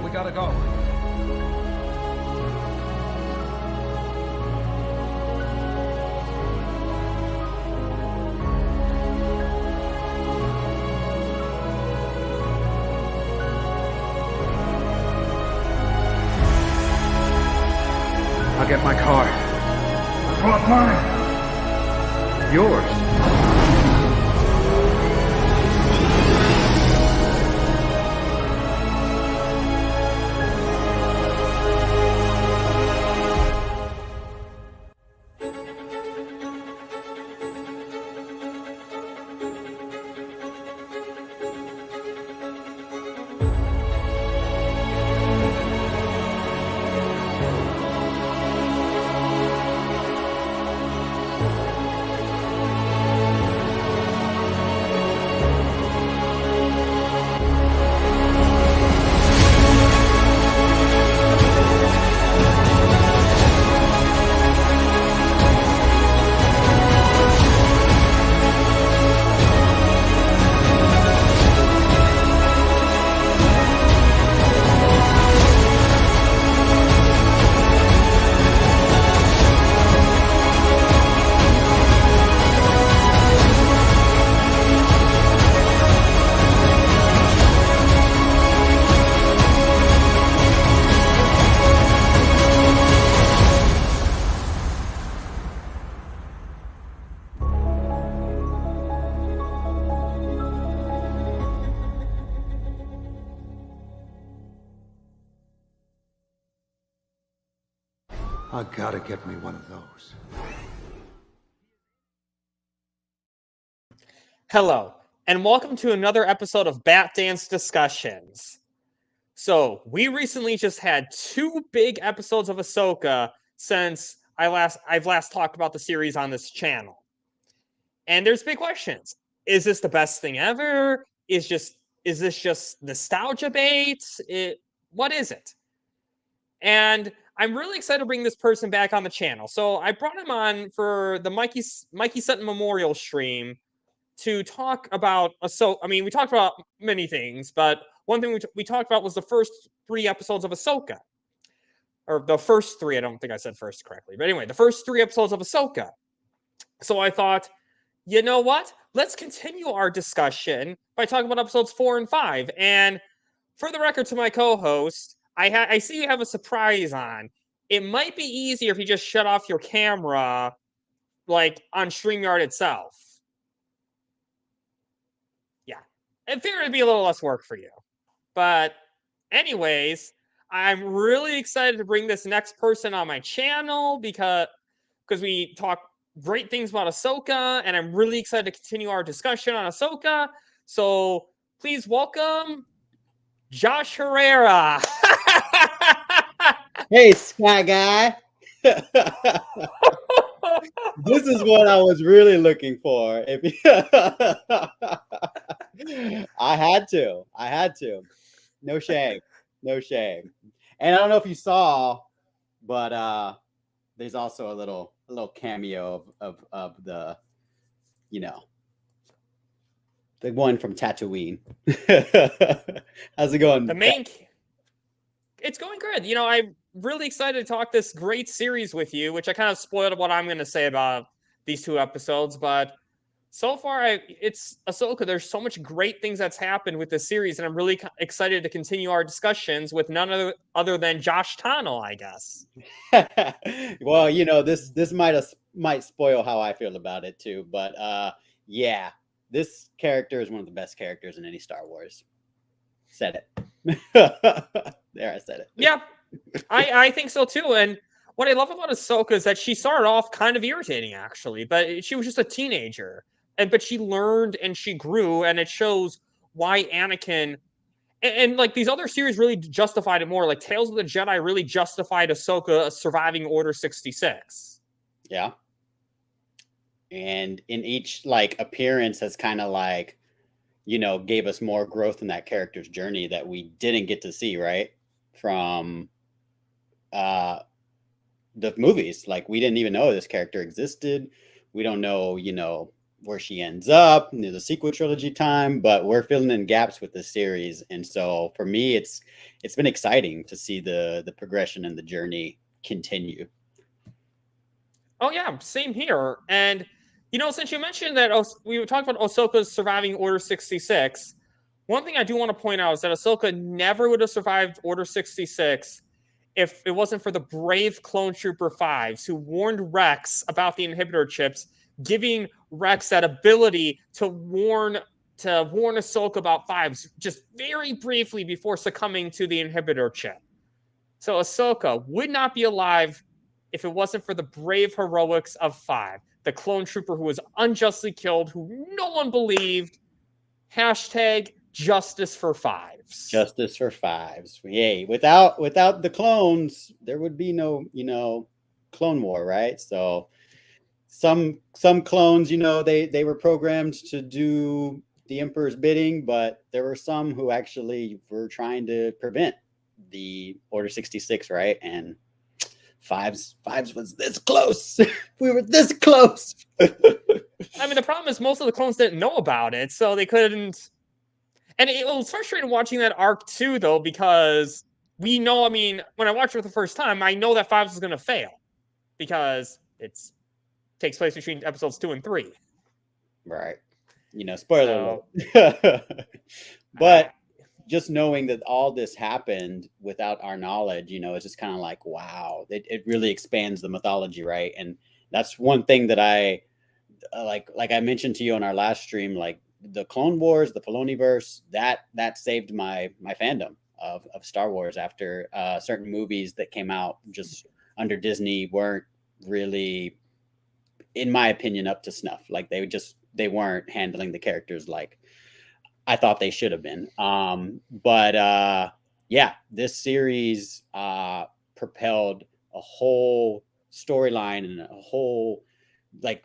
We gotta go. I'll get my car. I brought mine. Yours. I gotta get me one of those. Hello, and welcome to another episode of Bat Dance Discussions. So, we recently just had 2 big episodes of Ahsoka since I've last talked about the series on this channel. And there's big questions. Is this the best thing ever? Is this just nostalgia bait? What is it? And I'm really excited to bring this person back on the channel. So I brought him on for the Mikey Sutton Memorial stream to talk about Ahsoka. I mean, we talked about many things, but one thing we talked about was the first 3 episodes of Ahsoka. Or the first 3, I don't think I said first correctly. But anyway, the first 3 episodes of Ahsoka. So I thought, you know what? Let's continue our discussion by talking about episodes 4 and 5. And for the record to my co-host, I see you have a surprise on. It might be easier if you just shut off your camera, like, on StreamYard itself. Yeah. I figured it'd be a little less work for you. But anyways, I'm really excited to bring this next person on my channel because we talk great things about Ahsoka, and I'm really excited to continue our discussion on Ahsoka. So please welcome Josh Herrera. Hey, Sky Guy. This is what I was really looking for. I had to. No shame. And I don't know if you saw, but there's also a little cameo of the, the one from Tatooine. How's it going? It's going good. I'm really excited to talk this great series with you, which I kind of spoiled what I'm going to say about these 2 episodes. But So far, it's Ahsoka. There's so much great things that's happened with this series, and I'm really excited to continue our discussions with none other than Josh Tano, I guess. Well, this might spoil how I feel about it too, but yeah, this character is one of the best characters in any Star Wars. Said it. There, I said it. Yeah, I think so too. And what I love about Ahsoka is that she started off kind of irritating, actually, but she was just a teenager, but she learned and she grew, and it shows why Anakin and like these other series really justified it more. Like Tales of the Jedi really justified Ahsoka surviving Order 66. Yeah. And in each like appearance has kind of like, gave us more growth in that character's journey that we didn't get to see, right? From the movies. Like we didn't even know this character existed. We don't know, where she ends up in the sequel trilogy time, but we're filling in gaps with the series. And so for me, it's been exciting to see the progression and the journey continue. Oh yeah, same here. And since you mentioned that we were talking about Ahsoka's surviving Order 66, one thing I do want to point out is that Ahsoka never would have survived Order 66 if it wasn't for the brave clone trooper 5s who warned Rex about the inhibitor chips, giving Rex that ability to warn Ahsoka about 5s just very briefly before succumbing to the inhibitor chip. So Ahsoka would not be alive if it wasn't for the brave heroics of 5, the clone trooper who was unjustly killed, who no one believed. Hashtag justice for 5s. Justice for 5s. Yay. Without the clones, there would be no, clone war, right? So some clones, they were programmed to do the Emperor's bidding, but there were some who actually were trying to prevent the Order 66, right? And 5s was this close. We were this close. I mean, the problem is most of the clones didn't know about it, so they couldn't. And it was frustrating watching that arc too, though, because we know, when I watched it for the first time, I know that 5s is going to fail because it takes place between episodes 2 and 3. Right. Spoiler alert. But just knowing that all this happened without our knowledge, it's just kind of like, wow, it really expands the mythology, right? And that's one thing that I like I mentioned to you on our last stream, like the Clone Wars, the Filoniverse, that saved my fandom of Star Wars after certain movies that came out just under Disney weren't really, in my opinion, up to snuff. Like they weren't handling the characters like I thought they should have been. But this series propelled a whole storyline and a whole like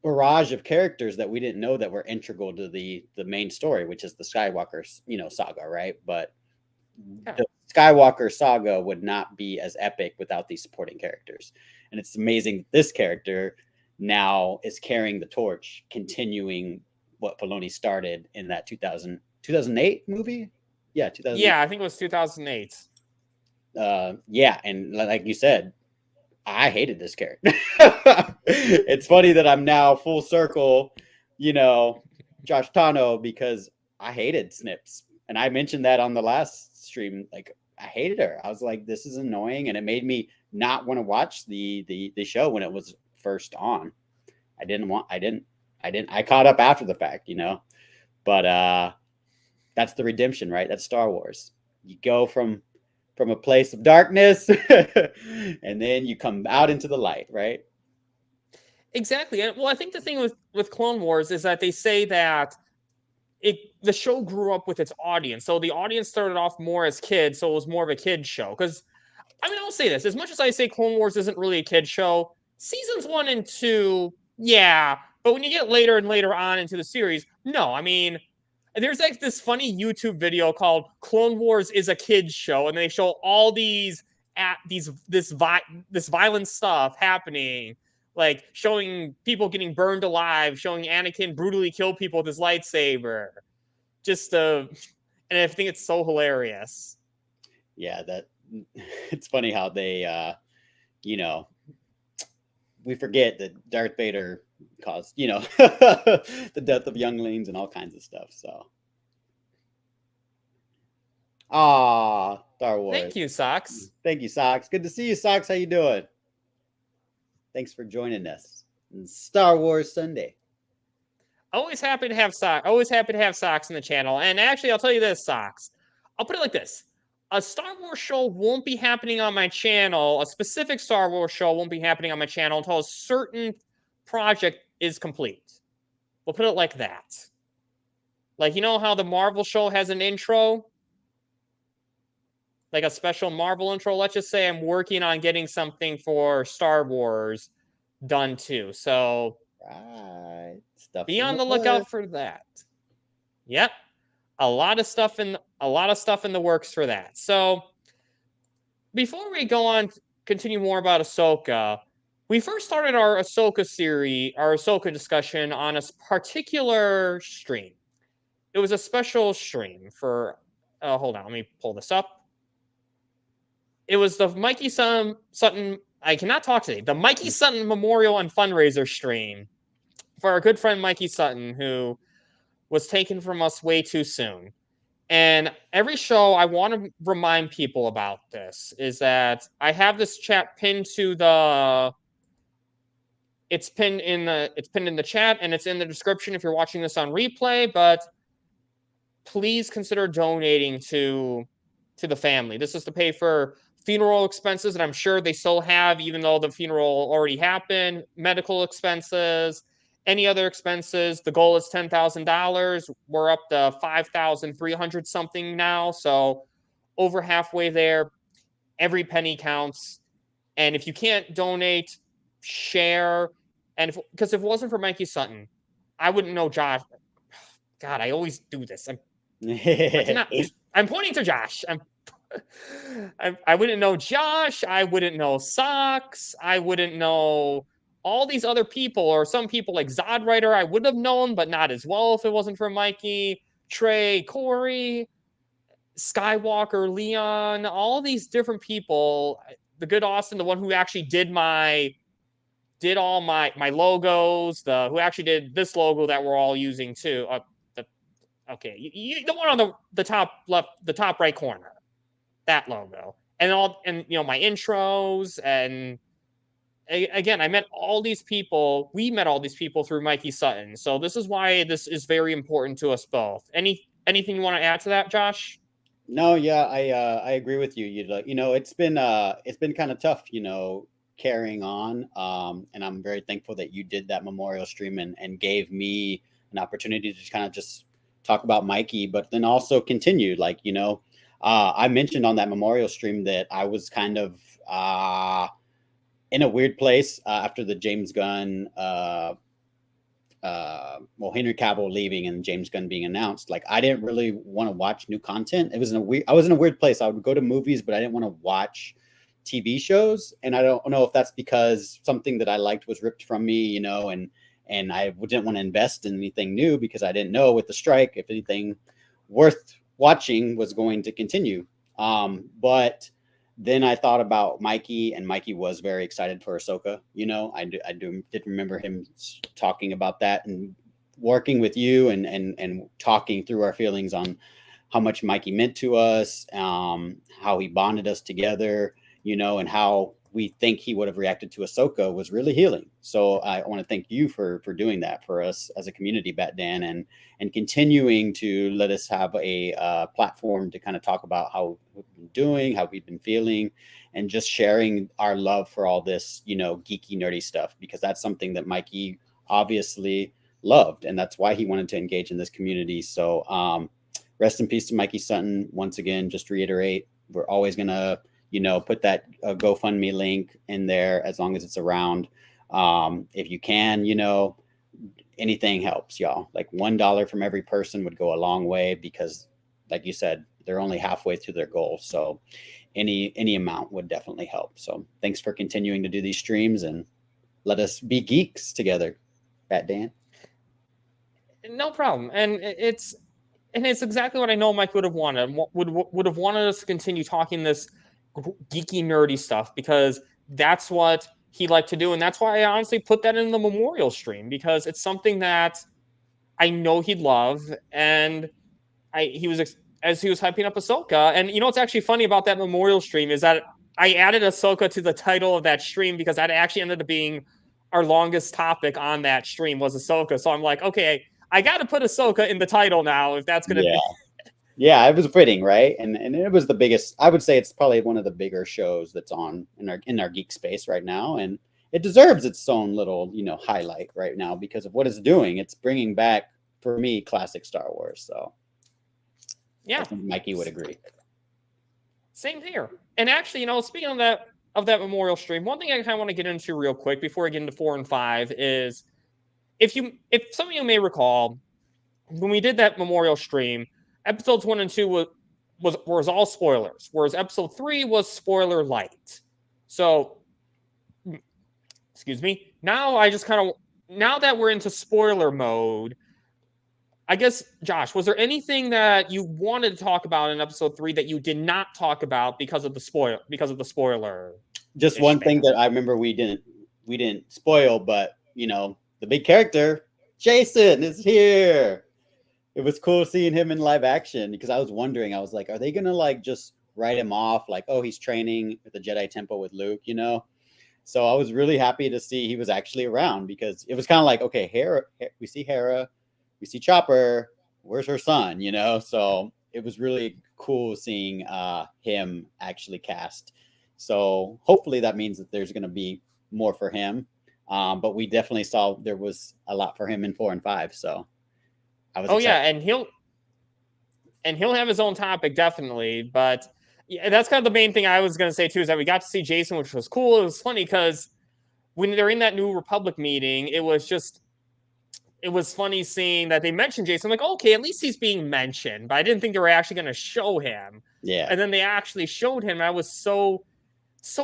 barrage of characters that we didn't know that were integral to the main story, which is the Skywalker, saga, right? But the Skywalker saga would not be as epic without these supporting characters. And it's amazing this character now is carrying the torch, continuing what Filoni started in that 2008 movie. Yeah, 2008. Yeah, I think it was 2008. And like you said, I hated this character. It's funny that I'm now full circle, Josh Tano, because I hated Snips. And I mentioned that on the last stream. Like, I hated her. I was like, this is annoying. And it made me not want to watch the show when it was first on. I caught up after the fact, but that's the redemption, right? That's Star Wars. You go from a place of darkness and then you come out into the light, right? Exactly. And well, I think the thing with Clone Wars is that they say that the show grew up with its audience. So the audience started off more as kids, so it was more of a kid show. Because I'll say this, as much as I say Clone Wars isn't really a kid show, seasons 1 and 2, yeah. But when you get later and later on into the series, no. There's like this funny YouTube video called Clone Wars is a Kids Show, and they show all this violent stuff happening, like showing people getting burned alive, showing Anakin brutally kill people with his lightsaber. And I think it's so hilarious. Yeah, it's funny how they we forget that Darth Vader caused, the death of younglings and all kinds of stuff. So, Star Wars. Thank you, Socks. Thank you, Socks. Good to see you, Socks. How you doing? Thanks for joining us on Star Wars Sunday. Always happy to have Socks. Always happy to have Socks in the channel. And actually, I'll tell you this, Socks. I'll put it like this. A Star Wars show won't be happening on my channel. A specific Star Wars show won't be happening on my channel until a certain project is complete. We'll put it like that. Like, you know how the Marvel show has an intro? Like a special Marvel intro? Let's just say I'm working on getting something for Star Wars done too. So Right. Stuff be on the lookout for that. Yep. A lot of stuff in the works for that. So before we go on, continue more about Ahsoka, we first started our Ahsoka series, our Ahsoka discussion on a particular stream. It was a special stream for, hold on, let me pull this up. It was the Mikey Sutton, I cannot talk today, the Mikey Sutton Memorial and Fundraiser stream for our good friend Mikey Sutton, who was taken from us way too soon. And every show, I want to remind people about this, is that I have this chat pinned to the... It's pinned in the chat, and it's in the description if you're watching this on replay, but please consider donating to the family. This is to pay for funeral expenses, and I'm sure they still have, even though the funeral already happened, medical expenses, any other expenses. The goal is $10,000. We're up to 5,300 something now, so over halfway there. Every penny counts. And if you can't donate, share. And because if it wasn't for Mikey Sutton, I wouldn't know Josh. God, I always do this. I'm pointing to Josh. I wouldn't know Josh. I wouldn't know Socks. I wouldn't know all these other people, or some people like Zodwriter I would have known, but not as well if it wasn't for Mikey, Trey, Corey, Skywalker, Leon, all these different people. The good Austin, the one who actually did all my logos, who actually did this logo that we're all using too. The one on the top left, the top right corner, that logo, and my intros. And again, I met all these people. We met all these people through Mikey Sutton. So this is why this is very important to us both. Anything you want to add to that, Josh? No, yeah, I agree with you. It's been kind of tough, carrying on. And I'm very thankful that you did that memorial stream and gave me an opportunity to kind of just talk about Mikey, but then also continue. I mentioned on that memorial stream that I was kind of in a weird place after the James Gunn, Henry Cavill leaving and James Gunn being announced. Like, I didn't really want to watch new content. I was in a weird place. I would go to movies, but I didn't want to watch TV shows. And I don't know if that's because something that I liked was ripped from me, and I didn't want to invest in anything new because I didn't know with the strike if anything worth watching was going to continue. But then I thought about Mikey, and Mikey was very excited for Ahsoka. I did remember him talking about that and working with you and talking through our feelings on how much Mikey meant to us, how he bonded us together, and how we think he would have reacted to Ahsoka was really healing. So I want to thank you for doing that for us as a community, Bat Dan, and continuing to let us have a platform to kind of talk about how we've been doing, how we've been feeling, and just sharing our love for all this, geeky, nerdy stuff, because that's something that Mikey obviously loved, and that's why he wanted to engage in this community. So rest in peace to Mikey Sutton. Once again, just to reiterate, we're always going to put that GoFundMe link in there as long as it's around. If you can, anything helps, y'all. Like $1 from every person would go a long way, because like you said, they're only halfway through their goal. So any amount would definitely help. So thanks for continuing to do these streams and let us be geeks together, Bat Dan. No problem. And it's exactly what I know Mike would have wanted. Would have wanted us to continue talking this geeky, nerdy stuff, because that's what he'd like to do. And that's why I honestly put that in the memorial stream, because it's something that I know he'd love. And he was hyping up Ahsoka. And you know what's actually funny about that memorial stream is that I added Ahsoka to the title of that stream because that actually ended up being our longest topic on that stream was Ahsoka. So I'm like, okay, I got to put Ahsoka in the title now if that's going to be. Yeah, it was fitting, right? And it was the biggest. I would say it's probably one of the bigger shows that's on in our geek space right now, and it deserves its own little highlight right now because of what it's doing. It's bringing back, for me, classic Star Wars. So yeah, I think Mikey would agree. Same here. And actually, speaking of that memorial stream, one thing I kind of want to get into real quick before I get into 4 and 5 is if some of you may recall, when we did that memorial stream, episodes 1 and 2 was all spoilers, whereas episode 3 was spoiler light. So, excuse me. Now that we're into spoiler mode, I guess, Josh, was there anything that you wanted to talk about in episode 3 that you did not talk about because of the spoiler? Just one thing that I remember we didn't spoil, but the big character, Jacen, is here. It was cool seeing him in live action because I was wondering, I was like, are they gonna just write him off? Like, oh, he's training at the Jedi Temple with Luke, So I was really happy to see he was actually around because it was kind of like, okay, Hera, we see Hera, we see Chopper, where's her son, So it was really cool seeing him actually cast. So hopefully that means that there's going to be more for him. But we definitely saw there was a lot for him in 4 and 5. So I was excited. Yeah, and he'll have his own topic definitely. But yeah, that's kind of the main thing I was going to say too, is that we got to see Jacen, which was cool. It was funny because when they're in that New Republic meeting, it was funny seeing that they mentioned Jacen. I'm like, okay, at least he's being mentioned, but I didn't think they were actually going to show him. Yeah. And then they actually showed him. I was so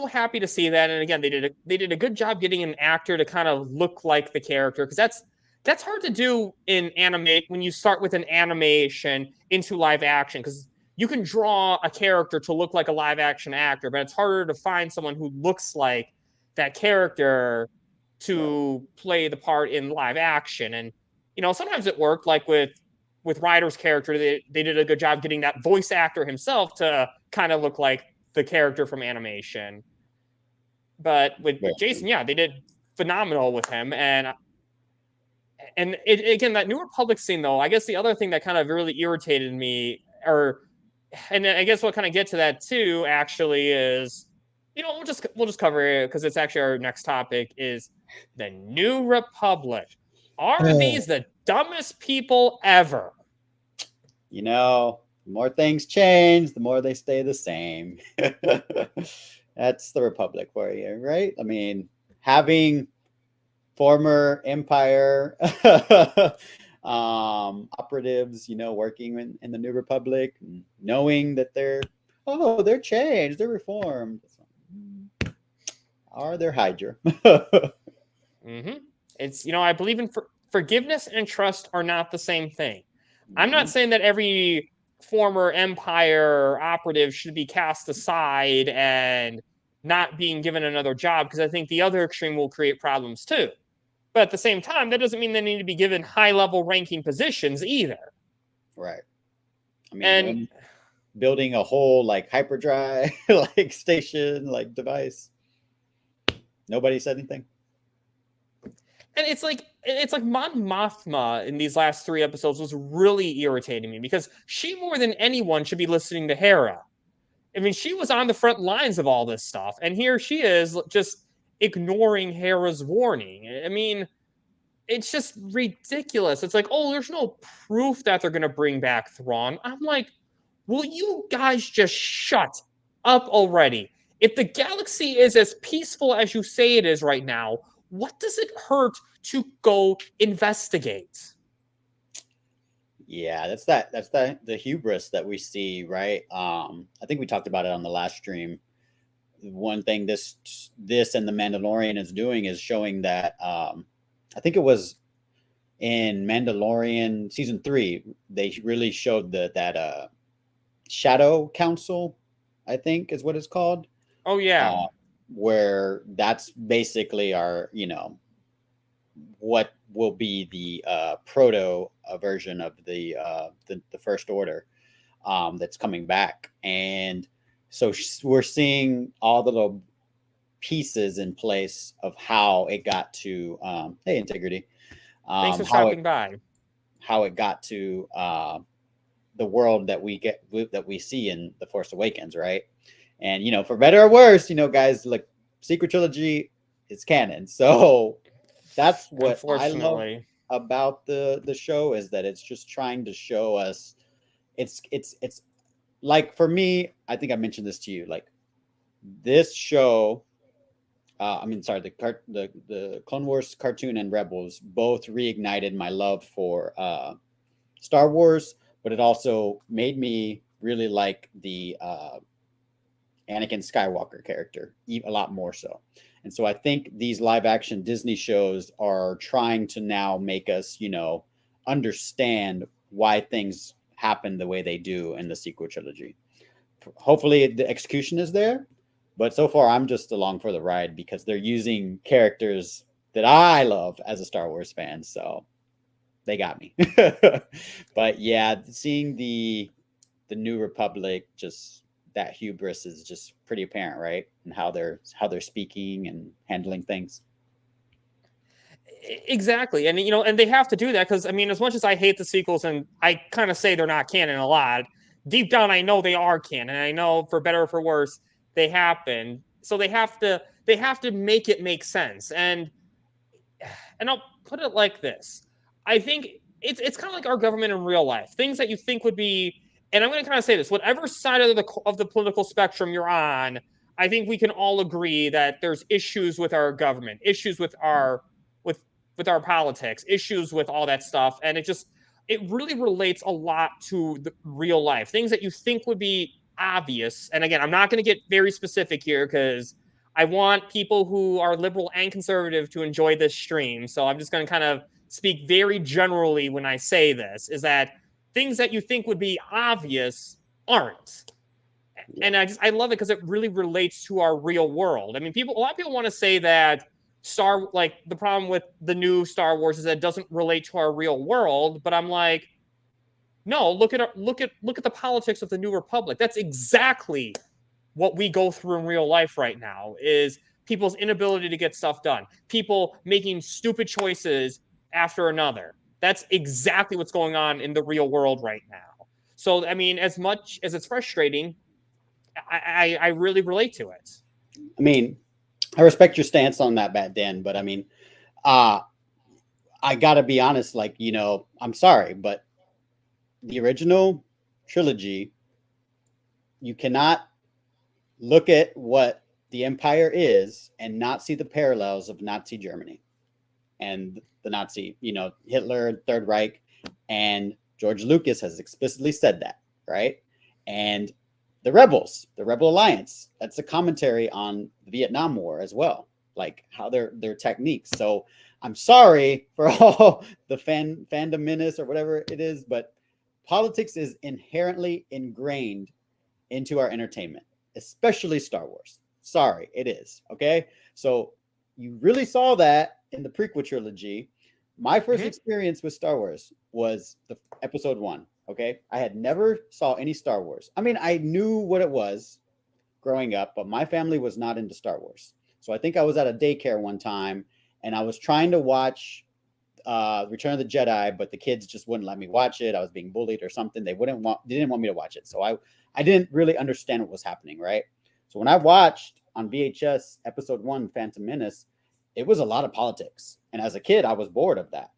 happy to see that. And again, they did a good job getting an actor to kind of look like the character, because that's hard to do in anime when you start with an animation into live action, because you can draw a character to look like a live action actor, but it's harder to find someone who looks like that character to play the part in live action. And sometimes it worked, like with Ryder's character, they did a good job getting that voice actor himself to kind of look like the character from animation. But with Jacen, yeah, they did phenomenal with him. And again, that New Republic scene, though, I guess the other thing that kind of really irritated me, and I guess we'll kind of get to that too, actually, is we'll just cover it because it's actually our next topic, is the New Republic. Are these the dumbest people ever? The more things change, the more they stay the same. That's the Republic for you, right? I mean, having former Empire operatives, working in the New Republic, knowing that they're changed, they're reformed. Are they Hydra? Mm-hmm. It's, I believe in forgiveness and trust are not the same thing. I'm not saying that every former Empire operative should be cast aside and not being given another job, because I think the other extreme will create problems too. But at the same time, that doesn't mean they need to be given high-level ranking positions either. Right. I mean, building a whole hyperdrive station device. Nobody said anything. And it's like Mon Mothma in these last 3 episodes was really irritating me, because she, more than anyone, should be listening to Hera. I mean, she was on the front lines of all this stuff, and here she is just ignoring Hera's warning. I mean, it's just ridiculous. It's like, oh, there's no proof that they're going to bring back Thrawn. I'm like, will you guys just shut up already? If the galaxy is as peaceful as you say it is right now, what does it hurt to go investigate? Yeah, that's the hubris that we see, right? I think we talked about it on the last stream. One thing this and the Mandalorian is doing is showing that I think it was in Mandalorian season 3, they really showed that Shadow Council, I think is what it's called. Oh yeah. where that's basically our, what will be the proto version of the First Order that's coming back. And so we're seeing all the little pieces in place of how it got to hey, Integrity. Thanks for stopping by. How it got to the world that we see in The Force Awakens, right? And for better or worse, guys, like Secret Trilogy is canon. So that's what I love about the show, is that it's just trying to show us it's like, for me, I think I mentioned this to you, like this show, the Clone Wars cartoon and Rebels both reignited my love for Star Wars, but it also made me really like the Anakin Skywalker character a lot more so. And so I think these live action Disney shows are trying to now make us, understand why things happen the way they do in the sequel trilogy. Hopefully the execution is there, but so far I'm just along for the ride because they're using characters that I love as a Star Wars fan. So they got me. But yeah, seeing the New Republic, just that hubris is just pretty apparent, right? And how they're speaking and handling things. Exactly. And and they have to do that because, as much as I hate the sequels and I kind of say they're not canon a lot, deep down I know they are canon. I know, for better or for worse, they happen. So they have to make it make sense. And I'll put it like this. I think it's kind of like our government in real life. Things that you think would be, and I'm going to kind of say this, whatever side of the political spectrum you're on, I think we can all agree that there's issues with our government, issues with our politics, issues with all that stuff. And it really relates a lot to the real life. Things that you think would be obvious. And again, I'm not going to get very specific here because I want people who are liberal and conservative to enjoy this stream. So I'm just going to kind of speak very generally when I say this, is that things that you think would be obvious aren't. And I love it because it really relates to our real world. A lot of people want to say that the problem with the new Star Wars is that it doesn't relate to our real world, but I'm like, no, look at the politics of the New Republic. That's exactly what we go through in real life right now, is people's inability to get stuff done, people making stupid choices after another. That's exactly what's going on in the real world right now. So, as much as it's frustrating, I really relate to it. I respect your stance on that, Bat Dan, but I gotta be honest, I'm sorry, but the original trilogy, you cannot look at what the Empire is and not see the parallels of Nazi Germany and the Nazi, Hitler, Third Reich, and George Lucas has explicitly said that, right? And the Rebels, the Rebel Alliance, that's a commentary on the Vietnam War as well, like how their techniques. So I'm sorry for all the fandom menace or whatever it is, but politics is inherently ingrained into our entertainment, especially Star Wars. Sorry, it is. Okay. So you really saw that in the prequel trilogy. My first experience with Star Wars was the episode 1. Okay. I had never saw any Star Wars. I knew what it was growing up, but my family was not into Star Wars. So I think I was at a daycare one time and I was trying to watch Return of the Jedi, but the kids just wouldn't let me watch it. I was being bullied or something. They didn't want me to watch it. So I didn't really understand what was happening, right? So when I watched on VHS episode 1, Phantom Menace, it was a lot of politics. And as a kid, I was bored of that.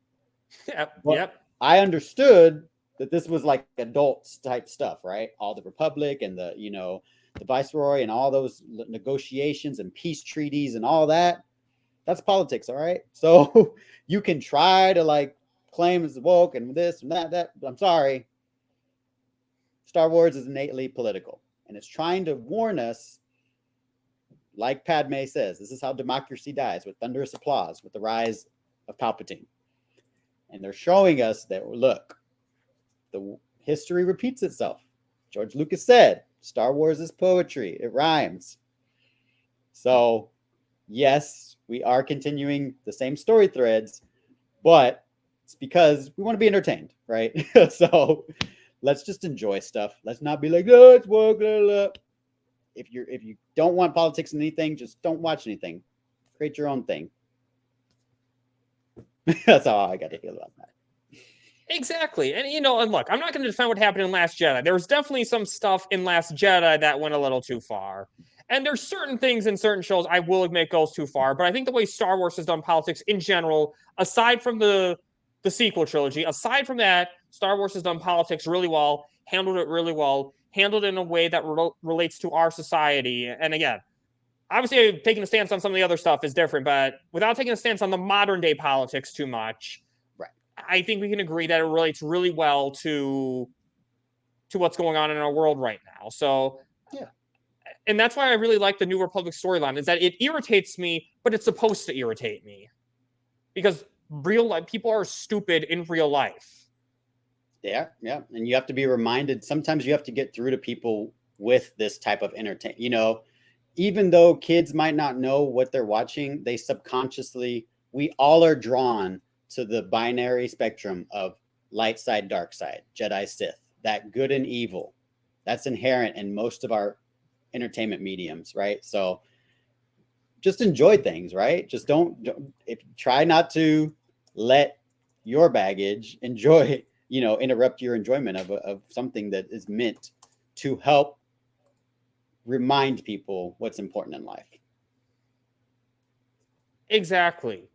Yep. I understood that this was like adults type stuff, right? All the Republic and the Viceroy and all those negotiations and peace treaties and all that. That's politics, all right? So you can try to claim it's woke and this and that, but I'm sorry. Star Wars is innately political, and it's trying to warn us, like Padme says, this is how democracy dies, with thunderous applause, with the rise of Palpatine. And they're showing us that, look, the history repeats itself. George Lucas said, Star Wars is poetry. It rhymes. So, yes, we are continuing the same story threads, but it's because we want to be entertained, right? So, let's just enjoy stuff. Let's not be like, oh, it's work. Blah, blah. If you don't want politics in anything, just don't watch anything. Create your own thing. That's all I got to feel about that. Exactly. And, and look, I'm not going to defend what happened in Last Jedi. There was definitely some stuff in Last Jedi that went a little too far. And there's certain things in certain shows I will admit goes too far. But I think the way Star Wars has done politics in general, aside from the sequel trilogy, aside from that, Star Wars has done politics really well, handled it really well, handled it in a way that relates to our society. And again, obviously taking a stance on some of the other stuff is different, but without taking a stance on the modern day politics too much, I think we can agree that it relates really well to what's going on in our world right now. So, yeah. And that's why I really like the New Republic storyline, is that it irritates me, but it's supposed to irritate me. Because real life people are stupid in real life. Yeah. And you have to be reminded, sometimes you have to get through to people with this type of entertainment. Even though kids might not know what they're watching, they subconsciously, we all are drawn to the binary spectrum of light side, dark side, Jedi, Sith, that good and evil. That's inherent in most of our entertainment mediums, right? So just enjoy things, right? Just try not to let your baggage interrupt your enjoyment of something that is meant to help remind people what's important in life. Exactly.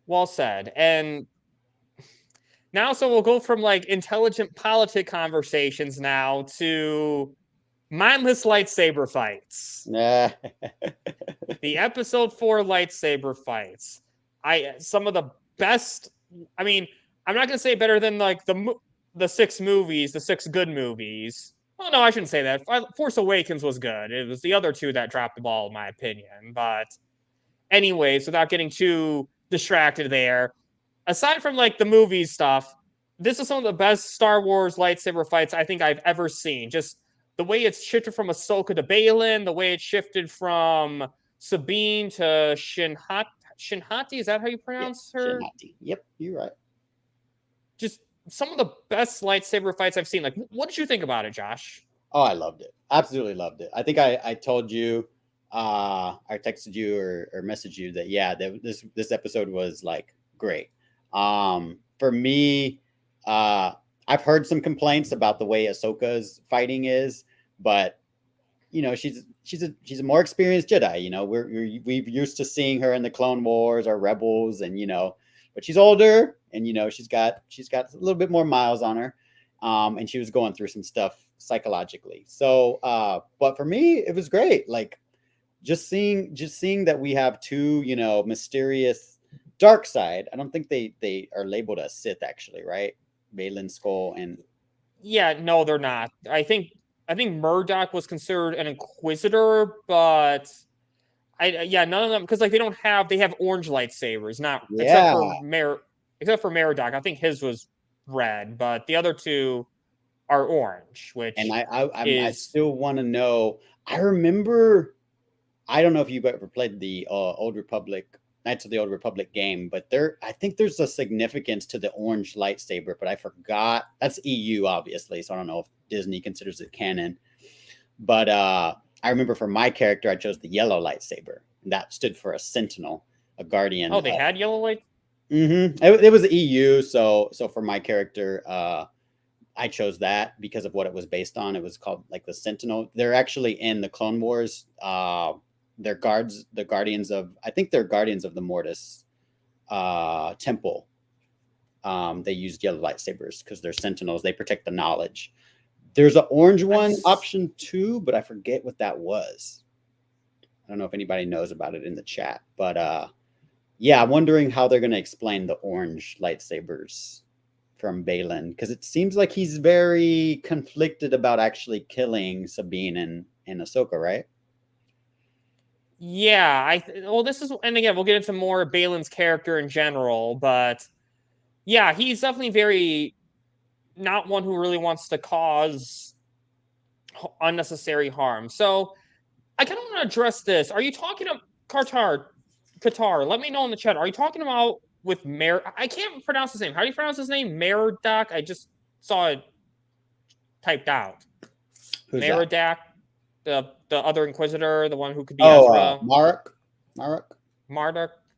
Well said. And now, so we'll go from like intelligent politic conversations now to mindless lightsaber fights. The episode 4 lightsaber fights. Some of the best. I mean, I'm not gonna say better than like the 6 movies, the 6 good movies. Oh no, I shouldn't say that. Force Awakens was good. It was the other 2 that dropped the ball, in my opinion. But anyways, without getting too distracted there, aside from like the movie stuff, this is some of the best Star Wars lightsaber fights I think I've ever seen. Just the way it's shifted from Ahsoka to Baylon, the way it shifted from Sabine to Shin Hati, is that how you pronounce her? Shin Hati. Yep, you're right. Just some of the best lightsaber fights I've seen. Like, what did you think about it, Josh? Oh, I loved it. Absolutely loved it. I think I told you, I texted you or messaged you that this episode was like great. For me, I've heard some complaints about the way Ahsoka's fighting is, but she's a more experienced Jedi. We've used to seeing her in the Clone Wars or Rebels, and but she's older, and she's got a little bit more miles on her, and she was going through some stuff psychologically. So, but for me, it was great. Like just seeing that we have 2, mysterious dark side. I don't think they are labeled as Sith, actually, right? Baylan Skull and no, they're not. I think Murdoch was considered an Inquisitor, but none of them, because like they have orange lightsabers, not except for Murdoch. I think his was red, but the other 2 are orange. Which and I still want to know. I remember. I don't know if you've ever played the Old Republic Knights of the Old Republic game, but I think there's a significance to the orange lightsaber, but I forgot. That's EU, obviously, so I don't know if Disney considers it canon. But I remember for my character, I chose the yellow lightsaber, and that stood for a sentinel, a guardian. Oh, they had yellow light? Mm-hmm. It was the EU, so for my character, I chose that because of what it was based on. It was called like the Sentinel. They're actually in the Clone Wars. They're guardians of the Mortis temple. They used yellow lightsabers because they're sentinels. They protect the knowledge. There's an orange one, option 2, but I forget what that was. I don't know if anybody knows about it in the chat, but I'm wondering how they're going to explain the orange lightsabers from Baylon, because it seems like he's very conflicted about actually killing Sabine and Ahsoka, right? Yeah, this is, and again, we'll get into more Baylon's character in general, but yeah, he's definitely very not one who really wants to cause unnecessary harm. So I kind of want to address this. Are you talking about Qatar? Let me know in the chat. Are you talking about with I can't pronounce his name. How do you pronounce his name? Marrok? I just saw it typed out. Who's Marrok, the other Inquisitor, the one who could be Ezra. Marrok.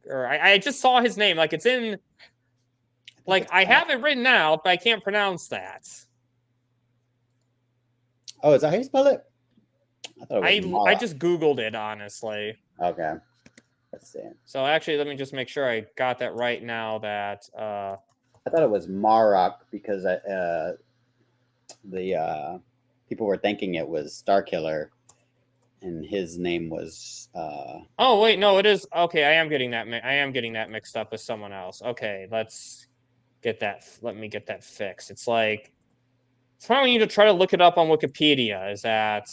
Or I just saw his name. Like it's in. Like I have it written out, but I can't pronounce that. Oh, is that how you spell it? I thought it was I just Googled it, honestly. Okay. Let's see. So actually, let me just make sure I got that right now. That I thought it was Marrok because the people were thinking it was Starkiller, and his name was. Oh wait, no, it is. Okay, I am getting that mixed up with someone else. Okay, let's get that. Let me get that fixed. It's like it's probably need to try to look it up on Wikipedia. Is that?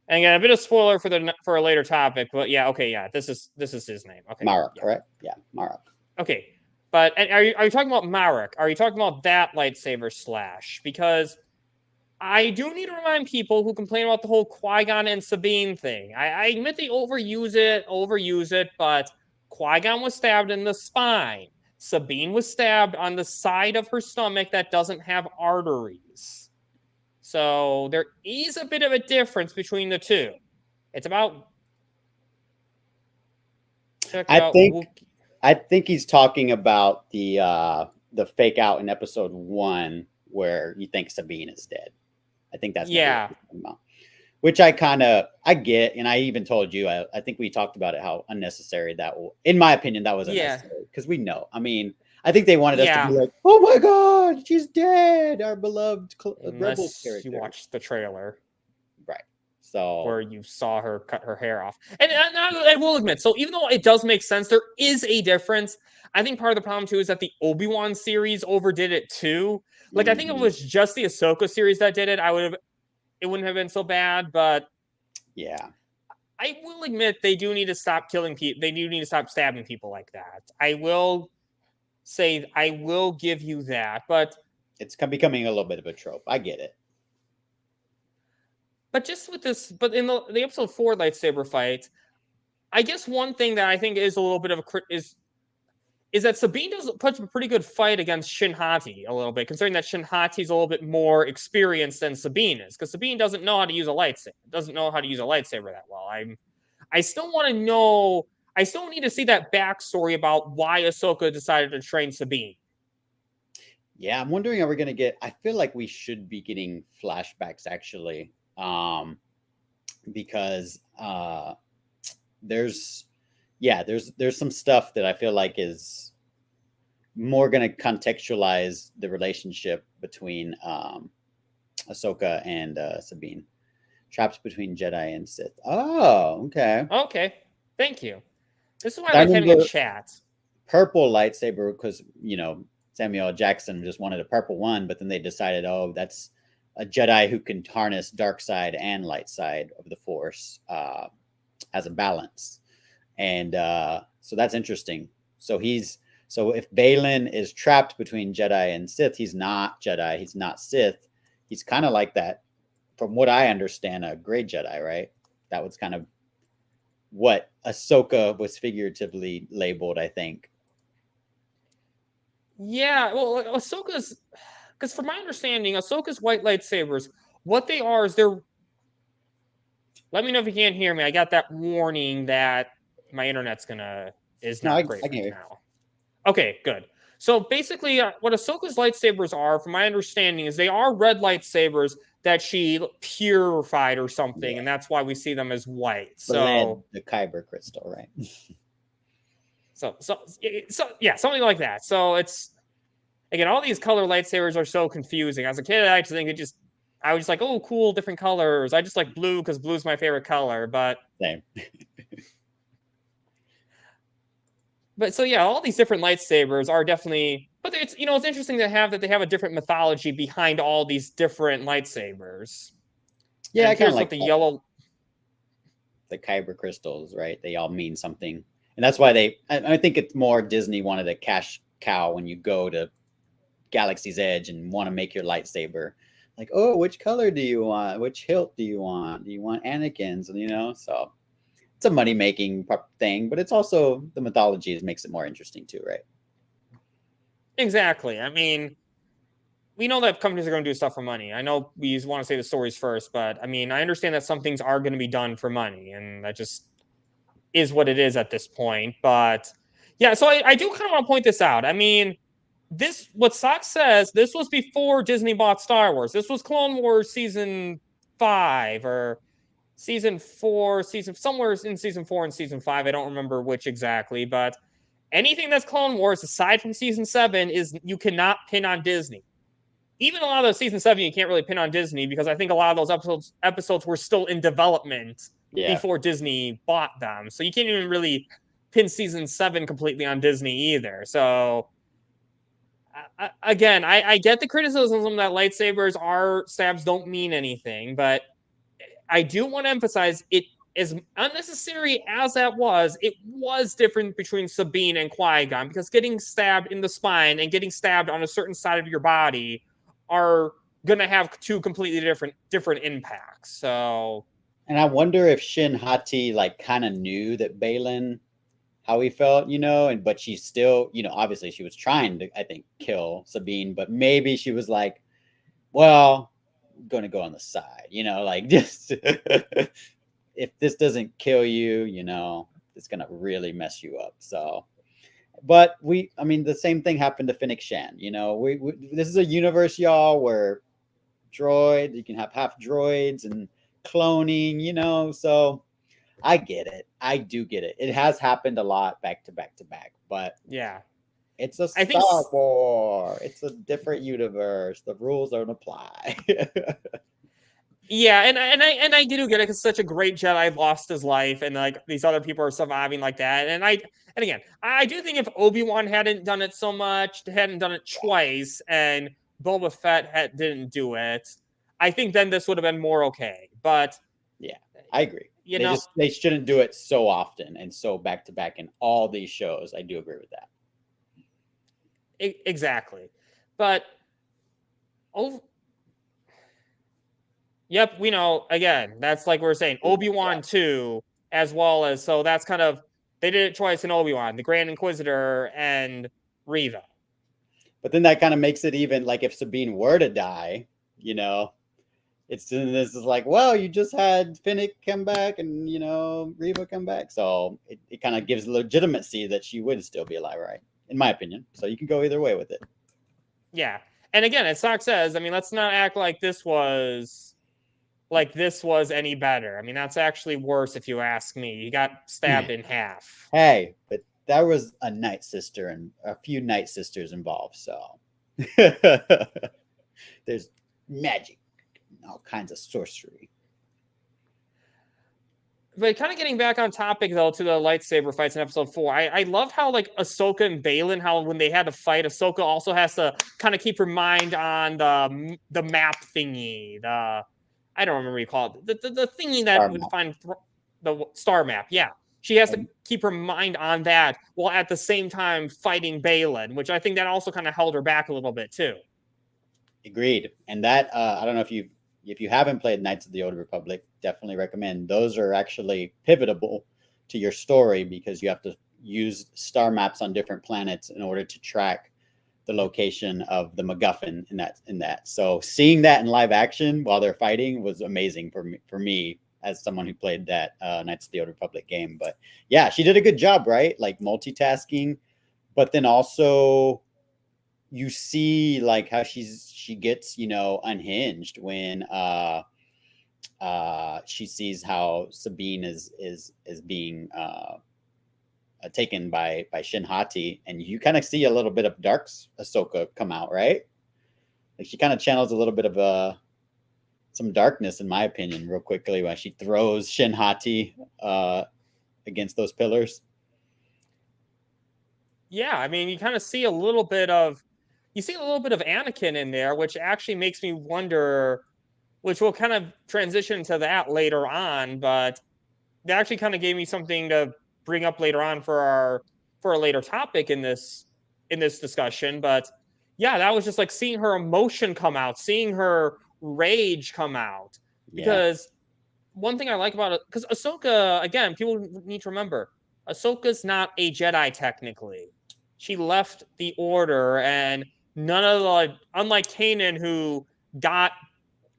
And again, a bit of spoiler for a later topic, but yeah, okay, yeah, this is his name. Okay, Marrok, yeah. correct? Yeah, Marrok. Okay, but are you talking about Marrok? Are you talking about that lightsaber slash? Because I do need to remind people who complain about the whole Qui-Gon and Sabine thing. I admit they overuse it, but Qui-Gon was stabbed in the spine. Sabine was stabbed on the side of her stomach that doesn't have arteries. So there is a bit of a difference between the two. It's about. I think he's talking about the fake out in episode 1 where you think Sabine is dead. I think that's what he's talking about. Which I get, and I even told you. I think we talked about it how unnecessary in my opinion, that was unnecessary because we know. I mean. I think they wanted us to be like, "Oh my God, she's dead!" Our beloved Rebel character. You watched the trailer, right? So where you saw her cut her hair off, and I will admit, so even though it does make sense, there is a difference. I think part of the problem too is that the Obi-Wan series overdid it too. Like I think if it was just the Ahsoka series that did it, it wouldn't have been so bad. But yeah, I will admit they do need to stop killing people. They do need to stop stabbing people like that. I will give you that, but it's becoming a little bit of a trope. I get it. But just with this, but in the episode 4 lightsaber fight, I guess one thing that I think is a little bit of a is that Sabine does put a pretty good fight against Shin Hati a little bit, considering that Shin Hati is a little bit more experienced than Sabine is, because Sabine doesn't know how to use a lightsaber. That well. I still want to know. I still need to see that backstory about why Ahsoka decided to train Sabine. Yeah, I'm wondering, are we going to get... I feel like we should be getting flashbacks, actually, because there's some stuff that I feel like is more going to contextualize the relationship between Ahsoka and Sabine. Trapped between Jedi and Sith. Oh, okay. Okay, thank you. This is why I like having a chat. Purple lightsaber, because, Samuel L. Jackson just wanted a purple one, but then they decided, oh, that's a Jedi who can harness dark side and light side of the Force as a balance. And so that's interesting. So if Baylon is trapped between Jedi and Sith, he's not Jedi, he's not Sith. He's kind of like that, from what I understand, a gray Jedi, right? That was kind of what Ahsoka was figuratively labeled, I think. Yeah, well, Ahsoka's, because from my understanding, Ahsoka's white lightsabers, what they are is they're. Let me know if you can't hear me. I got that warning that my internet's is not great right now. Okay, good. So basically, what Ahsoka's lightsabers are, from my understanding, is they are red lightsabers that she purified or something, and that's why we see them as white. So the kyber crystal, right? so yeah, something like that. So it's, again, all these color lightsabers are so confusing. As a kid, I just think I was just like, oh, cool, different colors. I just like blue because blue's my favorite color. But same. But so yeah, all these different lightsabers are definitely. But it's it's interesting they have a different mythology behind all these different lightsabers. Yeah, I kind of like the yellow. The kyber crystals, right? They all mean something, and that's why I think it's more Disney wanted a cash cow when you go to Galaxy's Edge and want to make your lightsaber. like, oh, which color do you want? Which hilt do you want? Do you want Anakin's? And so it's a money making thing, but it's also the mythology makes it more interesting too, right? Exactly. I mean, we know that companies are going to do stuff for money. I know we want to say the stories first, but I mean, I understand that some things are going to be done for money, and that just is what it is at this point. But yeah, so I do kind of want to point this out. I mean, what Sox says, this was before Disney bought Star Wars. This was Clone Wars season 5 or season 4, somewhere in season 4 and season 5. I don't remember which exactly, but anything that's Clone Wars aside from season 7 is you cannot pin on Disney. Even a lot of those season 7 you can't really pin on Disney because I think a lot of those episodes were still in development before Disney bought them. So you can't even really pin season 7 completely on Disney either. So again, I get the criticism that lightsabers stabs don't mean anything, but I do want to emphasize it. As unnecessary as that was, it was different between Sabine and Qui-Gon because getting stabbed in the spine and getting stabbed on a certain side of your body are going to have two completely different impacts. So, and I wonder if Shin Hati like kind of knew that Baylon how he felt, but she still, obviously she was trying to, I think, kill Sabine, but maybe she was like, well, I'm going to go on the side, like just if this doesn't kill you, it's going to really mess you up. So, but the same thing happened to Fennec Shan, this is a universe, y'all, where you can have half droids and cloning, so I get it. I do get it. It has happened a lot back to back to back, but yeah, it's a Star Wars. It's a different universe. The rules don't apply. yeah, and I do get it because such a great Jedi lost his life, and like these other people are surviving like that. And again, I do think if Obi-Wan hadn't done it so much, hadn't done it twice, and Boba Fett didn't do it, I think then this would have been more okay. But yeah, I agree. They shouldn't do it so often and so back to back in all these shows. I do agree with that. Exactly, but yep, we know. Again, that's like we were saying, Obi-Wan 2, as well as so that's kind of they did it twice in Obi-Wan, the Grand Inquisitor and Reva. But then that kind of makes it even like if Sabine were to die, this is like, well, you just had Finnick come back and Reva come back, so it kind of gives legitimacy that she would still be alive, right? In my opinion. So you can go either way with it. Yeah, and again, as Sock says, I mean, let's not act like this was any better. I mean, that's actually worse if you ask me. You got stabbed in half. Hey, but that was a Night Sister and a few Night Sisters involved, so there's magic. All kinds of sorcery. But kind of getting back on topic though to the lightsaber fights in episode 4, I love how like Ahsoka and Baylon, how when they had to fight, Ahsoka also has to kind of keep her mind on the map thingy, I don't remember what you call it, the thingy that would find the star map. Yeah, she has to keep her mind on that while at the same time fighting Baylon, which I think that also kind of held her back a little bit too. Agreed, and that I don't know if you haven't played Knights of the Old Republic, definitely recommend. Those are actually pivotal to your story because you have to use star maps on different planets in order to track the location of the MacGuffin in that. So seeing that in live action while they're fighting was amazing for me as someone who played that Knights of the Old Republic game. But yeah, she did a good job, right? Like multitasking, but then also you see like how she gets unhinged when she sees how Sabine is being taken by Shin Hati, and you kind of see a little bit of dark Ahsoka come out, right? Like she kind of channels a little bit of some darkness, in my opinion, real quickly when she throws Shin Hati against those pillars. Yeah, I mean, you kind of see a little bit of Anakin in there, which actually makes me wonder, which we'll kind of transition to that later on, but that actually kind of gave me something to bring up later on for a later topic in this discussion. But yeah, that was just like seeing her emotion come out, seeing her rage come out. Yeah. Because one thing I like about it, because Ahsoka, again, people need to remember, Ahsoka's not a Jedi technically. She left the Order, and none of the, unlike Kanan, who got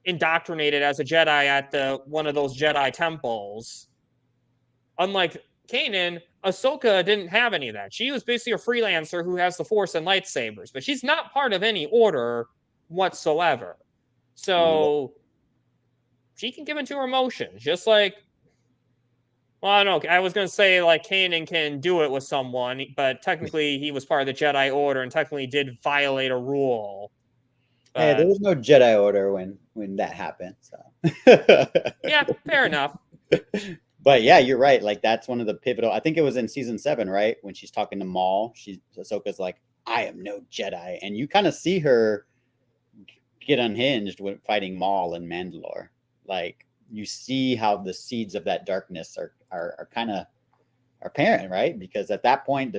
indoctrinated as a Jedi at one of those Jedi temples. Unlike Kanan, Ahsoka didn't have any of that. She was basically a freelancer who has the Force and lightsabers, but she's not part of any order whatsoever. So she can give into her emotions, just like, well, I don't know. I was going to say like Kanan can do it with someone, but technically he was part of the Jedi Order and technically did violate a rule. Hey, there was no Jedi Order when that happened. So yeah, fair enough. But yeah, you're right. Like that's one of the pivotal. I think it was in season 7, right? When she's talking to Maul, Ahsoka's like, "I am no Jedi," and you kind of see her get unhinged when fighting Maul in Mandalore. Like you see how the seeds of that darkness are kind of apparent, right? Because at that point,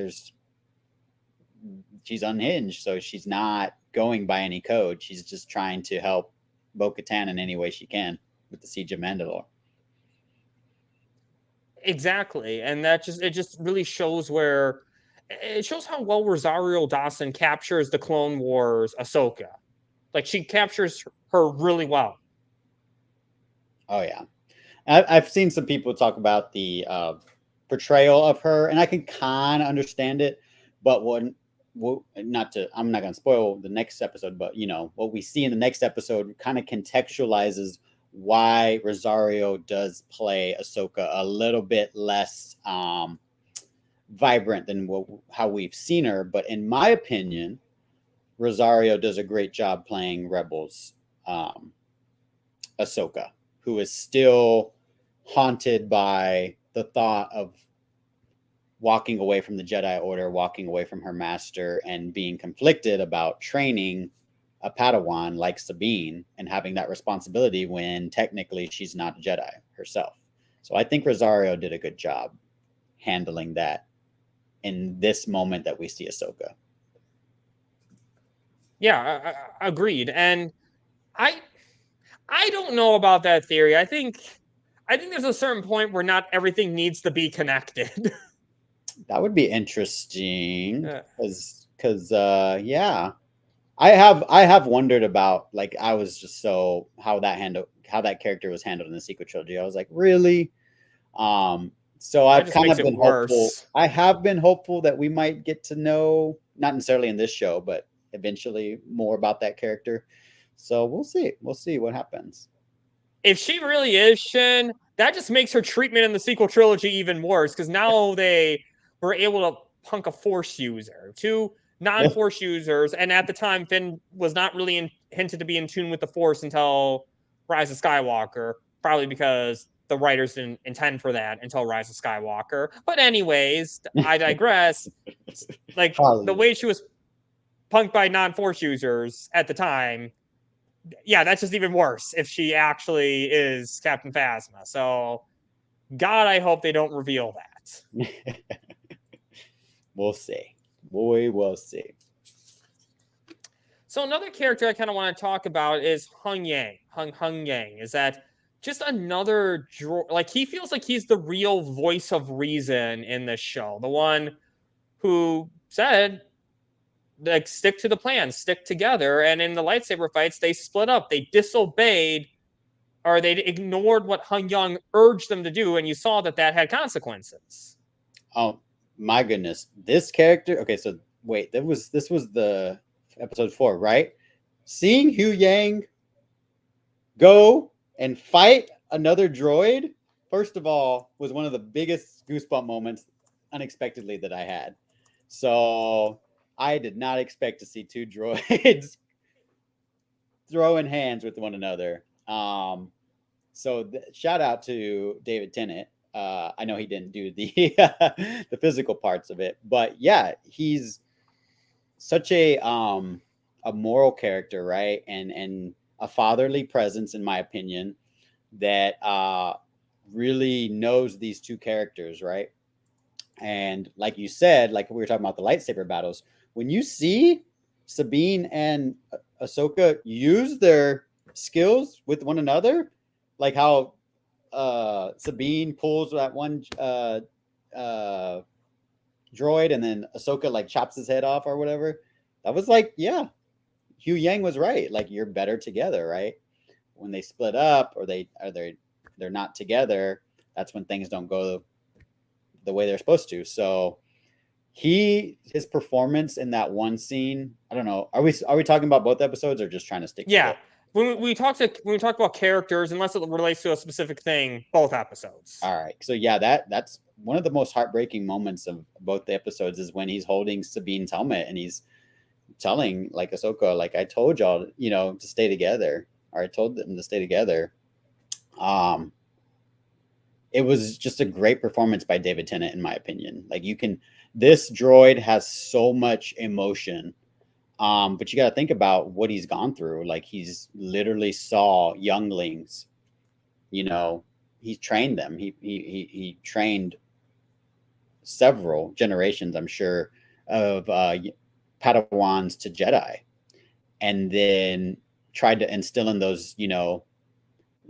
she's unhinged, so she's not going by any code. She's just trying to help Bo-Katan in any way she can with the Siege of Mandalore. Exactly, and it just really shows how well Rosario Dawson captures the Clone Wars Ahsoka. Like she captures her really well. Oh yeah, I've seen some people talk about the portrayal of her, and I can kind of understand it. But I'm not going to spoil the next episode, but what we see in the next episode kind of contextualizes why Rosario does play Ahsoka a little bit less vibrant than how we've seen her. But in my opinion, Rosario does a great job playing Rebels Ahsoka, who is still haunted by the thought of walking away from the Jedi Order, walking away from her master, and being conflicted about training a Padawan like Sabine and having that responsibility when technically she's not a Jedi herself. So I think Rosario did a good job handling that in this moment that we see Ahsoka. Yeah, agreed. And I don't know about that theory. I think there's a certain point where not everything needs to be connected. That would be interesting because yeah. I have wondered about, like, I was just so how that character was handled in the sequel trilogy. I was like, really? So I've kind of been hopeful. I have been hopeful that we might get to know, not necessarily in this show, but eventually more about that character. So we'll see. We'll see what happens. If she really is Shin, that just makes her treatment in the sequel trilogy even worse, because now they were able to punk a Force user. Two non-Force users, and at the time Finn was not really hinted to be in tune with the Force until Rise of Skywalker, probably because the writers didn't intend for that until Rise of Skywalker. But anyways, I digress. Like the way she was punked by non-Force users at the time, yeah, that's just even worse if she actually is Captain Phasma. So God, I hope they don't reveal that. We'll see. We will see. So another character I kind of want to talk about is Huyang. Huyang. Is that just another like he feels like he's the real voice of reason in this show. The one who said, like, stick to the plan, stick together. And in the lightsaber fights, they split up. They disobeyed, or they ignored what Huyang urged them to do, and you saw that had consequences. Oh my goodness, this character. Okay, so wait, this was the episode 4, right? Seeing Huyang go and fight another droid, first of all, was one of the biggest goosebump moments unexpectedly that I had. So I did not expect to see 2 droids throwing hands with one another. So shout out to David Tennant. I know he didn't do the the physical parts of it, but yeah, he's such a moral character, right? And a fatherly presence, in my opinion, that really knows these 2 characters, right? And like you said, like we were talking about the lightsaber battles, when you see Sabine and Ahsoka use their skills with one another, like how Sabine pulls that one droid and then Ahsoka like chops his head off or whatever. That was like, yeah, Huyang was right. Like you're better together, right? When they split up or they're not together, that's when things don't go the way they're supposed to. So his performance in that one scene, I don't know. Are we talking about both episodes or just trying to stick to Yeah. it? When we talk about characters, unless it relates to a specific thing, both episodes. All right. So yeah, that's one of the most heartbreaking moments of both the episodes is when he's holding Sabine's helmet and he's telling like Ahsoka, like I told y'all, to stay together, or I told them to stay together. It was just a great performance by David Tennant, in my opinion. Like this droid has so much emotion. But you got to think about what he's gone through. Like he's literally saw younglings, he trained them. He trained several generations, I'm sure, of Padawans to Jedi, and then tried to instill in those,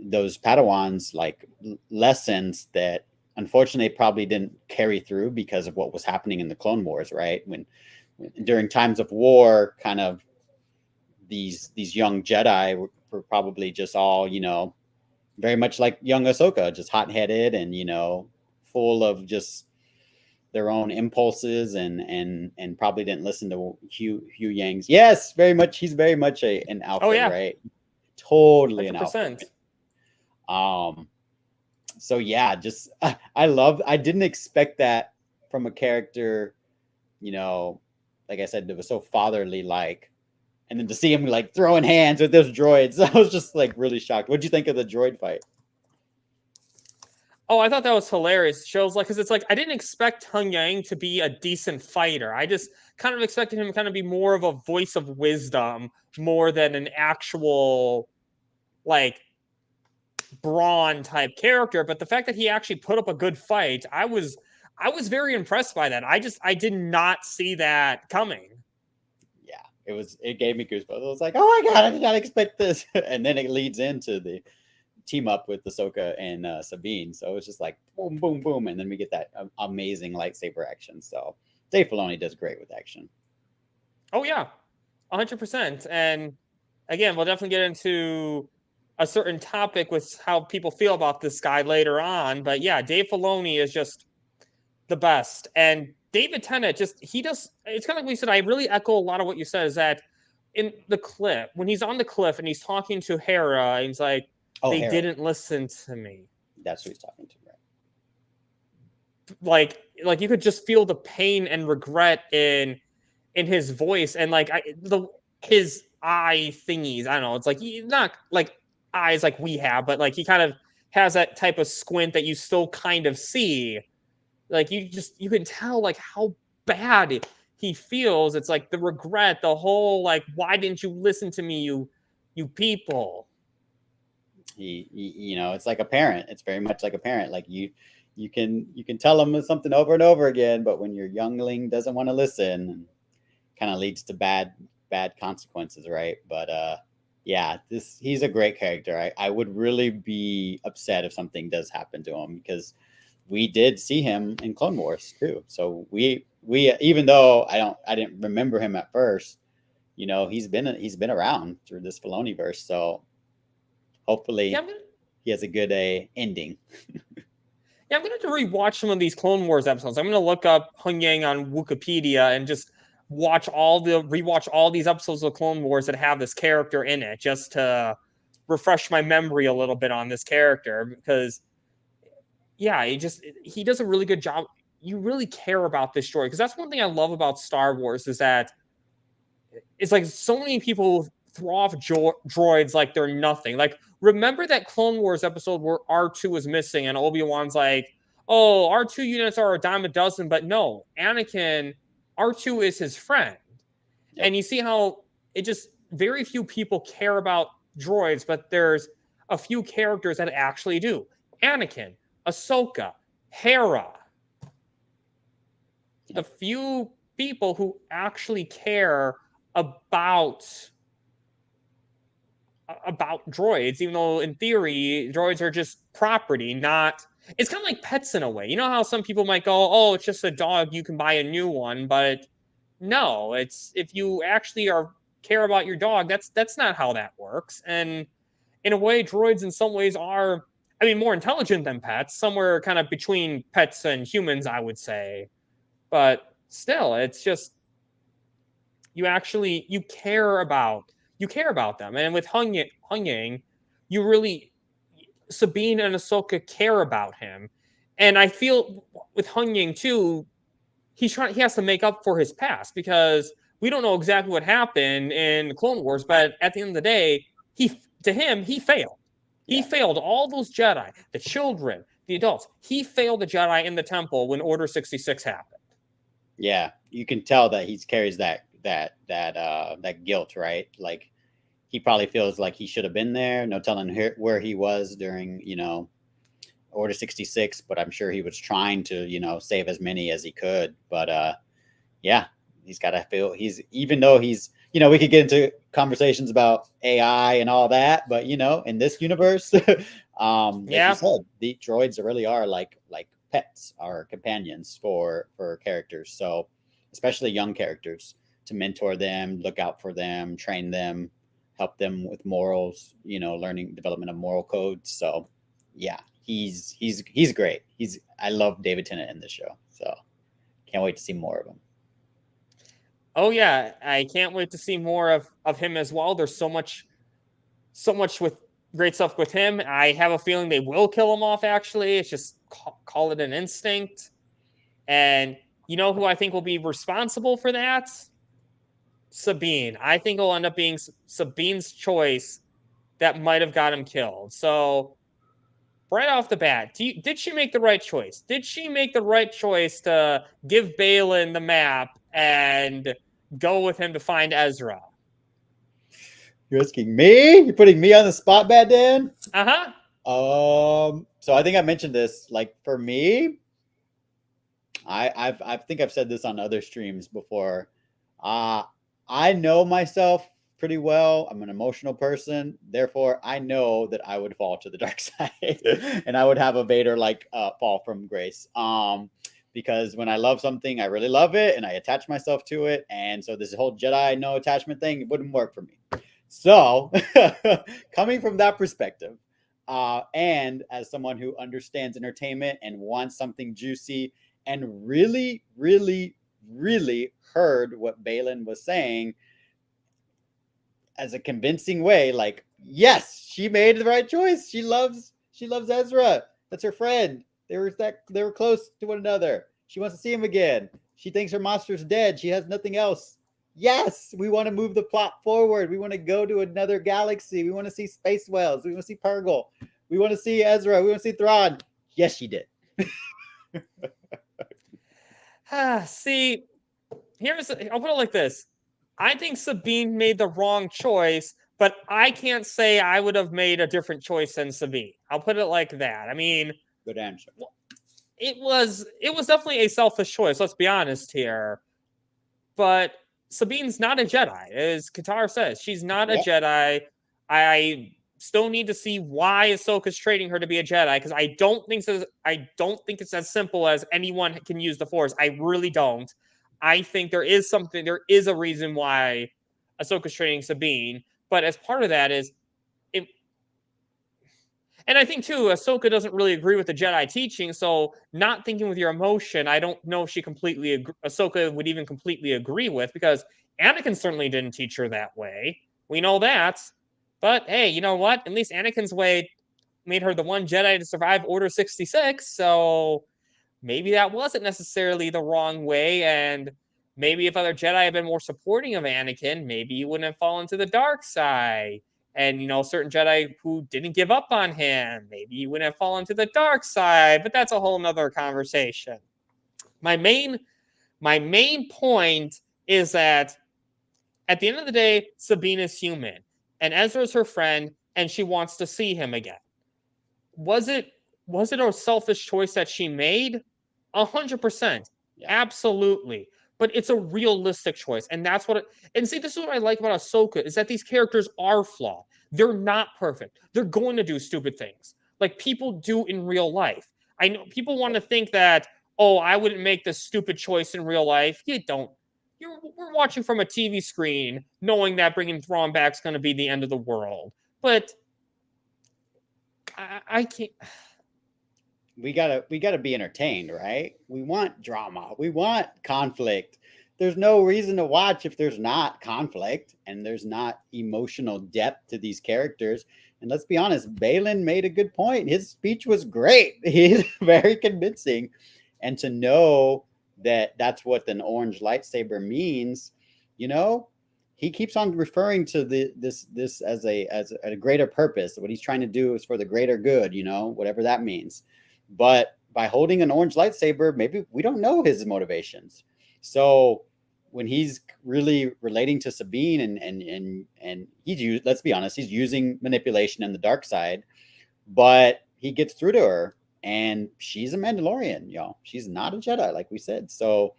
those Padawans like lessons that unfortunately probably didn't carry through because of what was happening in the Clone Wars, right? When during times of war, kind of these young Jedi were probably just all, very much like young Ahsoka, just hot-headed and, full of just their own impulses and probably didn't listen to Huyang's. Yes, very much. He's very much an alpha, right? Totally 100%. An alpha. So yeah, just I didn't expect that from a character, like I said, it was so fatherly like, and then to see him like throwing hands with those droids, I was just like really shocked. What'd you think of the droid fight? Oh, I thought that was hilarious. It shows like, because it's like I didn't expect Huyang to be a decent fighter. I just kind of expected him to kind of be more of a voice of wisdom, more than an actual like brawn type character. But the fact that he actually put up a good fight, I was very impressed by that. I did not see that coming. Yeah, it gave me goosebumps. I was like, oh my god, I did not expect this. And then it leads into the team up with Ahsoka and Sabine. So it's just like boom, boom, boom, and then we get that amazing lightsaber action. So Dave Filoni does great with action. Oh yeah, 100%. And again, we'll definitely get into a certain topic with how people feel about this guy later on. But yeah, Dave Filoni is just the best. And David Tennant, it's kind of like we said, I really echo a lot of what you said, is that in the clip, when he's on the cliff and he's talking to Hera, he's like, they Hera didn't listen to me. That's who he's talking to, right? Like you could just feel the pain and regret in his voice, and like his eye thingies. I don't know. It's like he's not like eyes like we have, but like he kind of has that type of squint that you still kind of see. Like you can tell like how bad he feels. It's like the regret, the whole like, why didn't you listen to me, you people? He it's like a parent. It's very much like a parent. Like you can tell them something over and over again, but when your youngling doesn't want to listen, kind of leads to bad consequences, right? But yeah, he's a great character. I would really be upset if something does happen to him, because we did see him in Clone Wars too. So we even though I didn't remember him at first, he's been around through this Filoni verse. So hopefully he has a good ending. Yeah, I'm going to rewatch some of these Clone Wars episodes. I'm going to look up Huyang on Wikipedia and just rewatch all these episodes of Clone Wars that have this character in it, just to refresh my memory a little bit on this character, because yeah, he does a really good job. You really care about this story, because that's one thing I love about Star Wars, is that it's like so many people throw off droids like they're nothing. Like, remember that Clone Wars episode where R2 was missing and Obi-Wan's like, oh, R2 units are a dime a dozen, but no, Anakin, R2 is his friend. Yep. And you see how it just very few people care about droids, but there's a few characters that actually do. Anakin, Ahsoka, Hera. Yep. The few people who actually care about about droids, even though in theory droids are just property, not. It's kind of like pets in a way. You know how some people might go, "Oh, it's just a dog, you can buy a new one," but no, it's if you actually care about your dog, that's not how that works. And in a way, droids in some ways are, I mean, more intelligent than pets, somewhere kind of between pets and humans, I would say. But still, it's just you care about them. And with Huyang, you really Sabine and Ahsoka care about him. And I feel with Huyang too, he has to make up for his past because we don't know exactly what happened in the Clone Wars, but at the end of the day, he failed. He failed all those Jedi, the children, the adults. He failed the Jedi in the temple when Order 66 happened. Yeah, you can tell that he carries that guilt, right? Like he probably feels like he should have been there. No telling where he was during, Order 66, but I'm sure he was trying to, save as many as he could. But yeah, he's got to feel even though he's, we could get into conversations about AI and all that, but in this universe, like you said, the droids really are like pets, are companions for characters. So especially young characters, to mentor them, look out for them, train them, help them with morals, learning development of moral codes. So yeah, he's great. I love David Tennant in this show, so can't wait to see more of him. Oh yeah, I can't wait to see more of him as well. There's so much with great stuff with him. I have a feeling they will kill him off. Actually, it's just call it an instinct. And you know who I think will be responsible for that? Sabine. I think it'll end up being Sabine's choice that might have got him killed. So right off the bat, did she make the right choice? Did she make the right choice to give Baylon the map and go with him to find Ezra? You're asking me? You're putting me on the spot, Bad Dan? Uh-huh. So I think I mentioned this. Like for me, I think I've said this on other streams before. I know myself pretty well. I'm an emotional person. Therefore, I know that I would fall to the dark side and I would have a Vader fall from grace. Because when I love something, I really love it and I attach myself to it. And so this whole Jedi no attachment thing, it wouldn't work for me. So coming from that perspective, and as someone who understands entertainment and wants something juicy and really, really, really heard what Baylon was saying as a convincing way, like, yes, she made the right choice. She loves Ezra. That's her friend. They were close to one another. She wants to see him again. She thinks her monster's dead. She has nothing else. Yes, we want to move the plot forward. We want to go to another galaxy. We want to see Space Whales. We want to see Purgil. We want to see Ezra. We want to see Thrawn. Yes, she did. See, I'll put it like this. I think Sabine made the wrong choice, but I can't say I would have made a different choice than Sabine. I'll put it like that. I mean, good answer. It was definitely a selfish choice, let's be honest here. But Sabine's not a Jedi, as Qatar says. She's not a Jedi. I still need to see why Ahsoka's trading her to be a Jedi, because I don't think it's as simple as anyone can use the Force. I really don't. I think there is a reason why Ahsoka's trading Sabine, but as part of that is it. And I think too, Ahsoka doesn't really agree with the Jedi teaching, so not thinking with your emotion, I don't know if Ahsoka would even completely agree with, because Anakin certainly didn't teach her that way. We know that. But hey, you know what? At least Anakin's way made her the one Jedi to survive Order 66, so maybe that wasn't necessarily the wrong way, and maybe if other Jedi had been more supporting of Anakin, maybe he wouldn't have fallen to the dark side. And, certain Jedi who didn't give up on him, maybe he wouldn't have fallen to the dark side, but that's a whole nother conversation. My main point is that at the end of the day, Sabine is human, and Ezra's her friend, and she wants to see him again. Was it a selfish choice that she made? 100%. Absolutely. But it's a realistic choice. And that's and see, this is what I like about Ahsoka, is that these characters are flawed. They're not perfect. They're going to do stupid things like people do in real life. I know people want to think that, oh, I wouldn't make this stupid choice in real life. You don't. We're watching from a TV screen, knowing that bringing Thrawn back is going to be the end of the world. But I can't. We gotta be entertained, right? We want drama. We want conflict. There's no reason to watch if there's not conflict and there's not emotional depth to these characters. And let's be honest, Baylon made a good point. His speech was great. He's very convincing. And to know that that's what an orange lightsaber means, you know, he keeps on referring to this as a greater purpose. What he's trying to do is for the greater good, you know, whatever that means. But by holding an orange lightsaber, maybe we don't know his motivations. So when he's really relating to Sabine and let's be honest, he's using manipulation and the dark side, but he gets through to her, and she's a Mandalorian, y'all. She's not a Jedi, like we said. So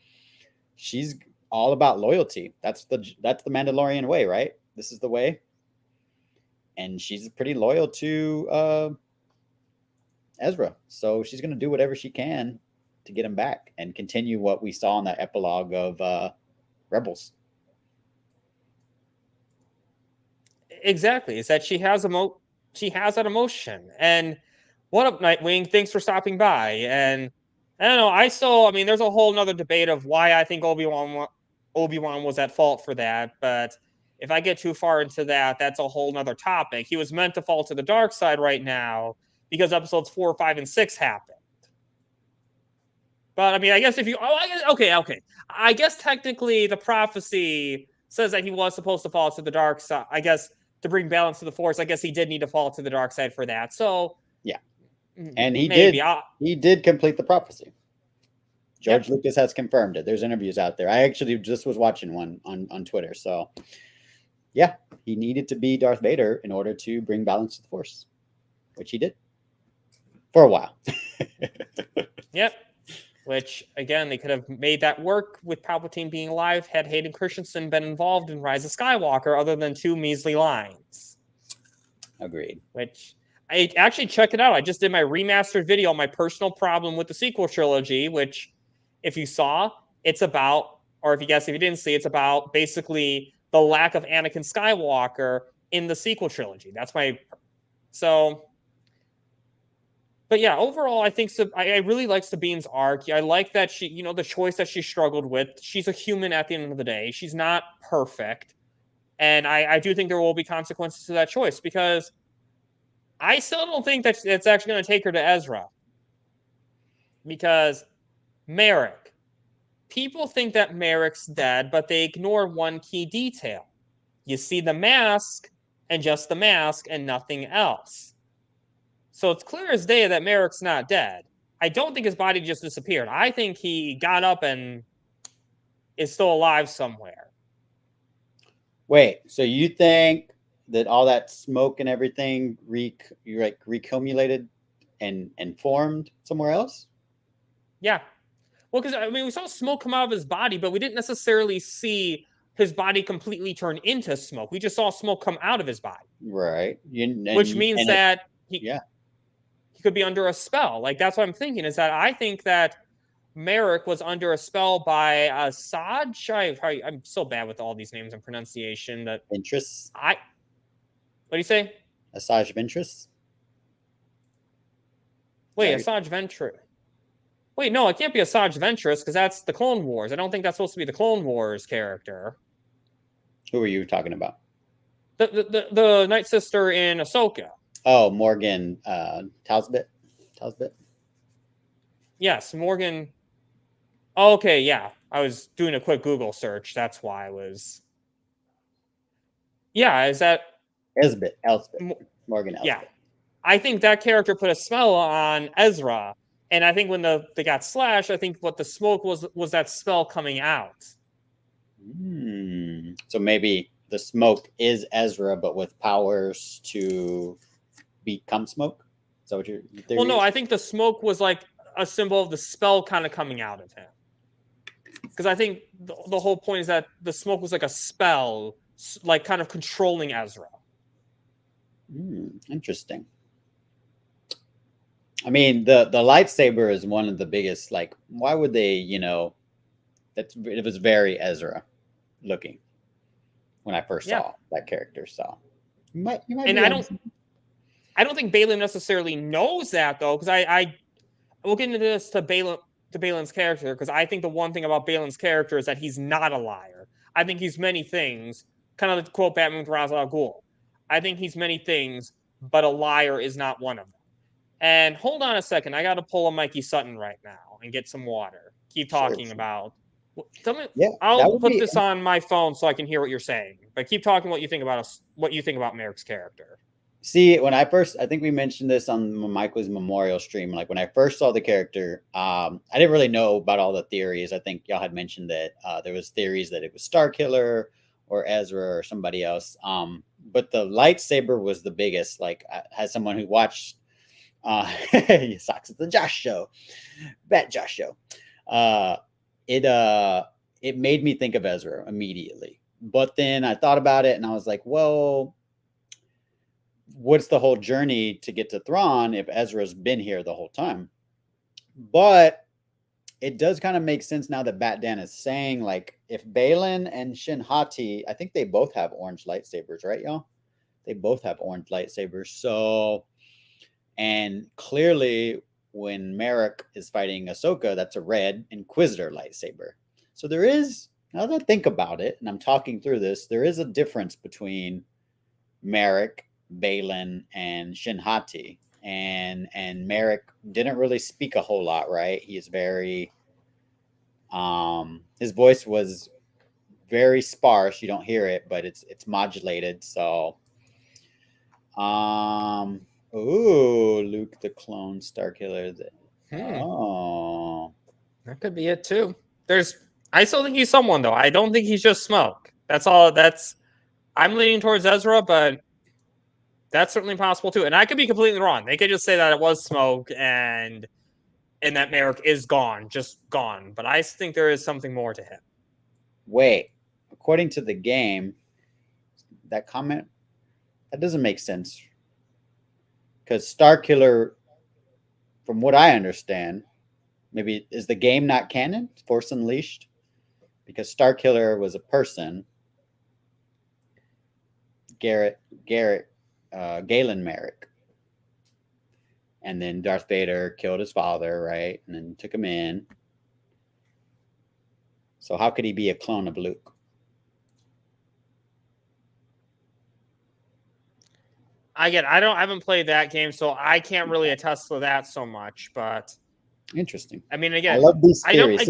she's all about loyalty. That's the Mandalorian way, right? This is the way. And she's pretty loyal to Ezra. So she's going to do whatever she can to get him back and continue what we saw in that epilogue of Rebels. Exactly. Is that she has that emotion. And what up, Nightwing? Thanks for stopping by. And I don't know. There's a whole nother debate of why I think Obi-Wan was at fault for that. But if I get too far into that, that's a whole nother topic. He was meant to fall to the dark side right now because episodes 4, 5, and 6 happened. But I mean, I guess if you, okay. I guess technically the prophecy says that he was supposed to fall to the dark side. I guess to bring balance to the Force, I guess he did need to fall to the dark side for that. So yeah, and he did complete the prophecy. George Lucas has confirmed it. There's interviews out there. I actually just was watching one on Twitter. So yeah, he needed to be Darth Vader in order to bring balance to the Force, which he did for a while. Yep. Which, again, they could have made that work with Palpatine being alive had Hayden Christensen been involved in Rise of Skywalker other than 2 measly lines. Agreed. Which, I actually checked it out. I just did my remastered video on my personal problem with the sequel trilogy, which, if you saw, it's about, or if you didn't see, it's about basically the lack of Anakin Skywalker in the sequel trilogy. But yeah, overall, I think I really like Sabine's arc. I like that she, the choice that she struggled with. She's a human at the end of the day. She's not perfect. And I do think there will be consequences to that choice because I still don't think that it's actually going to take her to Ezra. Because Marrok. People think that Marrok's dead, but they ignore one key detail. You see the mask and just the mask and nothing else. So it's clear as day that Marrok's not dead. I don't think his body just disappeared. I think he got up and is still alive somewhere. Wait, so you think that all that smoke and everything recumulated and formed somewhere else? Yeah. Well, because we saw smoke come out of his body, but we didn't necessarily see his body completely turn into smoke. We just saw smoke come out of his body. Right. Which means that he could be under a spell. Like, that's what I'm thinking, is that I think that Marrok was under a spell by Asajj. I'm so bad with all these names and pronunciation. Ventress? What do you say? Asajj Ventress? Wait, Asajj Ventress. Wait, no, it can't be Asajj Ventress because that's the Clone Wars. I don't think that's supposed to be the Clone Wars character. Who are you talking about? The Night Sister in Ahsoka. Oh, Morgan Talsbit. Yes, Morgan. Oh, okay, yeah. I was doing a quick Google search. That's why I was. Yeah, is that Elspeth. Morgan Elspeth. Yeah, I think that character put a spell on Ezra, and I think when they got slashed, I think what the smoke was that spell coming out. So maybe the smoke is Ezra, but with powers to become smoke. Is that what your theory Well, no, is? I think the smoke was like a symbol of the spell kind of coming out of him. Because I think the whole point is that the smoke was like a spell, like kind of controlling Ezra. Interesting. I mean, the lightsaber is one of the biggest. Like, why would they? It was very Ezra looking when I first saw that character. So you might And be I on don't think Baylon necessarily knows that though, because I we'll get into this to Baylon's character, because I think the one thing about Baylon's character is that he's not a liar. I think he's many things. Kind of the quote Batman with Ra's al Ghul. I think he's many things, but a liar is not one of them. And hold on a second, I got to pull a Mikey Sutton right now and get some water. Keep talking about. Tell me. Yeah, I'll put this on my phone so I can hear what you're saying. But keep talking what you think about Merrick's character. See, I think we mentioned this on Michael's Memorial stream. Like when I first saw the character, I didn't really know about all the theories. I think y'all had mentioned that there was theories that it was Starkiller or Ezra or somebody else. But the lightsaber was the biggest. Like, as someone who watched, sucks at the Josh show, Bat Josh show. It made me think of Ezra immediately. But then I thought about it and I was like, well, what's the whole journey to get to Thrawn if Ezra's been here the whole time? But it does kind of make sense now that Bat Dan is saying, like, if Baylon and Shin Hati, I think they both have orange lightsabers, right, y'all? They both have orange lightsabers. So, and clearly when Marrok is fighting Ahsoka, that's a red Inquisitor lightsaber. So there is, now that I think about it, and I'm talking through this, there is a difference between Marrok, Baylon, and Shin Hati. And Marrok didn't really speak a whole lot, right? He is very, his voice was very sparse. You don't hear it, but it's modulated. So, Luke the clone Starkiller. Oh, that could be it too. I still think he's someone though. I don't think he's just smoke. That's all. I'm leaning towards Ezra, but that's certainly possible too. And I could be completely wrong. They could just say that it was smoke and that Marrok is gone, just gone. But I think there is something more to him. Wait, according to the game, that comment, that doesn't make sense. Because Starkiller, from what I understand, maybe is the game not canon? Force Unleashed? Because Starkiller was a person. Galen Marrok. And then Darth Vader killed his father, right? And then took him in. So how could he be a clone of Luke? I haven't played that game, so I can't really attest to that so much, but interesting. I mean, again, I love these theories.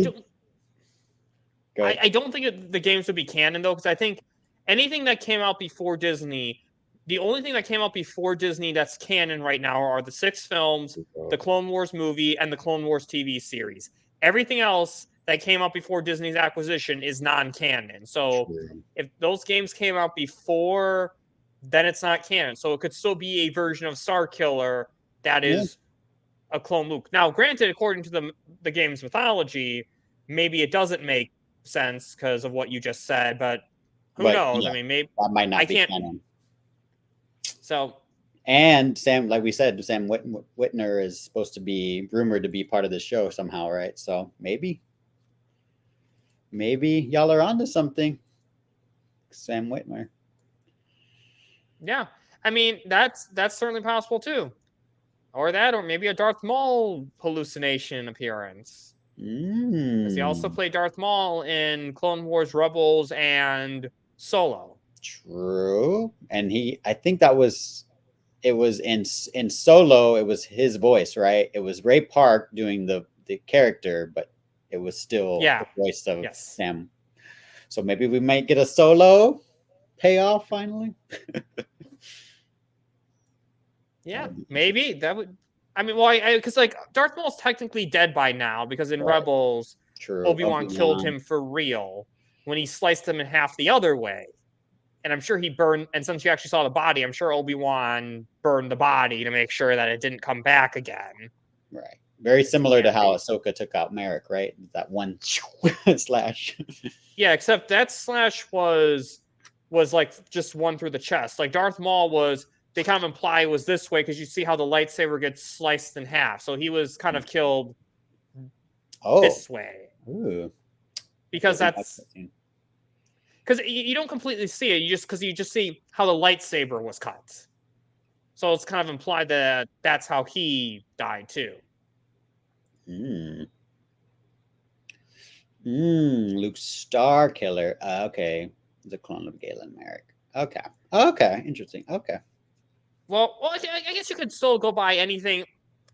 I don't think the games would be canon though, because I think anything that came out before Disney, the only thing that came out before Disney that's canon right now are the 6 films, the Clone Wars movie, and the Clone Wars TV series. Everything else that came out before Disney's acquisition is non-canon. So if those games came out before, then it's not canon. So it could still be a version of Starkiller that is a clone Luke. Now, granted, according to the game's mythology, maybe it doesn't make sense because of what you just said, but who knows? Yeah, I mean, maybe that might not be canon. So, and Sam, like we said, Sam Witwer is supposed to be rumored to be part of the show somehow, right? So maybe y'all are onto something. Sam Witwer. Yeah, I mean that's certainly possible too, or maybe a Darth Maul hallucination appearance. Because he also played Darth Maul in Clone Wars, Rebels, and Solo. True, and I think it was in Solo. It was his voice, right? It was Ray Park doing the character, but it was still the voice of Sam. So maybe we might get a Solo payoff finally. Yeah, maybe that would. I mean, well, because like Darth Maul's technically dead by now because in Rebels, Obi-Wan killed him for real when he sliced him in half the other way, and I'm sure he burned. And since you actually saw the body, I'm sure Obi-Wan burned the body to make sure that it didn't come back again. Right. Very similar to how Ahsoka took out Marrok, right? That one slash. Yeah, except that slash was like just one through the chest. Like Darth Maul was they kind of imply it was this way because you see how the lightsaber gets sliced in half. So he was kind of killed this way. Ooh. Because that's because you don't completely see it. You just see how the lightsaber was cut. So it's kind of implied that that's how he died too. Luke Starkiller. Okay. The clone of Galen Merrick. Okay. Interesting. Okay. Well, I guess you could still go by anything.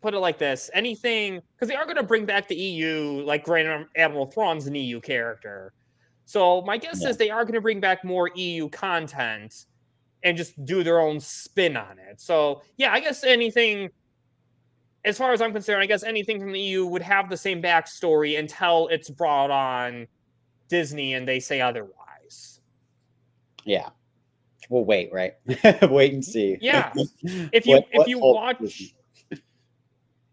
Put it like this: anything, because they are going to bring back the EU, like Grand Admiral Thrawn's an EU character. So my guess is they are going to bring back more EU content and just do their own spin on it. So yeah, I guess anything. As far as I'm concerned, I guess anything from the EU would have the same backstory until it's brought on Disney and they say otherwise. Yeah. We'll wait, right? Wait and see. Yeah.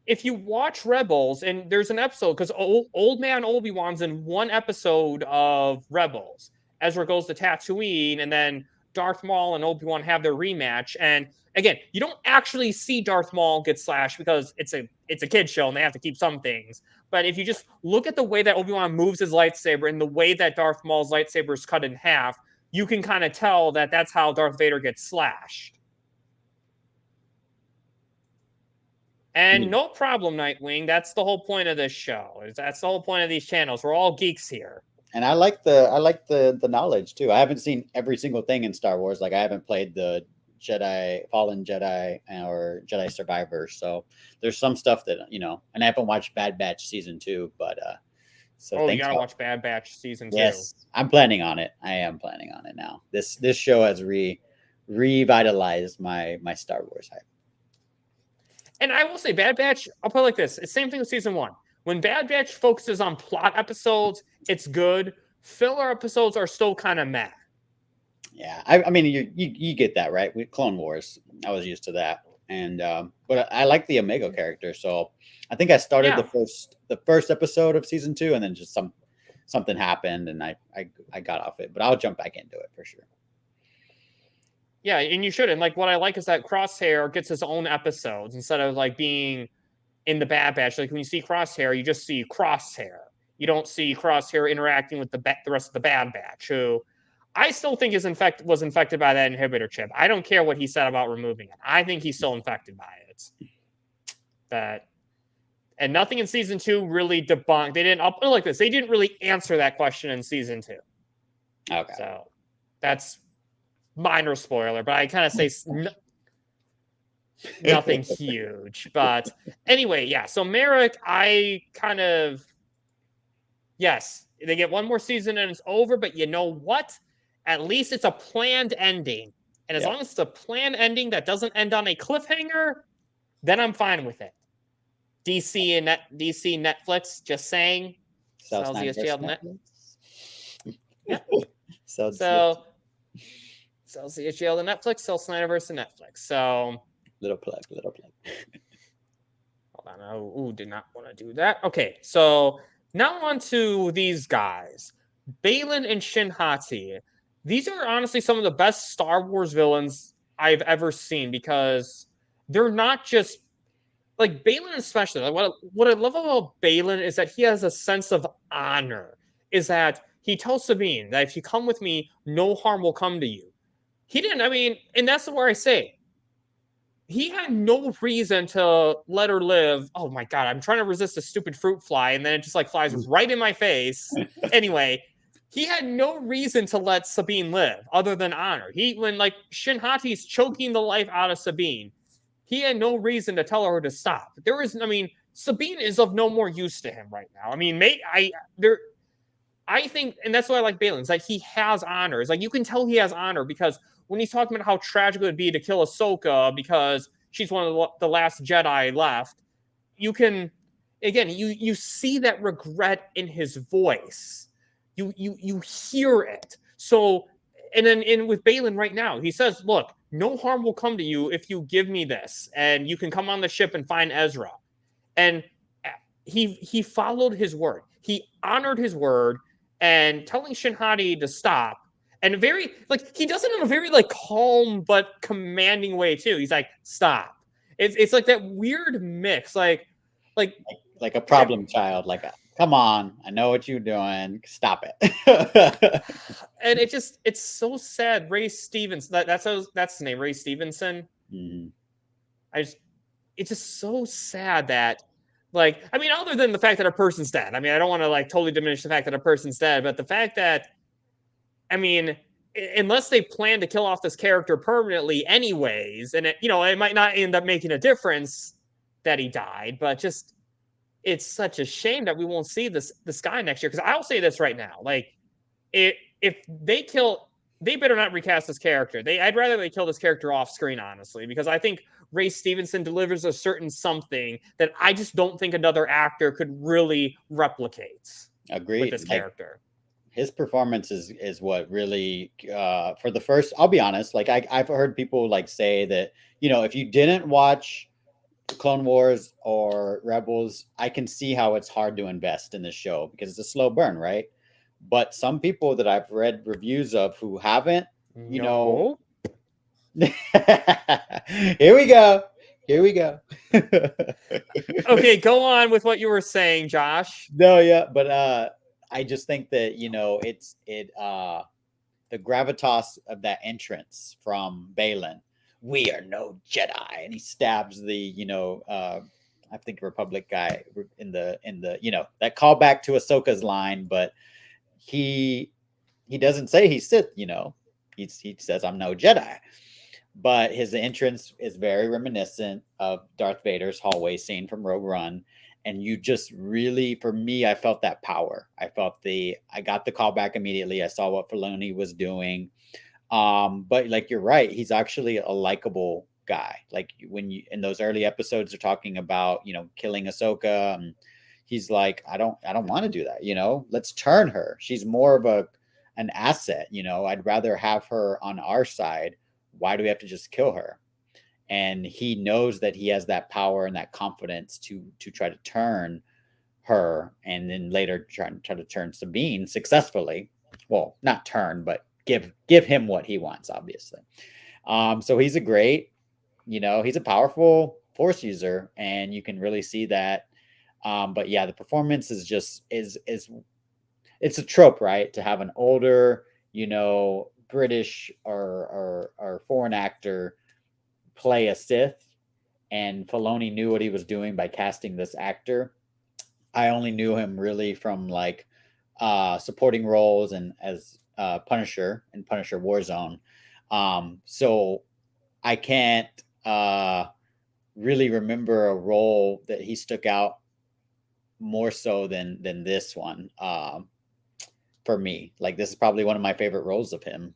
If you watch Rebels, and there's an episode, because old man Obi-Wan's in one episode of Rebels. Ezra goes to Tatooine, and then Darth Maul and Obi-Wan have their rematch. And again, you don't actually see Darth Maul get slashed because it's a kid's show and they have to keep some things. But if you just look at the way that Obi-Wan moves his lightsaber and the way that Darth Maul's lightsaber is cut in half, you can kind of tell that that's how Darth Vader gets slashed. And no problem, Nightwing. That's the whole point of this show. That's the whole point of these channels. We're all geeks here. And I like the knowledge too. I haven't seen every single thing in Star Wars. Like I haven't played the Fallen Jedi or Jedi Survivor. So there's some stuff that, and I haven't watched Bad Batch season 2, but you gotta watch Bad Batch season 2. Yes, I'm planning on it. I am planning on it now. This show has revitalized my Star Wars hype. And I will say, Bad Batch, I'll put it like this. It's the same thing with season 1. When Bad Batch focuses on plot episodes, it's good. Filler episodes are still kind of meh. Yeah, I mean, you get that, right? With Clone Wars, I was used to that. And but I like the Omega character, so I think I started the first episode of season 2, and then just something happened, and I got off it. But I'll jump back into it for sure. Yeah, and you should. And like what I like is that Crosshair gets his own episodes instead of like being in the Bad Batch. Like when you see Crosshair, you just see Crosshair. You don't see Crosshair interacting with the rest of the Bad Batch, who I still think was infected by that inhibitor chip. I don't care what he said about removing it. I think he's still infected by it. And nothing in season 2 really debunked. I'll put it like this. They didn't really answer that question in season 2. Okay. So that's minor spoiler, but I kind of say nothing huge. But anyway, yeah. So Marrok, yes, they get one more season and it's over, but you know what? At least it's a planned ending. And as long as it's a planned ending that doesn't end on a cliffhanger, then I'm fine with it. DC Netflix, just saying. Sells the jail Netflix. Yeah. Sells the jail to Netflix, sells Snyderverse to Netflix. So little plug. Hold on. Did not want to do that. Okay, so now on to these guys. Baylon and Shin Hati. These are honestly some of the best Star Wars villains I've ever seen because they're not just like Baylon, especially. Like what I love about Baylon is that he has a sense of honor. Is that he tells Sabine that if you come with me, no harm will come to you. He didn't. I mean, and that's where I say he had no reason to let her live. Oh my god, I'm trying to resist a stupid fruit fly, and then it just like flies right in my face. Anyway. He had no reason to let Sabine live other than honor. When like Shin Hati's choking the life out of Sabine, he had no reason to tell her to stop. Sabine is of no more use to him right now. I mean, I think, and that's why I like Baylon. It's like he has honor. It's like you can tell he has honor because when he's talking about how tragic it would be to kill Ahsoka because she's one of the last Jedi left, you see that regret in his voice. You hear it. So, and then with Baylon right now, he says, look, no harm will come to you if you give me this, and you can come on the ship and find Ezra. And he followed his word. He honored his word, and telling Shin Hati to stop, And very, like, he does it in a very, like, calm but commanding way, too. He's like, stop. It's like that weird mix. Like a problem child. Like, come on, I know what you're doing. Stop it. and it's so sad. Ray Stevens, that's his name, Ray Stevenson. Mhm. It's just so sad that, like, I mean, other than the fact that a person's dead. I mean, I don't want to, like, totally diminish the fact that a person's dead, but the fact that, I mean, unless they plan to kill off this character permanently anyways, and it might not end up making a difference that he died, but just, it's such a shame that we won't see this guy next year. Because I'll say this right now, like, if they better not recast this character. I'd rather they kill this character off screen, honestly, because I think Ray Stevenson delivers a certain something that I just don't think another actor could really replicate. Agreed. With this character. His performance is what really, for the first, I'll be honest, like, I've heard people, like, say that, if you didn't watch Clone Wars or Rebels, I can see how it's hard to invest in the show because it's a slow burn, right? But some people that I've read reviews of who haven't, No. Here we go. Okay, go on with what you were saying, Josh. No, yeah, but I just think that the gravitas of that entrance from Baylon. We are no Jedi, and he stabs the I think Republic guy in the that callback to Ahsoka's line, but he doesn't say he's Sith. He says I'm no Jedi, but his entrance is very reminiscent of Darth Vader's hallway scene from Rogue One. And you just really, for me, I felt that power. I got the call back immediately. I saw what Filoni was doing. But like, you're right. He's actually a likable guy. Like when you, in those early episodes, are talking about, killing Ahsoka. He's like, I don't want to do that. Let's turn her. She's more of an asset. I'd rather have her on our side. Why do we have to just kill her? And he knows that he has that power and that confidence to try to turn her, and then later try to turn Sabine successfully. Well, not turn, but give him what he wants, obviously. So he's he's a powerful Force user, and you can really see that. But yeah, the performance is just it's a trope, right? To have an older, British or foreign actor play a Sith, and Filoni knew what he was doing by casting this actor. I only knew him really from like supporting roles and as Punisher in Punisher Warzone. So I can't really remember a role that he stuck out more so than this one. For me, like, this is probably one of my favorite roles of him.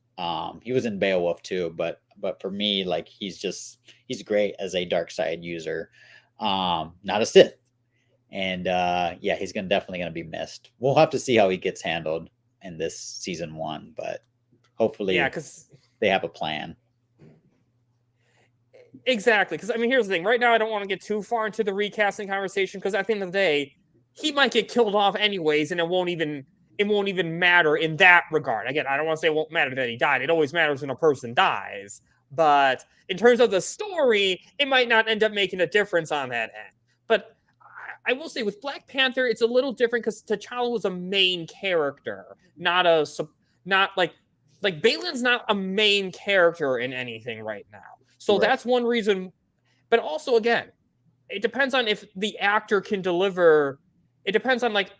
He was in Beowulf too, but for me, like, he's great as a dark side user, not a Sith. And yeah, he's definitely gonna be missed. We'll have to see how he gets handled in this season 1, but hopefully, yeah, because they have a plan. Exactly, because I mean, here's the thing. Right now, I don't want to get too far into the recasting conversation, because at the end of the day, he might get killed off anyways, and it won't even matter in that regard. Again, I don't want to say it won't matter that he died. It always matters when a person dies. But in terms of the story, it might not end up making a difference on that end. But I will say with Black Panther, it's a little different because T'Challa was a main character, not like Baylon's not a main character in anything right now. So right. That's one reason. But also, again, it depends on if the actor can deliver. It depends on like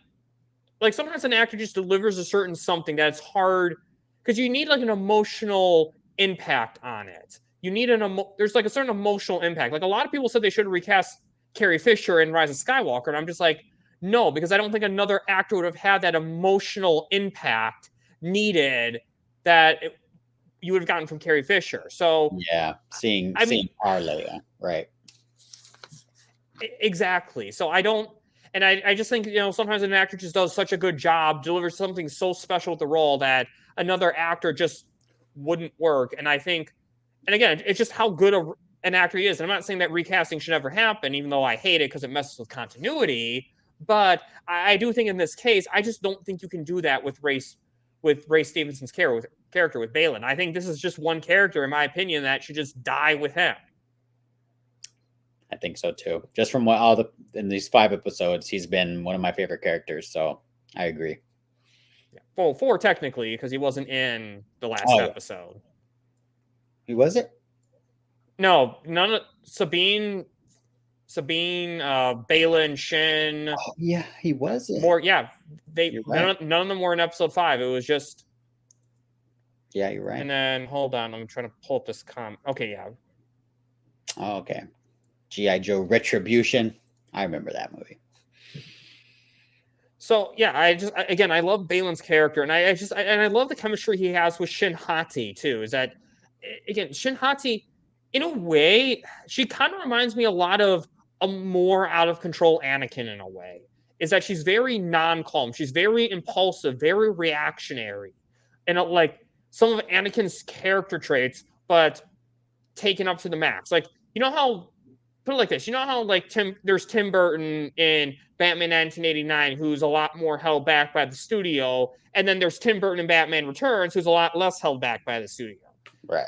sometimes an actor just delivers a certain something that's hard because you need like an emotional impact on it. You need there's like a certain emotional impact. Like a lot of people said they should have recast Carrie Fisher in Rise of Skywalker, and I'm just like, no, because I don't think another actor would have had that emotional impact needed that you would have gotten from Carrie Fisher. So yeah, seeing our Leia, right? Exactly. So I don't. And I just think, sometimes an actor just does such a good job, delivers something so special with the role that another actor just wouldn't work. And I think, and again, it's just how good an actor he is. And I'm not saying that recasting should ever happen, even though I hate it because it messes with continuity. But I do think in this case, I just don't think you can do that with with Ray Stevenson's character with Baylon. I think this is just one character, in my opinion, that should just die with him. I think so too. Just from what in these 5 episodes, he's been one of my favorite characters. So I agree. Yeah. Well, 4 technically, because he wasn't in the last episode. Who was it? No, none of Sabine, Baylon, Shin. Oh, yeah, he wasn't. More, yeah. None of them were in episode 5. It was just. Yeah, you're right. And then hold on, I'm trying to pull up this Okay, yeah. Oh, okay. G.I. Joe Retribution. I remember that movie. So yeah, I love Baylon's character, and I love the chemistry he has with Shin Hati too. Is that again, Shin Hati, in a way, she kind of reminds me a lot of a more out of control Anakin in a way. Is that she's very non-calm, she's very impulsive, very reactionary, and like some of Anakin's character traits, but taken up to the max. Like, you know how. Put it like this, you know how like there's Tim Burton in Batman 1989, who's a lot more held back by the studio, and then there's Tim Burton in Batman Returns, who's a lot less held back by the studio. Right.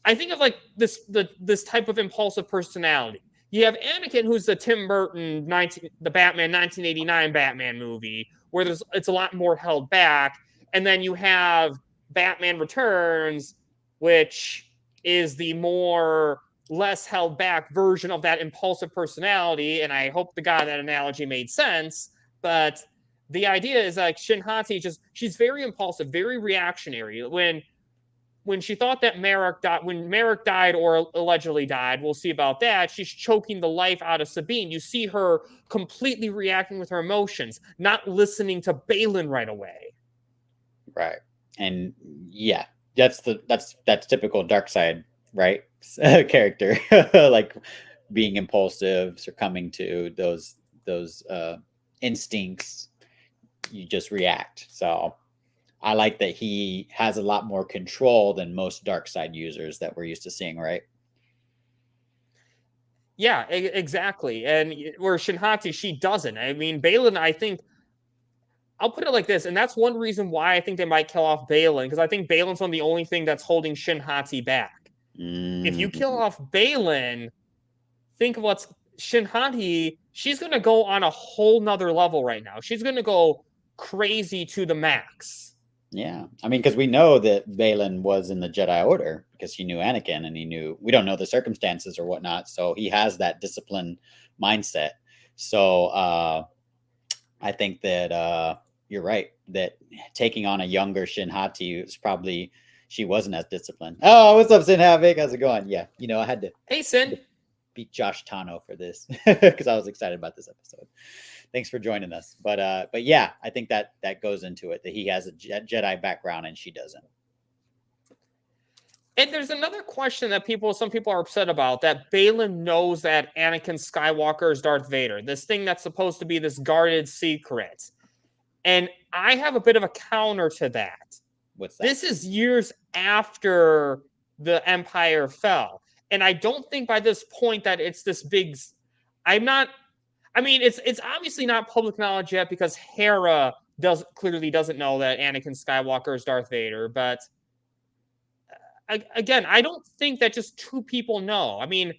I think of like this type of impulsive personality. You have Anakin, who's the Tim Burton the Batman 1989 Batman movie, where it's a lot more held back, and then you have Batman Returns, which is the more less held back version of that impulsive personality. And I hope to God that analogy made sense. But the idea is like Shin Hati, she's very impulsive, very reactionary. When she thought that when Marrok died or allegedly died, we'll see about that, she's choking the life out of Sabine. You see her completely reacting with her emotions, not listening to Baylon right away. Right. And yeah, that's typical dark side, right? Character, like being impulsive, succumbing to those instincts. You just react. So I like that he has a lot more control than most dark side users that we're used to seeing, right? Yeah, exactly. And where Shin Hati, she doesn't. I mean, Baylon, I think, I'll put it like this, and that's one reason why I think they might kill off Baylon, because I think Baylon's one of the only thing that's holding Shin Hati back. If you kill off Baylon, think of what's Shin Hati, she's going to go on a whole nother level right now. She's going to go crazy to the max. Yeah. I mean, because we know that Baylon was in the Jedi Order because he knew Anakin and we don't know the circumstances or whatnot. So he has that disciplined mindset. So I think that you're right, that taking on a younger Shin Hati was probably, she wasn't as disciplined. Oh, what's up, Sin Havoc? How's it going? Yeah, I had to. Hey, Sin. Beat Josh Tano for this because I was excited about this episode. Thanks for joining us. But yeah, I think that goes into it, that he has a Jedi background and she doesn't. And there's another question that some people are upset about, that Baylon knows that Anakin Skywalker is Darth Vader, this thing that's supposed to be this guarded secret. And I have a bit of a counter to that. What's that? This is years after the Empire fell. And I don't think by this point that it's this big. It's obviously not public knowledge yet because Hera clearly doesn't know that Anakin Skywalker is Darth Vader. But again, I don't think that just 2 people know. I mean,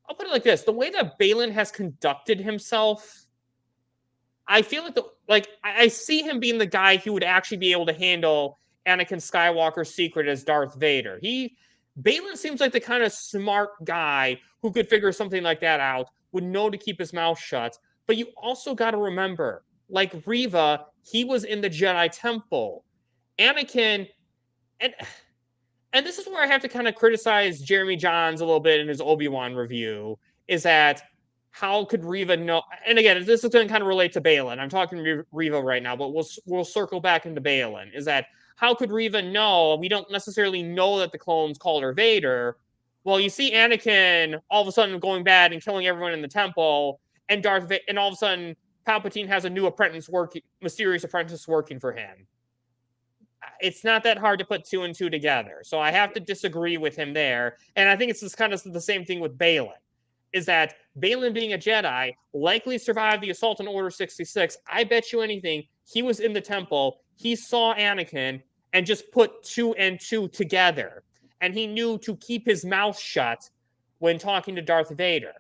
I'll put it like this: the way that Baylon has conducted himself, I feel like I see him being the guy who would actually be able to handle Anakin Skywalker's secret as Darth Vader. Baylon seems like the kind of smart guy who could figure something like that out, would know to keep his mouth shut. But you also got to remember, like Reva, he was in the Jedi Temple. Anakin, and this is where I have to kind of criticize Jeremy Jahns a little bit in his Obi-Wan review, is that how could Reva know? And again, this is going to kind of relate to Baylon. I'm talking Reva right now, but we'll circle back into Baylon. Is that how could Reva know? We don't necessarily know that the clones called her Vader. Well, you see Anakin all of a sudden going bad and killing everyone in the temple, and and all of a sudden Palpatine has a new mysterious apprentice working for him. It's not that hard to put 2 and 2 together. So I have to disagree with him there. And I think it's just kind of the same thing with Baylon, is that Baylon, being a Jedi, likely survived the assault on Order 66. I bet you anything, he was in the temple. he saw Anakin and just put 2 and 2 together. And he knew to keep his mouth shut when talking to Darth Vader.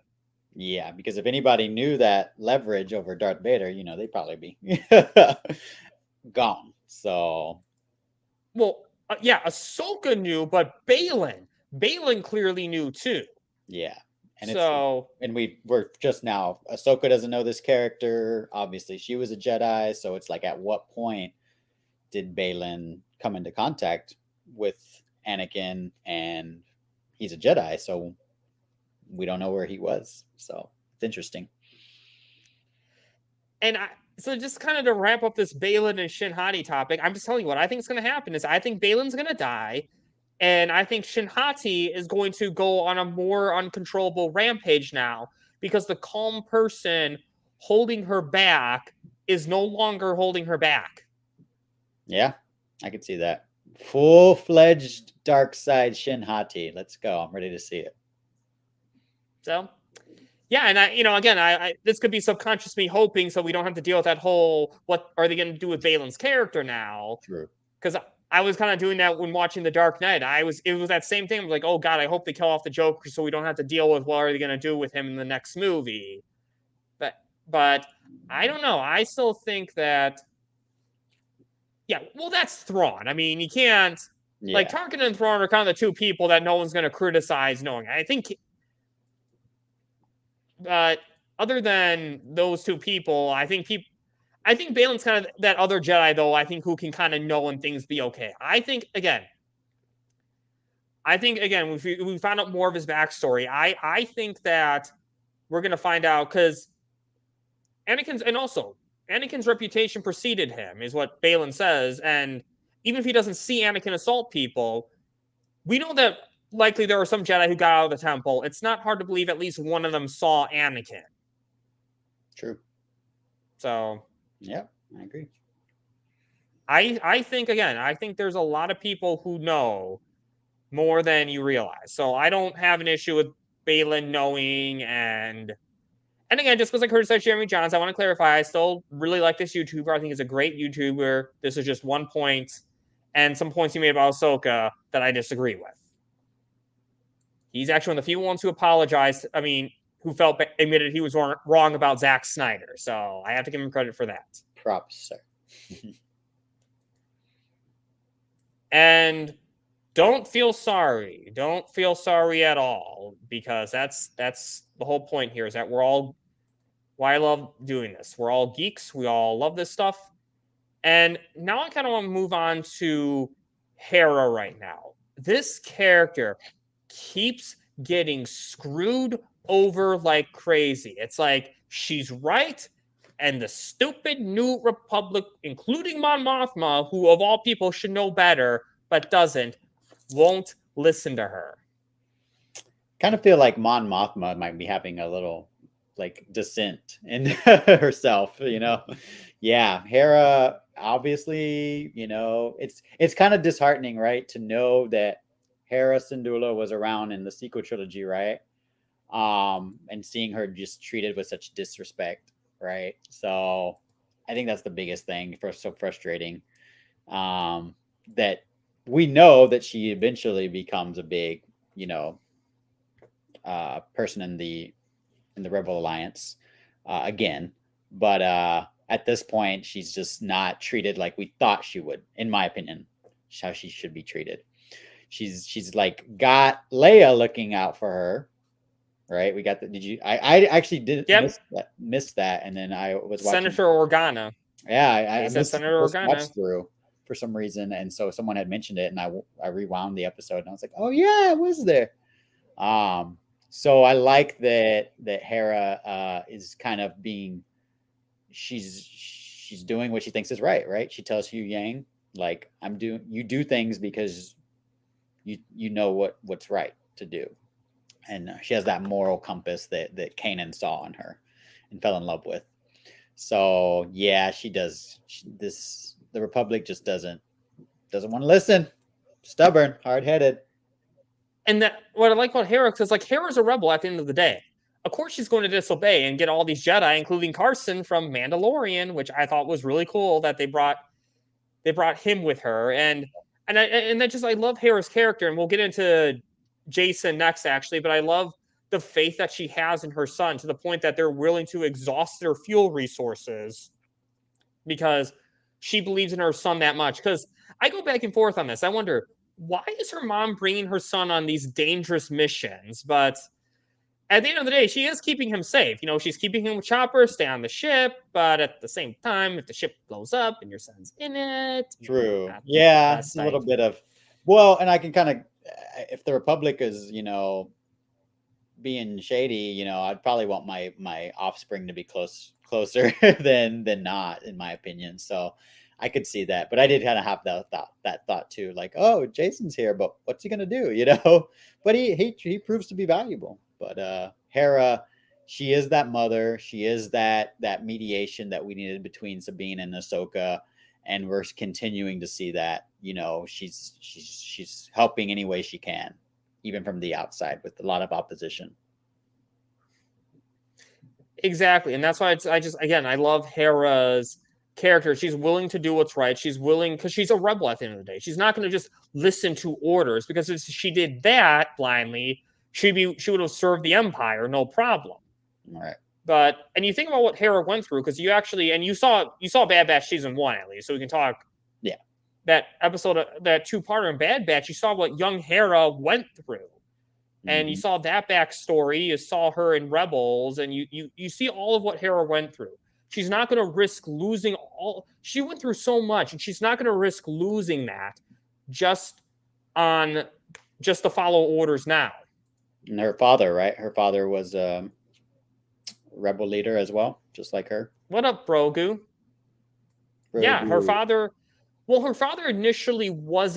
Yeah, because if anybody knew that leverage over Darth Vader, they'd probably be gone. So, well, yeah, Ahsoka knew, but Baylon clearly knew too. Yeah, and we're just now. Ahsoka doesn't know this character. Obviously, she was a Jedi, so it's like, at what point did Baylon come into contact with Anakin? And he's a Jedi, so we don't know where he was. So it's interesting. And so just kind of to wrap up this Baylon and Shin Hati topic, I'm just telling you what I think is going to happen is I think Baylon's going to die, and I think Shin Hati is going to go on a more uncontrollable rampage now because the calm person holding her back is no longer holding her back. Yeah, I could see that. Full-fledged dark side Shin Hati. Let's go. I'm ready to see it. So, yeah, and I this could be subconscious me hoping so we don't have to deal with that whole what are they going to do with Baylon's character now? True. Because I was kind of doing that when watching The Dark Knight. It was that same thing. I was like, oh God, I hope they kill off the Joker so we don't have to deal with what are they going to do with him in the next movie. But I don't know. I still think that, yeah, well, that's Thrawn. I mean, you can't, like, Tarkin and Thrawn are kind of the two people that no one's going to criticize knowing. I think, but other than those two people, I think Baylon's kind of that other Jedi, though, I think, who can kind of know when things be okay. I think, again, we found out more of his backstory. I think that we're going to find out because Anakin's reputation preceded him, is what Baylon says. And even if he doesn't see Anakin assault people, we know that likely there are some Jedi who got out of the temple. It's not hard to believe at least one of them saw Anakin. True. So, yeah, I agree. I think there's a lot of people who know more than you realize. So I don't have an issue with Baylon knowing. And again, just because I criticized Jeremy Johns, I want to clarify, I still really like this YouTuber. I think he's a great YouTuber. This is just one point and some points he made about Ahsoka that I disagree with. He's actually one of the few ones who apologized. I mean, who admitted he was wrong about Zack Snyder. So I have to give him credit for that. Props, sir. And don't feel sorry. Don't feel sorry at all, because that's the whole point here, is that we're all, why I love doing this. We're all geeks. We all love this stuff. And now I kind of want to move on to Hera right now. This character keeps getting screwed over like crazy. It's like she's right, and the stupid New Republic, including Mon Mothma, who of all people should know better but doesn't, won't listen to her. Kind of feel like Mon Mothma might be having a little dissent in herself, Yeah, Hera, obviously, it's kind of disheartening, right, to know that Hera Syndulla was around in the sequel trilogy, right? And seeing her just treated with such disrespect, right? So I think that's the biggest thing, so frustrating. That we know that she eventually becomes a big, person in the Rebel Alliance again, but at this point, she's just not treated like we thought she would, in my opinion. How she should be treated. She's got Leia looking out for her, right? We got the. I actually did miss that, and then I was watching Senator Organa. Yeah, I missed Senator Organa through for some reason, and so someone had mentioned it, and I rewound the episode, and I was like, oh yeah, it was there. So I like that Hera is kind of being, she's doing what she thinks is right? She tells Huyang, like, you do things because you know what's right to do. And she has that moral compass that Kanan saw in her and fell in love with. So yeah, she does the Republic just doesn't want to listen. Stubborn, hard-headed. And that what I like about Hera, because Hera's a rebel at the end of the day. Of course she's going to disobey and get all these Jedi, including Carson from Mandalorian, which I thought was really cool that they brought they brought him with her, and then just I love Hera's character, and we'll get into Jacen next actually, but I love the faith that she has in her son to the point that they're willing to exhaust their fuel resources because she believes in her son that much. Because I go back and forth on this. I wonder, why is her mom bringing her son on these dangerous missions? But at the end of the day, she is keeping him safe. She's keeping him with Chopper, stay on the ship. But at the same time, if the ship blows up and your son's in it, true. Yeah, it's a little bit of, well, and I can kind of, if the Republic is, being shady, I'd probably want my offspring to be closer than not, in my opinion. So I could see that, but I did kind of have that thought too, like, oh, Jacen's here, but what's he gonna do, But he proves to be valuable. But Hera, she is that mother. She is that mediation that we needed between Sabine and Ahsoka, and we're continuing to see that. She's helping any way she can, even from the outside with a lot of opposition. Exactly, and that's why I love Hera's character. She's willing to do what's right. She's willing, because she's a rebel at the end of the day. She's not going to just listen to orders, because if she did that blindly, she would have served the Empire, no problem. All right. And you think about what Hera went through, because you saw Bad Batch season 1 at least, so we can talk. Yeah. That episode, that 2-parter in Bad Batch, you saw what young Hera went through. And you saw that backstory. You saw her in Rebels, and you see all of what Hera went through. She's not going to risk losing all. She went through so much, and she's not going to risk losing that just to follow orders now. And her father, right? Her father was a rebel leader as well, just like her. What up, Grogu? Yeah, her father. Well, her father initially was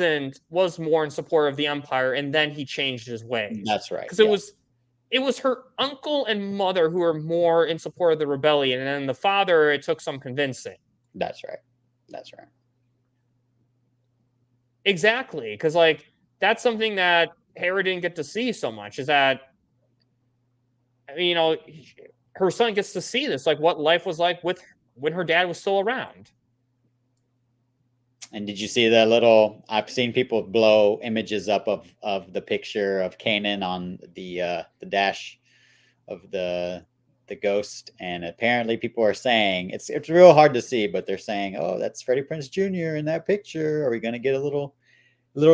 more in support of the Empire, and then he changed his ways. That's right. Because it was her uncle and mother who were more in support of the rebellion, and then the father, it took some convincing. That's right. Exactly, because that's something that Hera didn't get to see so much. Is that her son gets to see this, what life was like when her dad was still around. And did you see the little? I've seen people blow images up of the picture of Kanan on the dash of the ghost, and apparently people are saying it's real hard to see, but they're saying, oh, that's Freddie Prinze Jr. in that picture. Are we going to get a little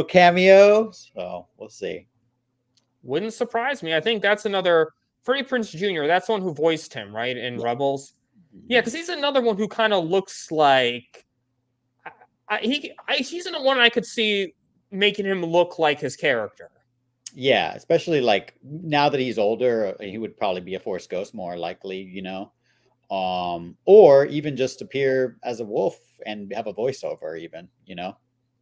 cameo? So we'll see. Wouldn't surprise me. I think that's another Freddie Prinze Jr. That's the one who voiced him, right, in Rebels. Yeah, because he's another one who kind of looks like. He's the one I could see making him look like his character. Yeah, especially now that he's older, he would probably be a Force ghost more likely, or even just appear as a wolf and have a voiceover, even,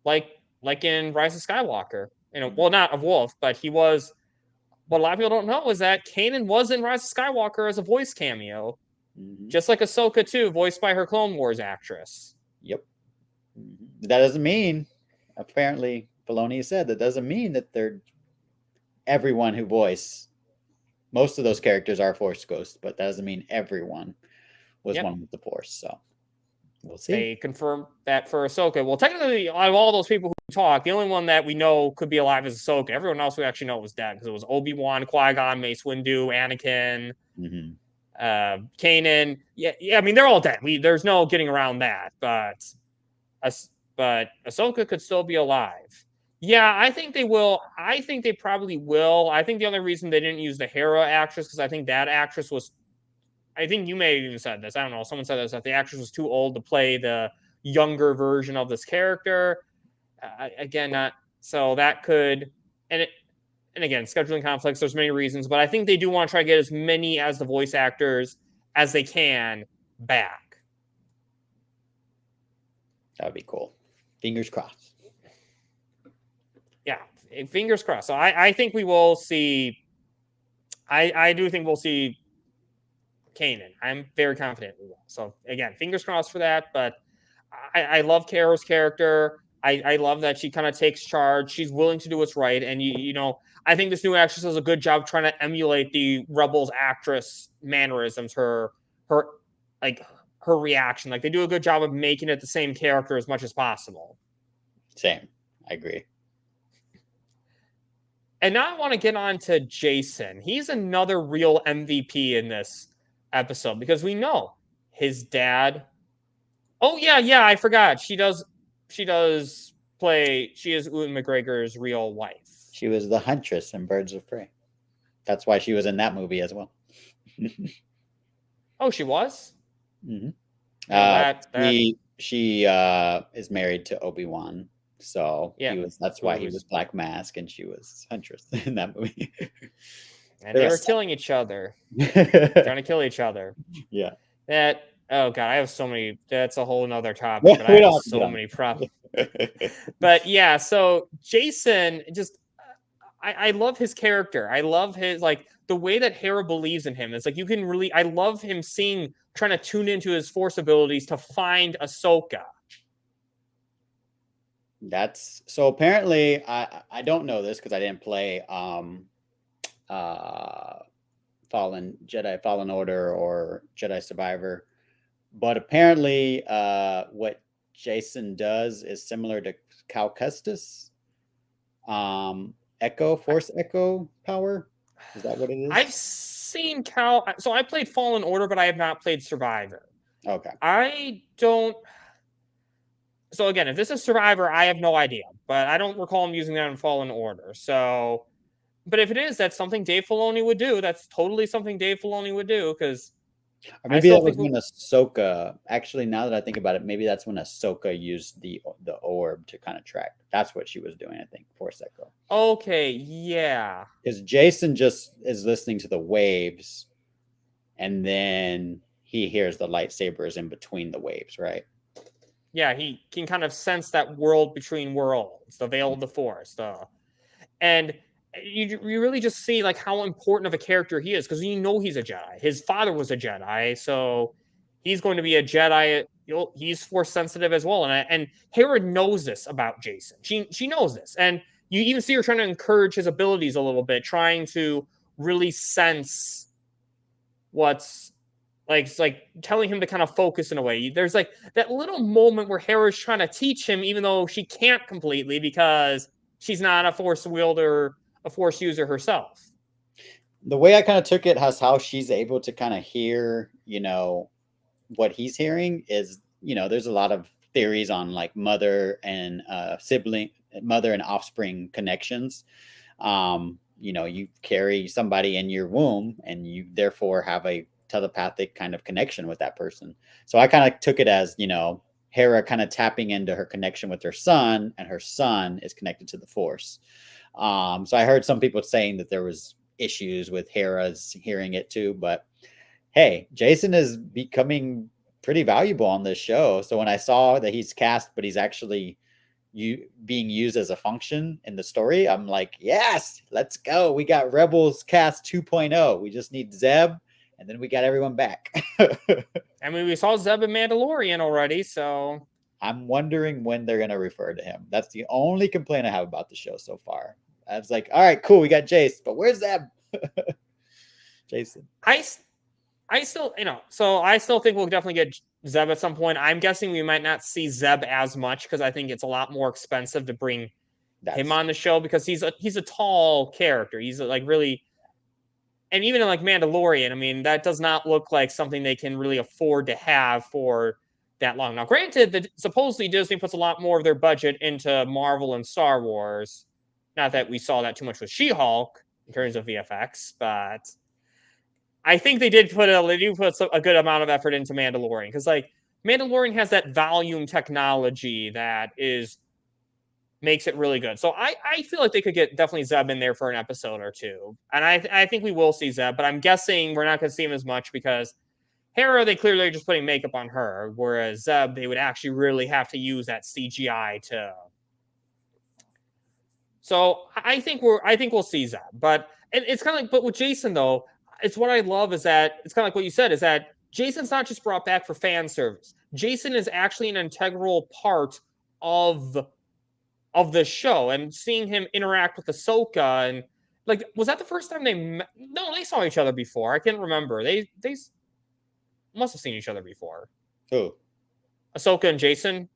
like in Rise of Skywalker. Well, not a wolf, but he was. What a lot of people don't know is that Kanan was in Rise of Skywalker as a voice cameo, just like Ahsoka too, voiced by her Clone Wars actress. Yep. That doesn't mean, apparently, Filoni said that doesn't mean that they're everyone who voice. Most of those characters are Force ghosts, but that doesn't mean everyone was one with the Force. So we'll see. They confirmed that for Ahsoka. Well, technically, out of all those people who talk, the only one that we know could be alive is Ahsoka. Everyone else we actually know was dead, because it was Obi-Wan, Qui-Gon, Mace Windu, Anakin, Kanan. Yeah. I mean, they're all dead. There's no getting around that. But Ahsoka could still be alive. Yeah, I think they will. I think they probably will. I think the only reason they didn't use the Hera actress, because I think that actress was. I think you may have even said this. I don't know. Someone said this, that the actress was too old to play the younger version of this character. So that could, and again, scheduling conflicts. There's many reasons, but I think they do want to try to get as many as the voice actors as they can back. That would be cool. Fingers crossed. Yeah, fingers crossed. So I think we will see. I do think we'll see Kanan. I'm very confident we will. So again, fingers crossed for that. But I love Hera's character. I love that she kind of takes charge. She's willing to do what's right. And I think this new actress does a good job trying to emulate the Rebels actress mannerisms. Her her reaction. Like they do a good job of making it the same character as much as possible. Same. I agree. And now I want to get on to Jacen. He's another real MVP in this episode because we know his dad. Oh yeah, I forgot. She is Ewan McGregor's real wife. She was the huntress in Birds of Prey. That's why she was in that movie as well. Oh, she was? Mm-hmm. She is married to Obi-Wan. So that's why he was Black Mask and she was Huntress in that movie. And they were killing each other. Trying to kill each other. Yeah. Oh god, I have so many. That's a whole nother topic. But I have so many problems. But yeah, so Jacen I love his character. I love his the way that Hera believes in him. It's like I love him trying to tune into his Force abilities to find Ahsoka. That's so apparently I don't know this because I didn't play Fallen Order or Jedi Survivor, but apparently what Jacen does is similar to Cal Kestis. Force Echo power. Is that what it is? I've seen Cal. So I played Fallen Order, but I have not played Survivor. Okay. I don't. So again, if this is Survivor, I have no idea, but I don't recall him using that in Fallen Order. So, but if it is, that's something Dave Filoni would do. That's totally something Dave Filoni would do because. Or maybe that was when Ahsoka. Actually, now that I think about it, maybe that's when Ahsoka used the orb to kind of track. That's what she was doing, I think. Force Echo. Okay, yeah. Because Jacen just is listening to the waves, and then he hears the lightsabers in between the waves, right? Yeah, he can kind of sense that world between worlds, the veil of the Force, and you really just see how important of a character he is because he's a Jedi. His father was a Jedi, so he's going to be a Jedi. He's Force sensitive as well, and Hera knows this about Jacen. She knows this, and you even see her trying to encourage his abilities a little bit, trying to really sense what's. It's like telling him to kind of focus in a way. There's that little moment where Hera's trying to teach him, even though she can't completely because she's not a Force wielder, a Force user herself. The way I kind of took it as how she's able to kind of hear, what he's hearing is, there's a lot of theories on mother and offspring connections. You carry somebody in your womb and you therefore have a telepathic kind of connection with that person. So I kind of took it as, Hera kind of tapping into her connection with her son, and her son is connected to the Force. So I heard some people saying that there was issues with Hera's hearing it too, but hey, Jacen is becoming pretty valuable on this show. So when I saw that he's cast, but he's actually being used as a function in the story, I'm like, yes, let's go. We got Rebels cast 2.0. We just need Zeb. And then we got everyone back. I mean, we saw Zeb in Mandalorian already, so I'm wondering when they're going to refer to him. That's the only complaint I have about the show so far. I was like, all right, cool, we got Jace, but where's Zeb? Jacen. I still, so I still think we'll definitely get Zeb at some point. I'm guessing we might not see Zeb as much because I think it's a lot more expensive to bring him on the show because he's a tall character. He's really. And even in Mandalorian, I mean, that does not look like something they can really afford to have for that long. Now, granted, that supposedly Disney puts a lot more of their budget into Marvel and Star Wars. Not that we saw that too much with She-Hulk in terms of VFX, but I think they did put a good amount of effort into Mandalorian because Mandalorian has that volume technology that makes it really good. So I feel like they could get definitely Zeb in there for an episode or two. And I think we will see Zeb, but I'm guessing we're not going to see him as much because Hera, they clearly are just putting makeup on her, whereas Zeb, they would actually really have to use that CGI to. So I think we'll see Zeb, but it's kind of but with Jacen though, it's what I love is that it's kind of what you said is that Jacen's not just brought back for fan service. Jacen is actually an integral part of the show, and seeing him interact with Ahsoka and was that the first time they met? No, they saw each other before. I can't remember. They must have seen each other before. Who? Ahsoka and Jacen.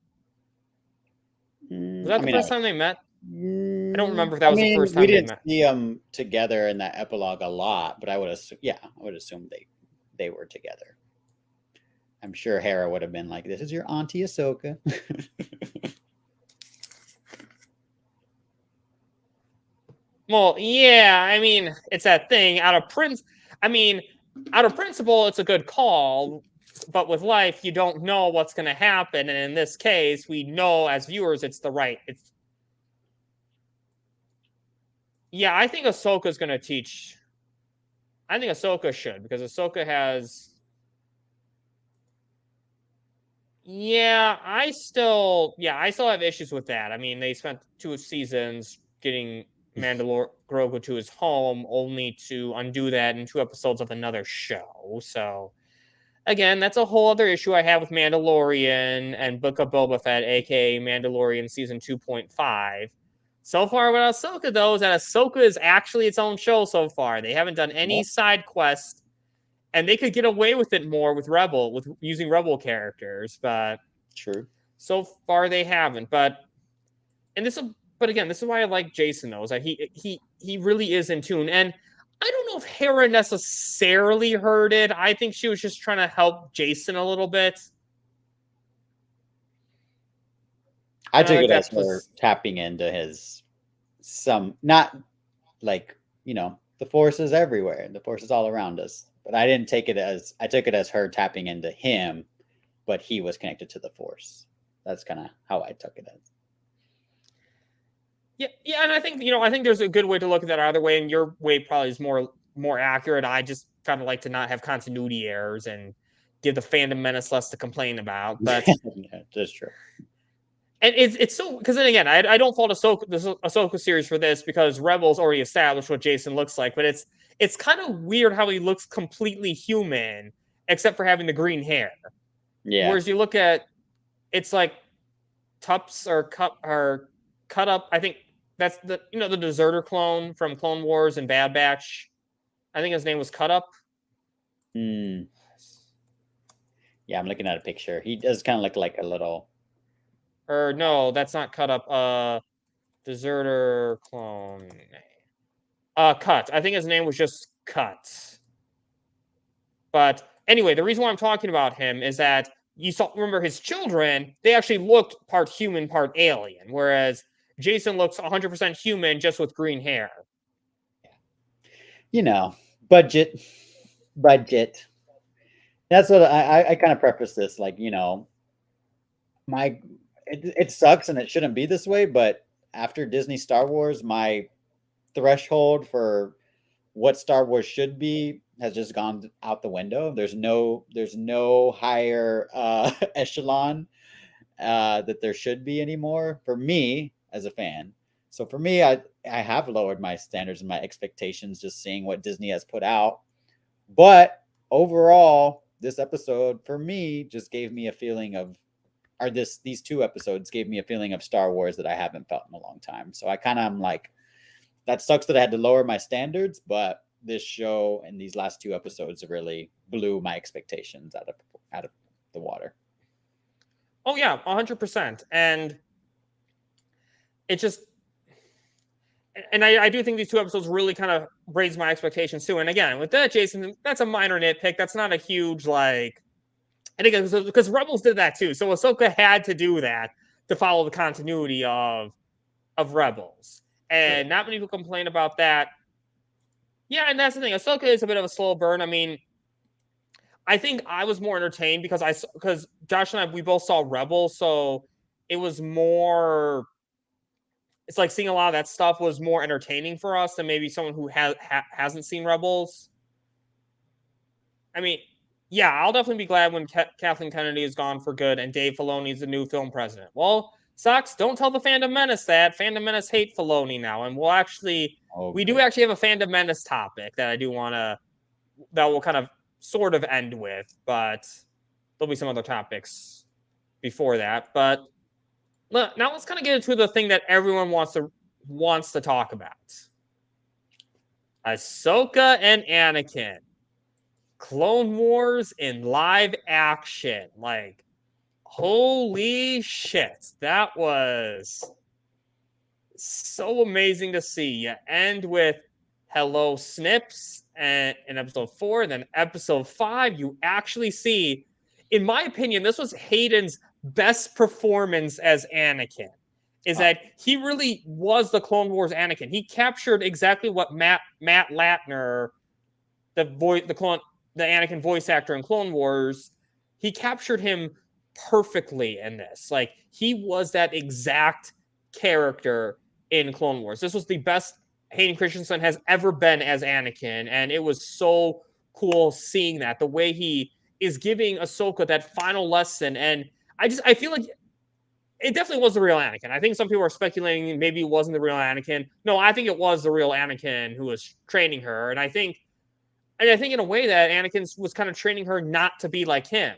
Was that the first time they met? I don't remember if that was the first we time they didn't met. see them together in that epilogue a lot, but I would assume, I would assume they were together. I'm sure Hera would have been like, "This is your auntie Ahsoka." Well, yeah, I mean, it's that thing. Out of principle, it's a good call. But with life, you don't know what's going to happen. And in this case, we know as viewers it's the right. Yeah, I think Ahsoka's going to teach. I think Ahsoka should, because Ahsoka has. Yeah, I still have issues with that. I mean, they spent 2 seasons getting Grogu to his home, only to undo that in 2 episodes of another show. So, again, that's a whole other issue I have with Mandalorian and Book of Boba Fett, aka Mandalorian Season 2.5. So far with Ahsoka, though, is that Ahsoka is actually its own show so far. They haven't done any side quests, and they could get away with it more with using Rebel characters, but True. so far they haven't. But again, this is why I like Jacen, though, is that he really is in tune. And I don't know if Hera necessarily heard it. I think she was just trying to help Jacen a little bit. I took it as her tapping into not like, the Force is everywhere. The Force is all around us. But I took it as her tapping into him, but he was connected to the Force. That's kind of how I took it as. Yeah, and I think there's a good way to look at that either way, and your way probably is more accurate. I just kind of like to not have continuity errors and give the Fandom Menace less to complain about. But yeah, that's true. And it's so, because then again, I don't fault the Ahsoka series for this, because Rebels already established what Jacen looks like, but it's kind of weird how he looks completely human except for having the green hair. Yeah. Whereas you look at, it's like Tups or cut up. I think that's the deserter clone from Clone Wars and Bad Batch. I think his name was Cut Up. Yeah, I'm looking at a picture. He does kind of look like a little. Or no, that's not Cut Up. Deserter clone. Cut. I think his name was just Cut. But anyway, the reason why I'm talking about him is that remember his children, they actually looked part human, part alien, whereas Jacen looks 100% human just with green hair. Budget. That's what I kind of preface this, like, it sucks and it shouldn't be this way, but after Disney Star Wars, my threshold for what Star Wars should be has just gone out the window. There's no higher echelon that there should be anymore for me as a fan. So for me, I have lowered my standards and my expectations just seeing what Disney has put out. But overall, this episode for me just gave me a feeling of, these 2 episodes gave me a feeling of Star Wars that I haven't felt in a long time. So I kind of am like, that sucks that I had to lower my standards, but this show and these last 2 episodes really blew my expectations out of the water. Oh yeah, 100%. And it just, and I do think these 2 episodes really kind of raised my expectations too. And again, with that, Jacen, that's a minor nitpick. That's not a huge, like, and again, because Rebels did that too. So Ahsoka had to do that to follow the continuity of Rebels. And not many people complain about that. Yeah, and that's the thing. Ahsoka is a bit of a slow burn. I mean, I think I was more entertained because Josh and I, we both saw Rebels, so it was more. It's like seeing a lot of that stuff was more entertaining for us than maybe someone who hasn't seen Rebels. I mean, yeah, I'll definitely be glad when Kathleen Kennedy is gone for good and Dave Filoni is the new film president. Well, sucks. Don't tell the Fandom Menace that. Fandom Menace hate Filoni now, and we do actually have a Fandom Menace topic that I do want to, that will kind of sort of end with, but there'll be some other topics before that. But now let's kind of get into the thing that everyone wants to talk about. Ahsoka and Anakin. Clone Wars in live action. Like, Holy shit. That was so amazing to see. You end with Hello Snips and in episode 4, and then episode 5, you actually see, in my opinion, this was Hayden's best performance as Anakin. Is that he really was the Clone Wars Anakin. He captured exactly what Matt Latner, the Anakin voice actor in Clone Wars, he captured him perfectly in this. Like, he was that exact character in Clone Wars. This was the best Hayden Christensen has ever been as Anakin, and it was so cool seeing that, the way he is giving Ahsoka that final lesson. And I feel like it definitely was the real Anakin. I think some people are speculating maybe it wasn't the real Anakin. No, I think it was the real Anakin who was training her. And I think in a way that Anakin was kind of training her not to be like him,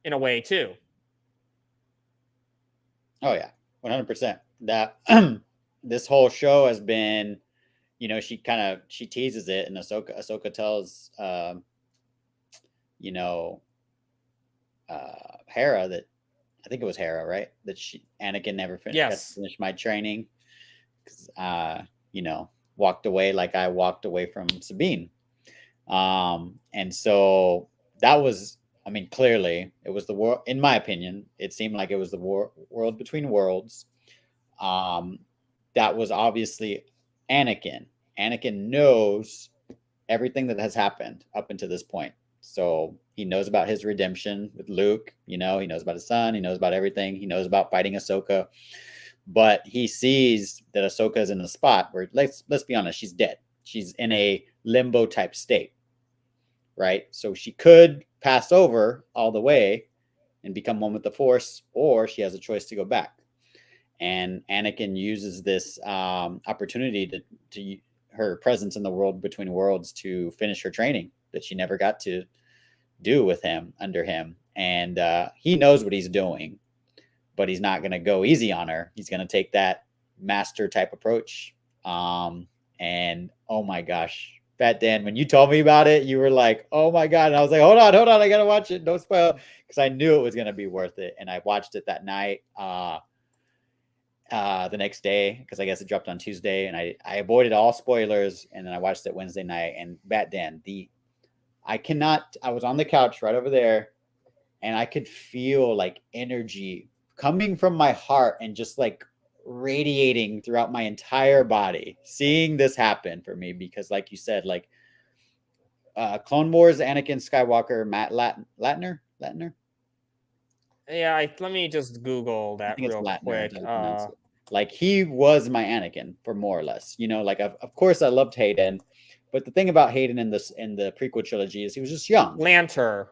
in a way too. Oh yeah, 100%. That this whole show has been, she teases it, and Ahsoka tells, Hera that, I think it was Hera, right? That Anakin never finished my training because, walked away like I walked away from Sabine. And so that was, clearly it was the world, in my opinion, it seemed like it was the world between worlds. That was obviously Anakin. Anakin knows everything that has happened up until this point. So he knows about his redemption with Luke, he knows about his son, he knows about everything, he knows about fighting Ahsoka, but he sees that Ahsoka is in a spot where, let's be honest, she's dead. She's in a limbo type state, right? So she could pass over all the way and become one with the Force, or she has a choice to go back. And Anakin uses this opportunity to her presence in the world between worlds to finish her training that she never got to do with him, under him. And he knows what he's doing, but he's not going to go easy on her. He's going to take that master type approach. And oh my gosh, Fat Dan, when you told me about it, you were like, oh my God. And I was like, hold on, I got to watch it. Don't spoil, because I knew it was going to be worth it. And I watched it that night, the next day, because I guess it dropped on Tuesday, and I avoided all spoilers. And then I watched it Wednesday night, and Fat Dan, I was on the couch right over there, and I could feel like energy coming from my heart and just like radiating throughout my entire body, seeing this happen for me. Because like you said, like Clone Wars, Anakin Skywalker, Matt Latner. Yeah, let me just Google that real quick. Like, he was my Anakin, for more or less. Like, of course I loved Hayden, but the thing about Hayden in the prequel trilogy is he was just young. Lantern.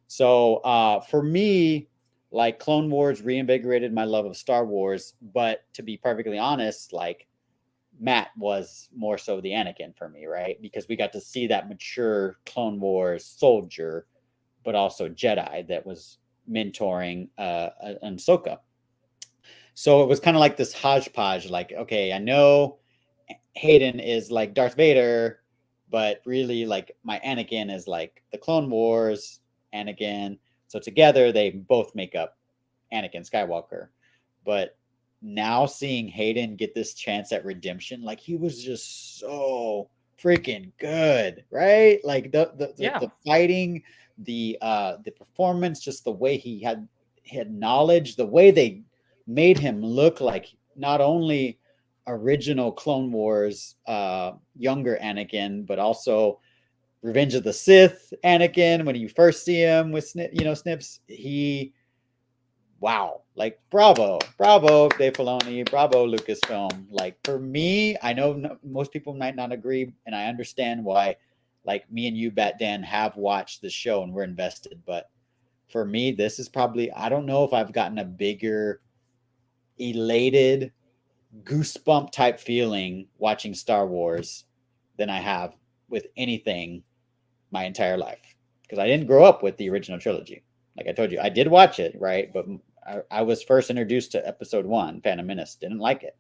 So for me, like, Clone Wars reinvigorated my love of Star Wars, but to be perfectly honest, like, Matt was more so the Anakin for me, right? Because we got to see that mature Clone Wars soldier, but also Jedi that was mentoring Ahsoka. So it was kind of like this hodgepodge, like, okay, I know Hayden is like Darth Vader, but really, like, my Anakin is like the Clone Wars Anakin. So together they both make up Anakin Skywalker. But now seeing Hayden get this chance at redemption, like, he was just so freaking good, right? Like the fighting, the performance, just the way he had knowledge, the way they made him look like not only original Clone Wars younger Anakin, but also Revenge of the Sith Anakin. When you first see him with Snips, wow, like, bravo Dave Filoni, bravo Lucasfilm. Like, for me, I know most people might not agree, and I understand why, like, me and you, Bat Dan, have watched the show and we're invested, but for me, this is probably, I don't know if I've gotten a bigger elated goosebump type feeling watching Star Wars than I have with anything my entire life, because I didn't grow up with the original trilogy. Like I told you, I did watch it, right? But I was first introduced to episode 1, Phantom Menace, didn't like it,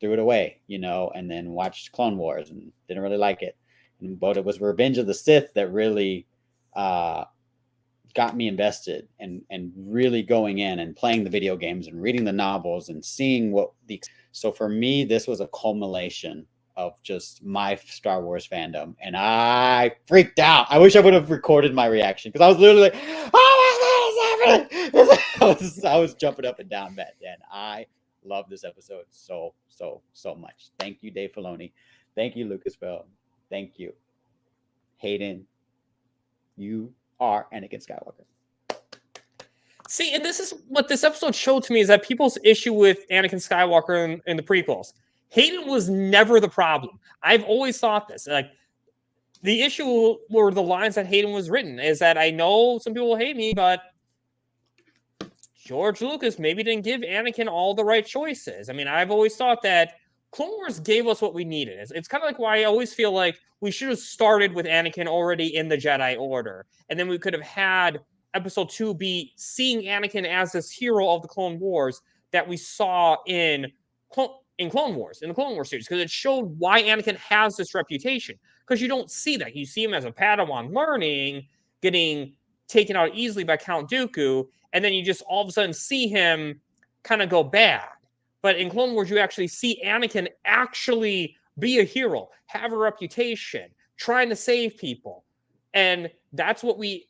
threw it away, and then watched Clone Wars and didn't really like it. But it was Revenge of the Sith that really got me invested and really going in and playing the video games and reading the novels and seeing so for me, this was a culmination of just my Star Wars fandom, and I freaked out. I wish I would have recorded my reaction because I was literally like, "Oh my God, it's happening!" I was jumping up and down back then. I love this episode so much. Thank you, Dave Filoni. Thank you, Lucasfilm. Thank you, Hayden. You are Anakin Skywalker. See, and this is what this episode showed to me, is that people's issue with Anakin Skywalker in the prequels, Hayden was never the problem. I've always thought this. Like, the issue were the lines that Hayden was written, is that I know some people will hate me, but George Lucas maybe didn't give Anakin all the right choices. I mean, I've always thought that Clone Wars gave us what we needed. It's kind of like why I always feel like we should have started with Anakin already in the Jedi Order, and then we could have had Episode 2 be seeing Anakin as this hero of the Clone Wars that we saw in Clone Wars, in the Clone Wars series, because it showed why Anakin has this reputation. Because you don't see that. You see him as a Padawan learning, getting taken out easily by Count Dooku, and then you just all of a sudden see him kind of go bad. But in Clone Wars, you actually see Anakin actually be a hero, have a reputation, trying to save people. And that's what we...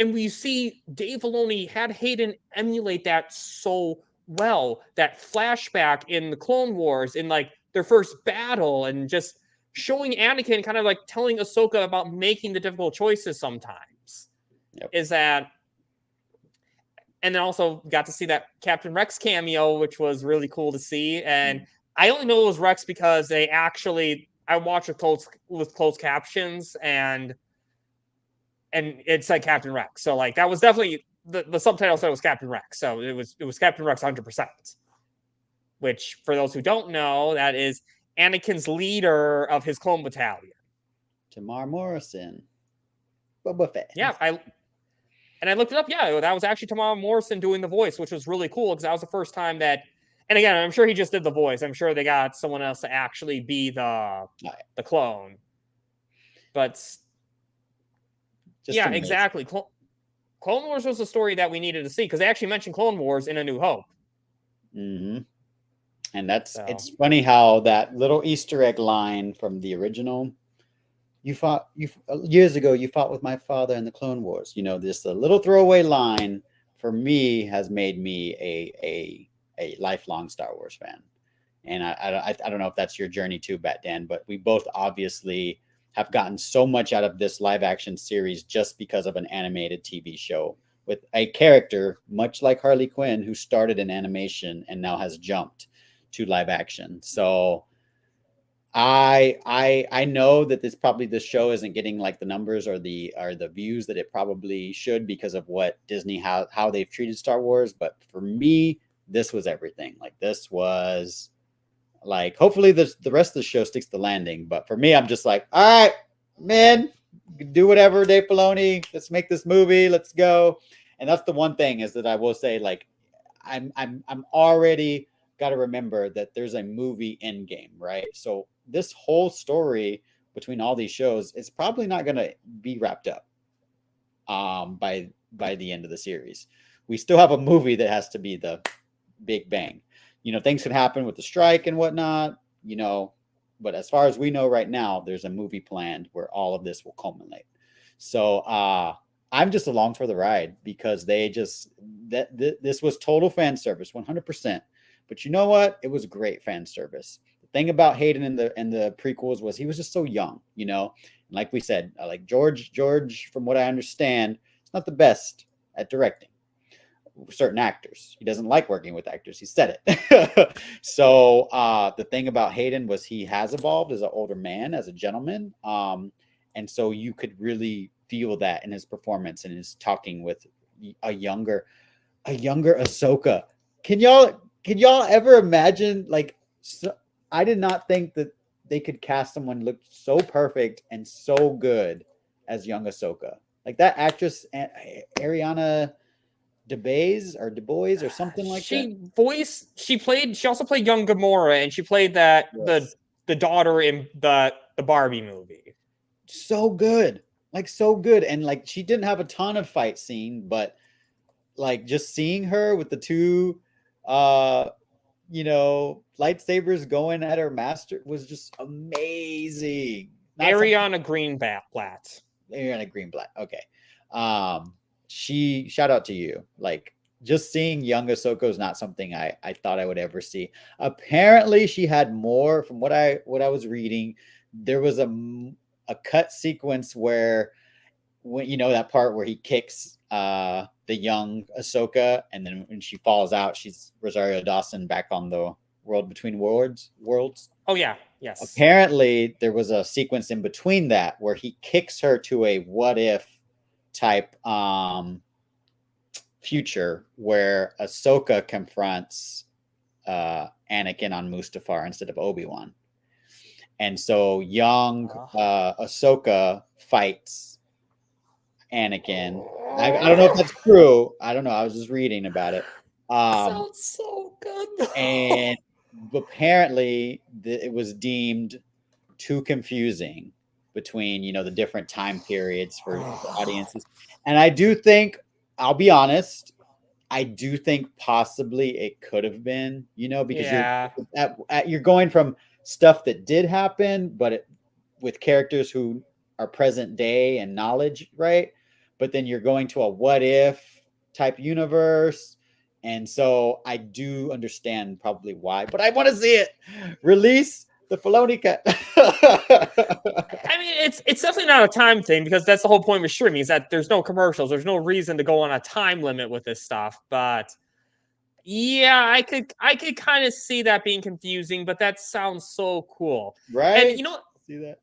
And we see Dave Filoni had Hayden emulate that so well. That flashback in the Clone Wars, in like their first battle, and just showing Anakin kind of like telling Ahsoka about making the difficult choices sometimes. Yep. Is that... And then also got to see that Captain Rex cameo, which was really cool to see. And I only know it was Rex because I watched with closed captions, and it said Captain Rex. So like that was definitely the subtitle said it was Captain Rex. So it was Captain Rex 100%. Which, for those who don't know, that is Anakin's leader of his clone battalion. Tamar Morrison. Boba Fett. Yeah, I looked it up. Yeah, that was actually Tamar Morrison doing the voice, which was really cool because that was the first time that. And again, I'm sure he just did the voice. I'm sure they got someone else to actually be the clone. But just amazing. Exactly. Clone Wars was a story that we needed to see because they actually mentioned Clone Wars in A New Hope. Mm-hmm. And it's funny how that little Easter egg line from the original. Years ago, you fought with my father in the Clone Wars. You know, this little throwaway line for me has made me a lifelong Star Wars fan. And I don't know if that's your journey too, Bat Dan, but we both obviously have gotten so much out of this live action series just because of an animated TV show with a character much like Harley Quinn, who started in animation and now has jumped to live action. So I know that this show isn't getting like the numbers or the views that it probably should because of what Disney, how they've treated Star Wars. But for me, this was everything. Like, this was like, hopefully the rest of the show sticks the landing. But for me, I'm just like, all right, man, do whatever, Dave Filoni. Let's make this movie. Let's go. And that's the one thing is that I will say, like, I'm already got to remember that there's a movie Endgame, right? So this whole story between all these shows is probably not going to be wrapped up by the end of the series. We still have a movie that has to be the big bang. You know, things can happen with the strike and whatnot, you know, but as far as we know right now, there's a movie planned where all of this will culminate. So I'm just along for the ride because this was total fan service, 100%. But you know what? It was great fan service. The thing about Hayden in the prequels was he was just so young, you know. And like we said, like George, from what I understand, is not the best at directing certain actors. He doesn't like working with actors. He said it. So the thing about Hayden was he has evolved as an older man, as a gentleman, and so you could really feel that in his performance and his talking with a younger Ahsoka. Can y'all ever imagine, like, I did not think that they could cast someone look so perfect and so good as young Ahsoka. Like that actress, Ariana DeBose or something like that. She also played young Gamora, and she played that Yes. the daughter in the Barbie movie. So good. like so good. And like she didn't have a ton of fight scene, but like just seeing her with the two lightsabers going at her master was just amazing. Not something Ariana Greenblatt. Ariana Greenblatt. Okay. Shout out to you. Like just seeing young Ahsoka is not something I thought I would ever see. Apparently she had more from what I was reading. There was a cut sequence where when that part where he kicks the young Ahsoka, and then when she falls out, she's Rosario Dawson back on the World Between Worlds. Oh yeah, yes. Apparently, there was a sequence in between that where he kicks her to a what if type future where Ahsoka confronts Anakin on Mustafar instead of Obi-Wan. And so young Ahsoka fights Anakin. I don't know if that's true. I don't know. I was just reading about it. Sounds so good. And apparently it was deemed too confusing between the different time periods for audiences. And I do think, I'll be honest, I do think possibly it could have been, because you're going from stuff that did happen, but with characters who are present day and knowledge, right? But then you're going to a what if type universe. And so I do understand probably why, but I want to see it. Release the Filoni cut. I mean, it's definitely not a time thing, because that's the whole point of streaming, is that there's no commercials. There's no reason to go on a time limit with this stuff. But yeah, I could kind of see that being confusing, but that sounds so cool. Right? And see that?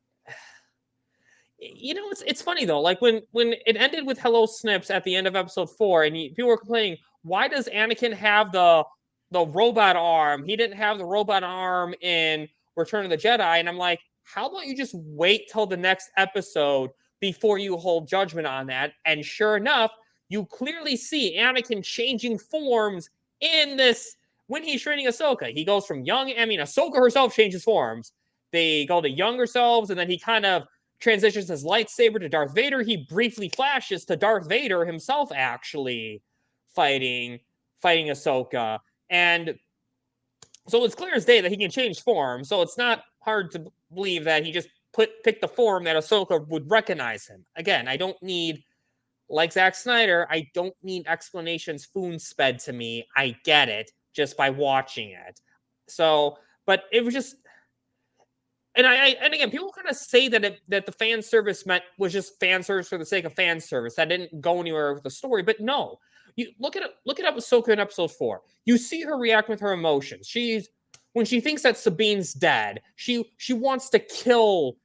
It's funny though. Like when it ended with Hello Snips at the end of episode 4, and people were complaining, why does Anakin have the robot arm? He didn't have the robot arm in Return of the Jedi. And I'm like, how about you just wait till the next episode before you hold judgment on that? And sure enough, you clearly see Anakin changing forms in this when he's training Ahsoka. He goes from Ahsoka herself changes forms. They go to younger selves, and then he kind of transitions his lightsaber to Darth Vader. He briefly flashes to Darth Vader himself actually fighting Ahsoka. And so it's clear as day that he can change form. So it's not hard to believe that he just picked the form that Ahsoka would recognize him. Again, I don't need, like Zack Snyder, I don't need explanations spoon-sped to me. I get it just by watching it. So, but it was just, and again, people kind of say that the fan service was just fan service for the sake of fan service. That didn't go anywhere with the story. But no, you look at Ahsoka in episode 4. You see her react with her emotions. When she thinks that Sabine's dead, she wants to kill.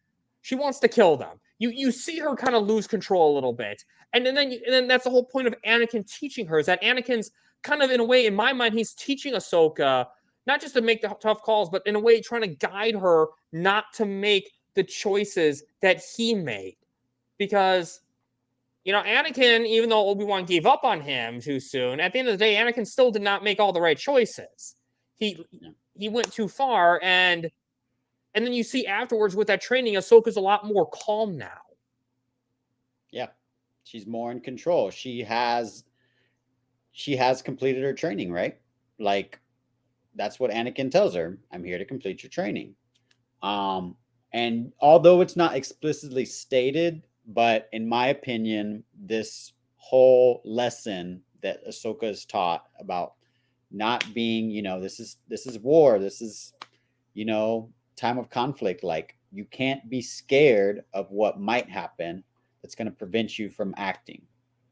She wants to kill them. You see her kind of lose control a little bit, and then that's the whole point of Anakin teaching her, is that Anakin's kind of, in a way, in my mind, he's teaching Ahsoka not just to make the tough calls, but in a way trying to guide her not to make the choices that he made. Because, Anakin, even though Obi-Wan gave up on him too soon, at the end of the day, Anakin still did not make all the right choices. He went too far, and then you see afterwards with that training, Ahsoka's a lot more calm now. Yeah, she's more in control. She has completed her training, right? Like, that's what Anakin tells her. I'm here to complete your training. And although it's not explicitly stated, but in my opinion, this whole lesson that Ahsoka is taught about not being, this is war. This is, time of conflict. Like, you can't be scared of what might happen that's going to prevent you from acting.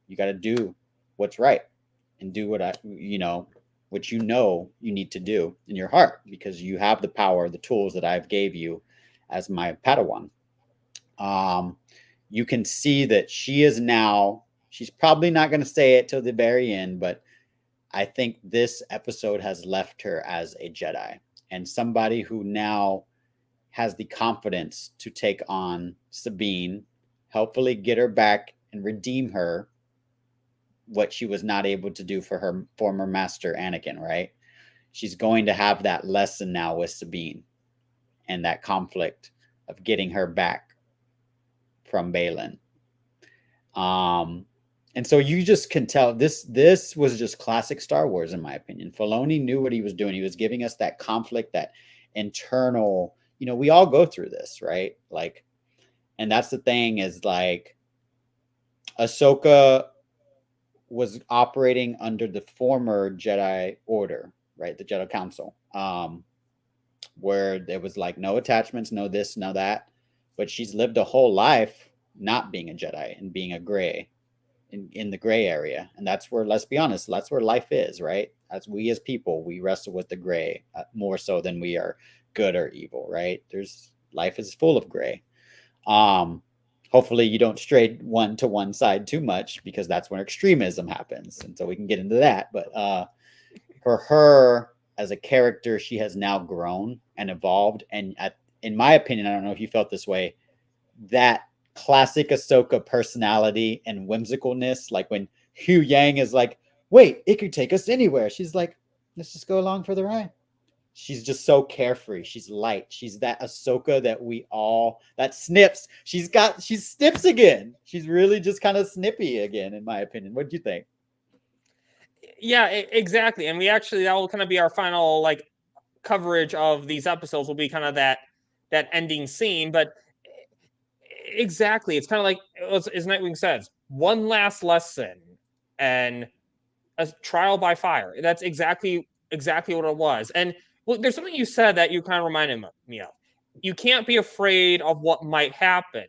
You got to do what's right and do what you need to do in your heart, because you have the power, the tools that I've gave you as my Padawan. You can see that she's probably not going to say it till the very end, but I think this episode has left her as a Jedi and somebody who now has the confidence to take on Sabine, hopefully get her back and redeem her, what she was not able to do for her former master Anakin, right? She's going to have that lesson now with Sabine and that conflict of getting her back from Baylon. And so you just can tell this was just classic Star Wars, in my opinion. Filoni knew what he was doing. He was giving us that conflict, that internal, we all go through this, right? Like, and that's the thing is like Ahsoka was operating under the former Jedi Order, right? The Jedi Council, where there was like no attachments, no this, no that. But she's lived a whole life not being a Jedi and being a gray in the gray area. And that's where, let's be honest, that's where life is, right? As we as people, we wrestle with the gray more so than we are good or evil, right? Life is full of gray. Hopefully you don't stray one to one side too much, because that's when extremism happens. And so we can get into that. But for her as a character, she has now grown and evolved. And in my opinion, I don't know if you felt this way, that classic Ahsoka personality and whimsicalness, like when Huyang is like, wait, it could take us anywhere. She's like, let's just go along for the ride. She's just so carefree. She's light. She's that Ahsoka that snips. She snips again. She's really just kind of snippy again, in my opinion. What do you think? Yeah, exactly. And that will kind of be our final like coverage of these episodes, will be kind of that ending scene. But exactly, it's kind of like, as Nightwing says, one last lesson and a trial by fire. That's exactly what it was. And look, there's something you said that you kind of reminded me of. You can't be afraid of what might happen.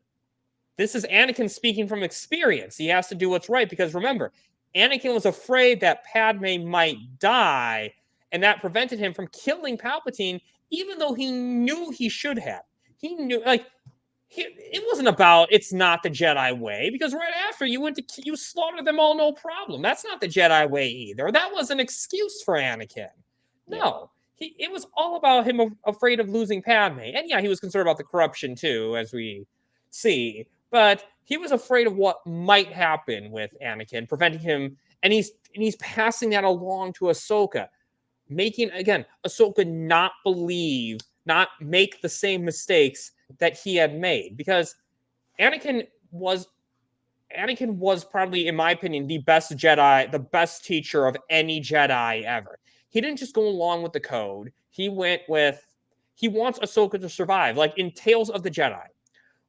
This is Anakin speaking from experience. He has to do what's right, because remember, Anakin was afraid that Padme might die, and that prevented him from killing Palpatine, even though he knew he should have. He knew, like, it wasn't about, it's not the Jedi way, because right after you slaughtered them all, no problem. That's not the Jedi way either. That was an excuse for Anakin. No, it was all about him afraid of losing Padme. And yeah, he was concerned about the corruption too, as we see. But he was afraid of what might happen with Anakin, preventing him. And he's passing that along to Ahsoka, making, again, Ahsoka not make the same mistakes that he had made, because Anakin was probably, in my opinion, the best Jedi, the best teacher of any Jedi ever. He didn't just go along with the code. He wants Ahsoka to survive. Like in Tales of the Jedi,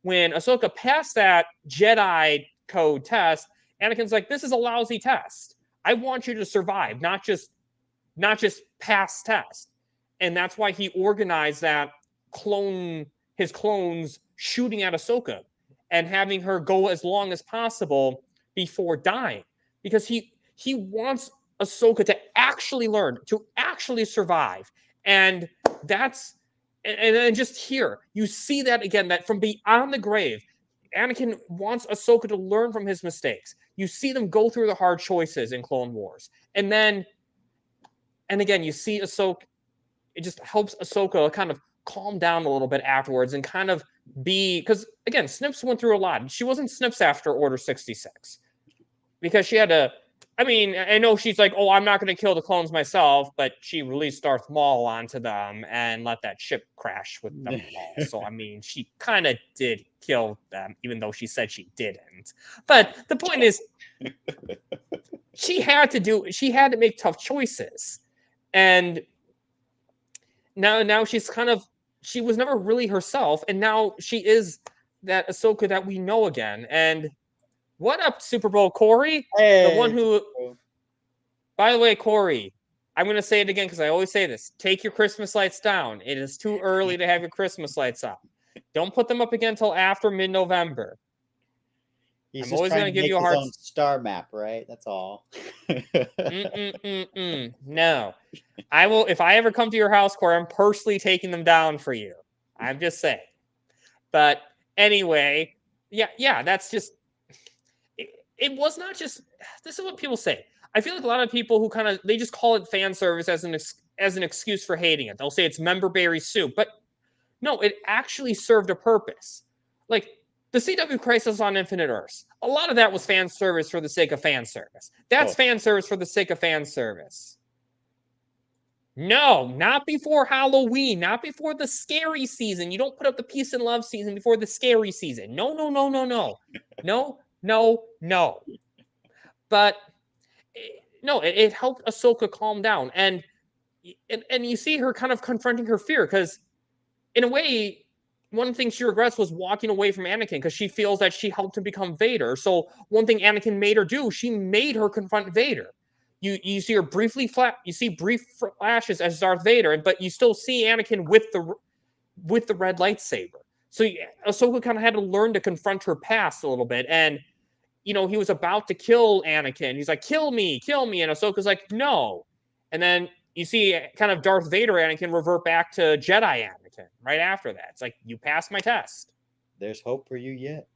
when Ahsoka passed that Jedi code test, Anakin's like, this is a lousy test. I want you to survive, not just pass test. And that's why he organized that his clones shooting at Ahsoka and having her go as long as possible before dying, because he wants Ahsoka to actually learn, to actually survive. And that's, and just here, you see that again, that from beyond the grave, Anakin wants Ahsoka to learn from his mistakes. You see them go through the hard choices in Clone Wars. And again, you see Ahsoka, it just helps Ahsoka kind of calm down a little bit afterwards and kind of because again, Snips went through a lot. She wasn't Snips after Order 66, because she had to, I mean, I know she's like, oh, I'm not going to kill the clones myself, but she released Darth Maul onto them and let that ship crash with them all. So, I mean, she kind of did kill them, even though she said she didn't. But the point is, she had to make tough choices. And now she's she was never really herself, and now she is that Ahsoka that we know again. And what up, Super Bowl Corey? Hey. The one who, by the way, Corey, I'm going to say it again because I always say this. Take your Christmas lights down. It is too early to have your Christmas lights up. Don't put them up again until after mid-November. I'm always going to give you a hard star map, right? That's all. No. I will, if I ever come to your house, Corey, I'm personally taking them down for you. I'm just saying. But anyway, yeah, that's just, it was not just, this is what people say. I feel like a lot of people who they just call it fan service as an excuse for hating it. They'll say it's memberberry soup, but no, it actually served a purpose. Like the CW Crisis on Infinite Earths, a lot of that was fan service for the sake of fan service. That's fan service for the sake of fan service. No, not before Halloween, not before the scary season. You don't put up the peace and love season before the scary season. No. No, no. But it helped Ahsoka calm down, and you see her kind of confronting her fear, because in a way, one thing she regrets was walking away from Anakin, because she feels that she helped him become Vader. So one thing Anakin made her do, she made her confront Vader. You see her briefly you see brief flashes as Darth Vader, but you still see Anakin with the red lightsaber. So Ahsoka kind of had to learn to confront her past a little bit. And he was about to kill Anakin. He's like, kill me. And Ahsoka's like, no. And then you see kind of Darth Vader Anakin revert back to Jedi Anakin right after that. It's like, you passed my test. There's hope for you yet.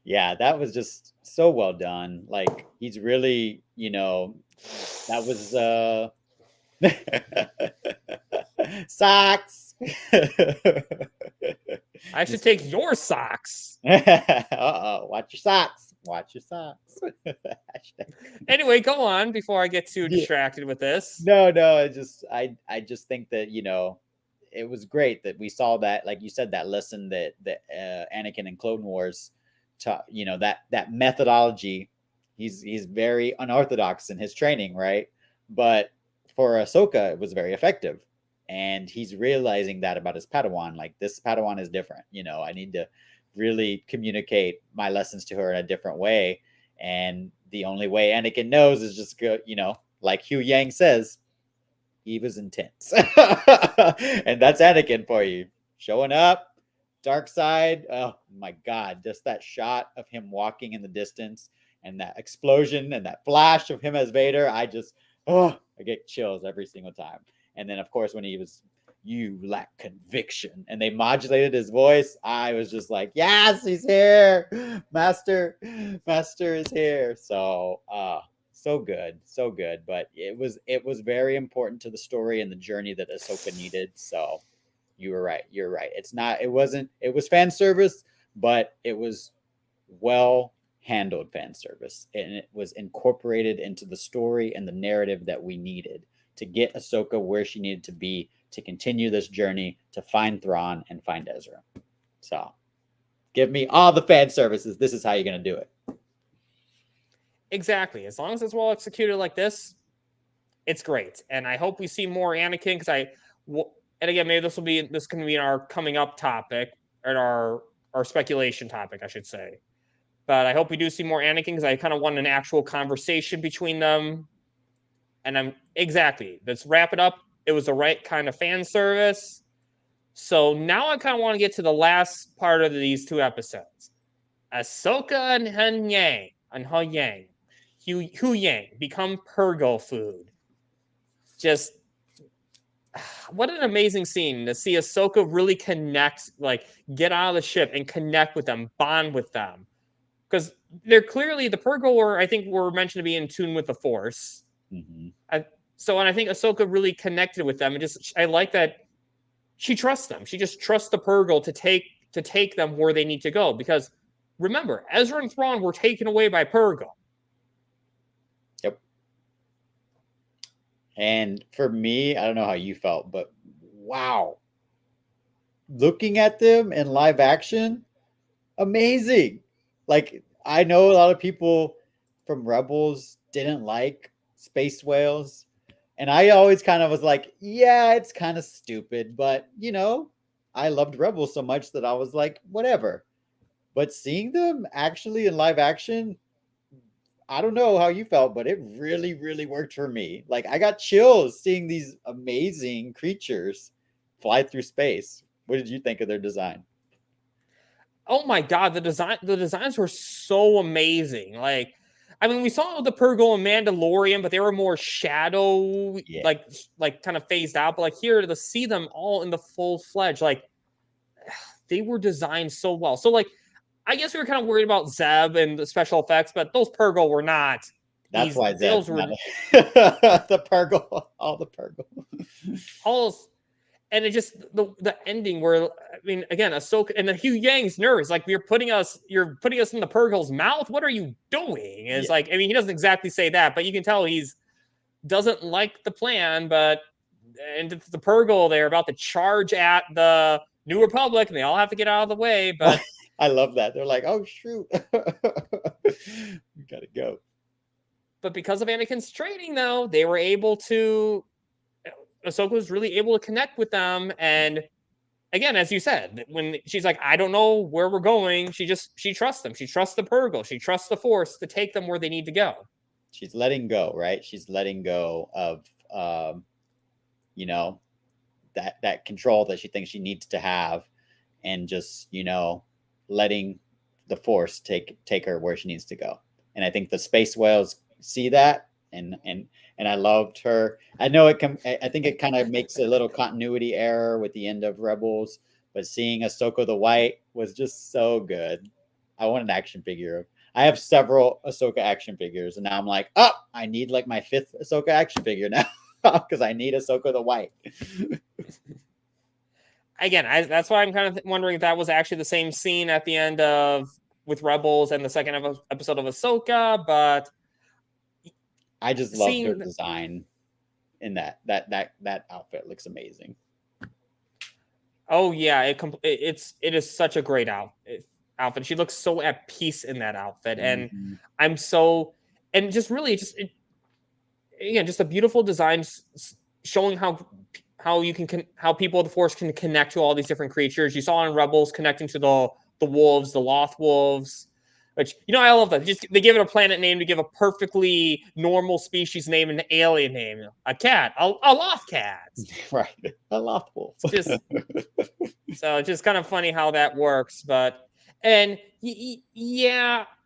Yeah, that was just so well done. Like, he's really, that was socks. I should take your socks. Uh-oh, watch your socks. Watch your socks. Anyway, go on before I get too distracted with this. No, I just think that, it was great that we saw that, like you said, that lesson that Anakin in Clone Wars taught, that methodology. He's very unorthodox in his training, right? But for Ahsoka, it was very effective. And he's realizing that about his Padawan. Like, this Padawan is different. I need to really communicate my lessons to her in a different way. And the only way Anakin knows is just go, like Huyang says, he was intense. And that's Anakin for you. Showing up, dark side. Oh my God. Just that shot of him walking in the distance and that explosion and that flash of him as Vader. I get chills every single time. And then, of course, when he was, you lack conviction, and they modulated his voice, I was just like, yes, he's here. Master is here. So, so good. But it was very important to the story and the journey that Ahsoka needed. So you were right. You're right. It was fan service, but it was well handled fan service. And it was incorporated into the story and the narrative that we needed to get Ahsoka where she needed to be to continue this journey to find Thrawn and find Ezra. So give me all the fan services. This is how you're going to do it. Exactly. As long as it's well executed like this, it's great. And I hope we see more Anakin, because and again, maybe this can be our coming up topic, or our speculation topic, I should say. But I hope we do see more Anakin, because I kind of want an actual conversation between them. And let's wrap it up. It was the right kind of fan service. So now I kind of want to get to the last part of these two episodes. Ahsoka and Huyang become purgil food. Just what an amazing scene to see Ahsoka really connect, like get out of the ship and connect with them, bond with them. Because they're clearly, the purgil I think were mentioned to be in tune with the Force. Mm-hmm. And I think Ahsoka really connected with them, and I like that she trusts them. She just trusts the purgil to take them where they need to go. Because remember, Ezra and Thrawn were taken away by purgil. Yep. And for me, I don't know how you felt, but wow, looking at them in live action, amazing. Like, I know a lot of people from Rebels didn't like space whales, and I always kind of was like, yeah, it's kind of stupid, but I loved Rebels so much that I was like, whatever. But seeing them actually in live action, I don't know how you felt, but it really, really worked for me. Like, I got chills seeing these amazing creatures fly through space. What did you think of their design? Oh my God, the designs were so amazing. Like, I mean, we saw the purgil and Mandalorian, but they were more shadow, like kind of phased out. But like here, to see them all in the full-fledged, like they were designed so well. So like, I guess we were kind of worried about Zeb and the special effects, but those purgil were not. That's why Zeb's were the purgil, all the purgil. And it just the ending where, I mean, again, Ahsoka and the Huyang's nerves, like you're putting us in the purgil's mouth. What are you doing? It's like, I mean, he doesn't exactly say that, but you can tell doesn't like the plan. And it's the purgil, they're about to charge at the New Republic, and they all have to get out of the way. But I love that. They're like, oh shoot, we gotta go. But because of Anakin's training, though, they were able to. Ahsoka was really able to connect with them, and again, as you said, when she's like, I don't know where we're going, she trusts them. She trusts the purgil. She trusts the Force to take them where they need to go. She's letting go, right? She's letting go of, that control that she thinks she needs to have, and just, letting the Force take her where she needs to go. And I think the space whales see that, and I loved her. I know I think it kind of makes a little continuity error with the end of Rebels, but seeing Ahsoka the White was just so good. I want an action figure. I have several Ahsoka action figures, and now I'm like, oh, I need like my 5th Ahsoka action figure now because I need Ahsoka the White. Again, that's why I'm kind of wondering if that was actually the same scene at the end with Rebels and the second episode of Ahsoka, but I just love her design in that outfit. Looks amazing. Oh yeah, it is such a great outfit. She looks so at peace in that outfit, and I'm so, and just really just a beautiful design showing how people of the Force can connect to all these different creatures. You saw in Rebels connecting to the wolves, the Loth wolves. Which, I love that. They give it a planet name to give a perfectly normal species name and an alien name. A cat, a Loth cat. Right, a Loth wolf. So it's just kind of funny how that works. Yeah,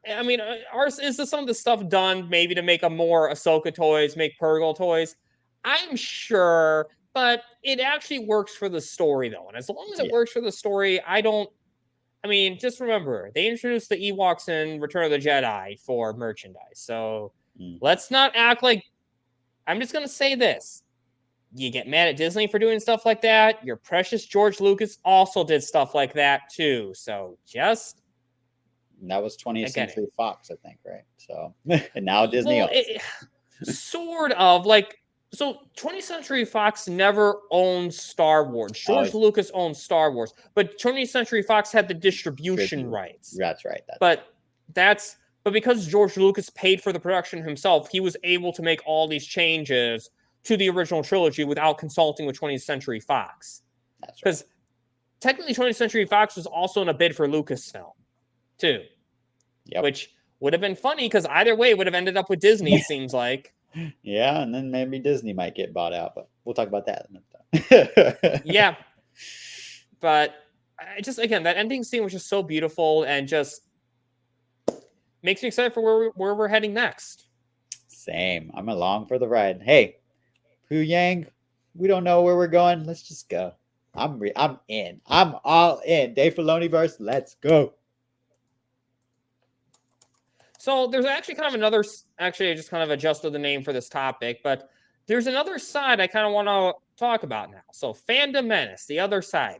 I mean, is some of the stuff done maybe to make a more Ahsoka toys, make purgil toys? I'm sure, but it actually works for the story, though. And as long as it works for the story, just remember, they introduced the Ewoks in Return of the Jedi for merchandise. So let's not act like... I'm just going to say this. You get mad at Disney for doing stuff like that. Your precious George Lucas also did stuff like that, too. So just... And that was 20th Century Fox, I think, right? So, and now Disney sort of. So 20th Century Fox never owned Star Wars. George Lucas owned Star Wars, but 20th Century Fox had the distribution rights. That's right. But because George Lucas paid for the production himself, he was able to make all these changes to the original trilogy without consulting with 20th Century Fox. That's right. Because technically 20th Century Fox was also in a bid for Lucasfilm, too. Yep. Which would have been funny because either way it would have ended up with Disney, it seems like. Yeah, and then maybe Disney might get bought out, but we'll talk about that another time. Yeah. But again, that ending scene was just so beautiful and just makes me excited for where we're heading next. Same. I'm along for the ride. Hey, Huyang, we don't know where we're going. Let's just go. I'm in. I'm all in. Dave Filoniverse, let's go. So there's actually kind of another... Actually, I just kind of adjusted the name for this topic, but there's another side I kind of want to talk about now. So Fandom Menace, the other side.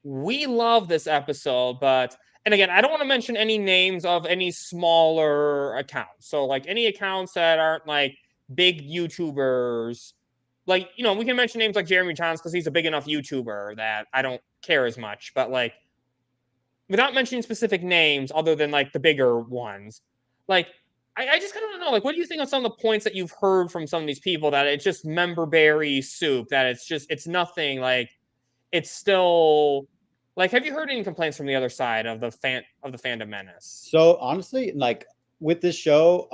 We love this episode, and again, I don't want to mention any names of any smaller accounts. So like any accounts that aren't like big YouTubers. Like, we can mention names like Jeremy Johns because he's a big enough YouTuber that I don't care as much. But like, without mentioning specific names other than like the bigger ones, like, I just kind of want to know, like, what do you think of some of the points that you've heard from some of these people that it's just memberberry soup, that it's nothing, like, it's still, like, have you heard any complaints from the other side of the Fandom Menace? So honestly, like with this show,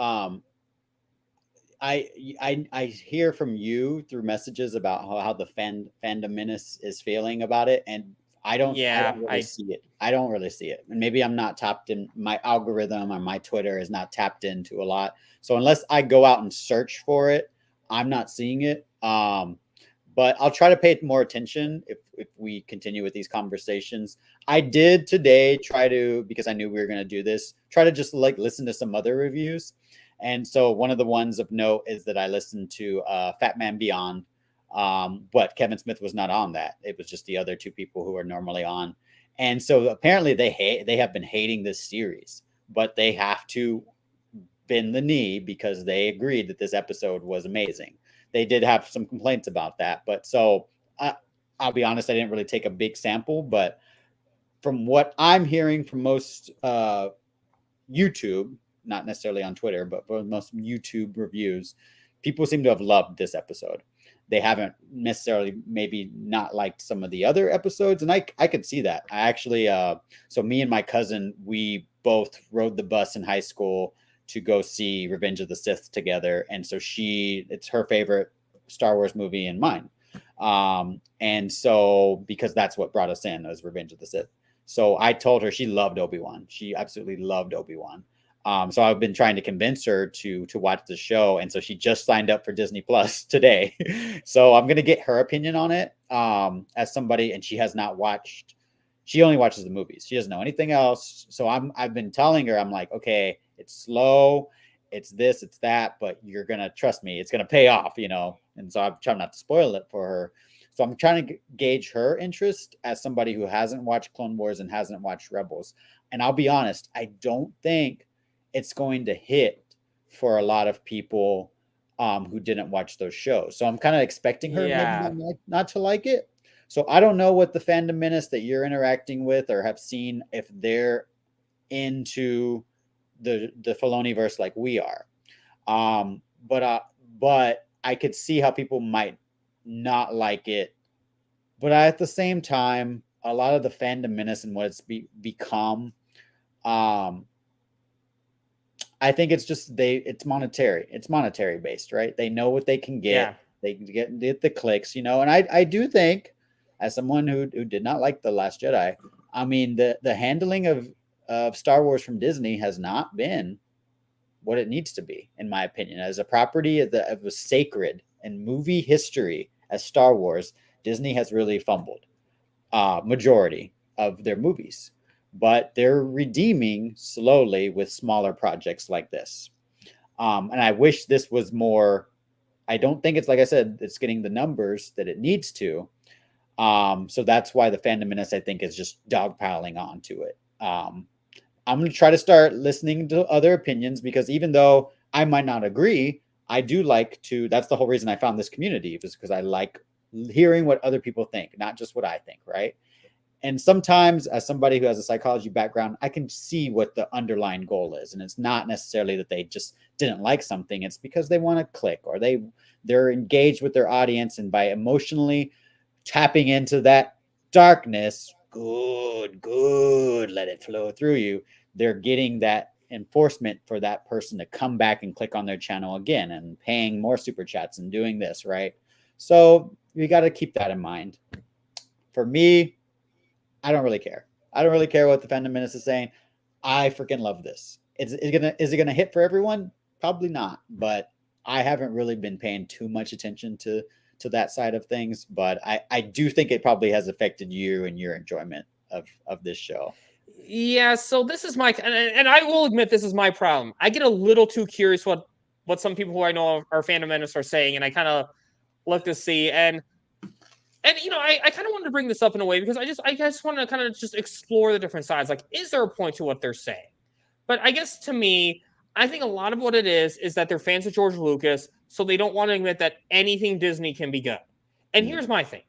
I hear from you through messages about how the Fandom Menace is feeling about it, and I don't really see it. I don't really see it. And maybe I'm not tapped in. My algorithm or my Twitter is not tapped into a lot. So unless I go out and search for it, I'm not seeing it. But I'll try to pay more attention if we continue with these conversations. I did today try to, because I knew we were going to do this, try to just like listen to some other reviews. And so one of the ones of note is that I listened to Fat Man Beyond. But Kevin Smith was not on that. It was just the other two people who are normally on. And so apparently they have been hating this series, but they have to bend the knee because they agreed that this episode was amazing. They did have some complaints about that, but so I'll be honest, I didn't really take a big sample, but from what I'm hearing from most YouTube, not necessarily on Twitter, but for most YouTube reviews, people seem to have loved this episode. They haven't necessarily maybe not liked some of the other episodes, and I could see that. I actually so me and my cousin, we both rode the bus in high school to go see Revenge of the Sith together, and so it's her favorite Star Wars movie and mine. And so because that's what brought us in, was Revenge of the Sith. So I told her she loved Obi-Wan. She absolutely loved Obi-Wan. So I've been trying to convince her to watch the show, and so she just signed up for Disney Plus today. So I'm gonna get her opinion on it as somebody, and she has not watched. She only watches the movies. She doesn't know anything else. So I've been telling her, I'm like, okay, it's slow, it's this, it's that, but you're gonna trust me, it's gonna pay off, you know. And so I'm trying not to spoil it for her. So I'm trying to gauge her interest as somebody who hasn't watched Clone Wars and hasn't watched Rebels. And I'll be honest, I don't think it's going to hit for a lot of people who didn't watch those shows. So I'm kind of expecting her maybe not to like it. So I don't know what the Fandom Menace that you're interacting with or have seen, if they're into the Filoniverse like we are. But I could see how people might not like it. But at the same time, a lot of the Fandom Menace and what it's become, I think it's just it's monetary. It's monetary based, right? They know what they can get. Yeah. They can get the clicks, you know. And I do think, as someone who did not like The Last Jedi, I mean, the handling of Star Wars from Disney has not been what it needs to be, in my opinion. As a property that was sacred in movie history as Star Wars, Disney has really fumbled majority of their movies. But they're redeeming slowly with smaller projects like this. And I wish this was more. I don't think it's, like I said, it's getting the numbers that it needs to. So that's why the Fandom Menace, I think, is just dogpiling onto it. I'm going to try to start listening to other opinions, because even though I might not agree, I do like to. That's the whole reason I found this community, is because I like hearing what other people think, not just what I think, right? And sometimes, as somebody who has a psychology background, I can see what the underlying goal is. And it's not necessarily that they just didn't like something. It's because they want to click, or they're engaged with their audience. And by emotionally tapping into that darkness, good, let it flow through you, they're getting that enforcement for that person to come back and click on their channel again, and paying more super chats and doing this, right? So you got to keep that in mind. For me, I don't really care. I don't really care what the Fandom Menace is saying. I freaking love this. Is it gonna hit for everyone? Probably not. But I haven't really been paying too much attention to that side of things. But I do think it probably has affected you and your enjoyment of this show. Yeah. So this is my, and I will admit, this is my problem. I get a little too curious what some people who I know are Fandom Menace are saying, and I kind of look to see. And you know, I kind of wanted to bring this up in a way because I just want to kind of just explore the different sides. Like, is there a point to what they're saying? But I guess to me, I think a lot of what it is that they're fans of George Lucas, so they don't want to admit that anything Disney can be good. And here's my thing.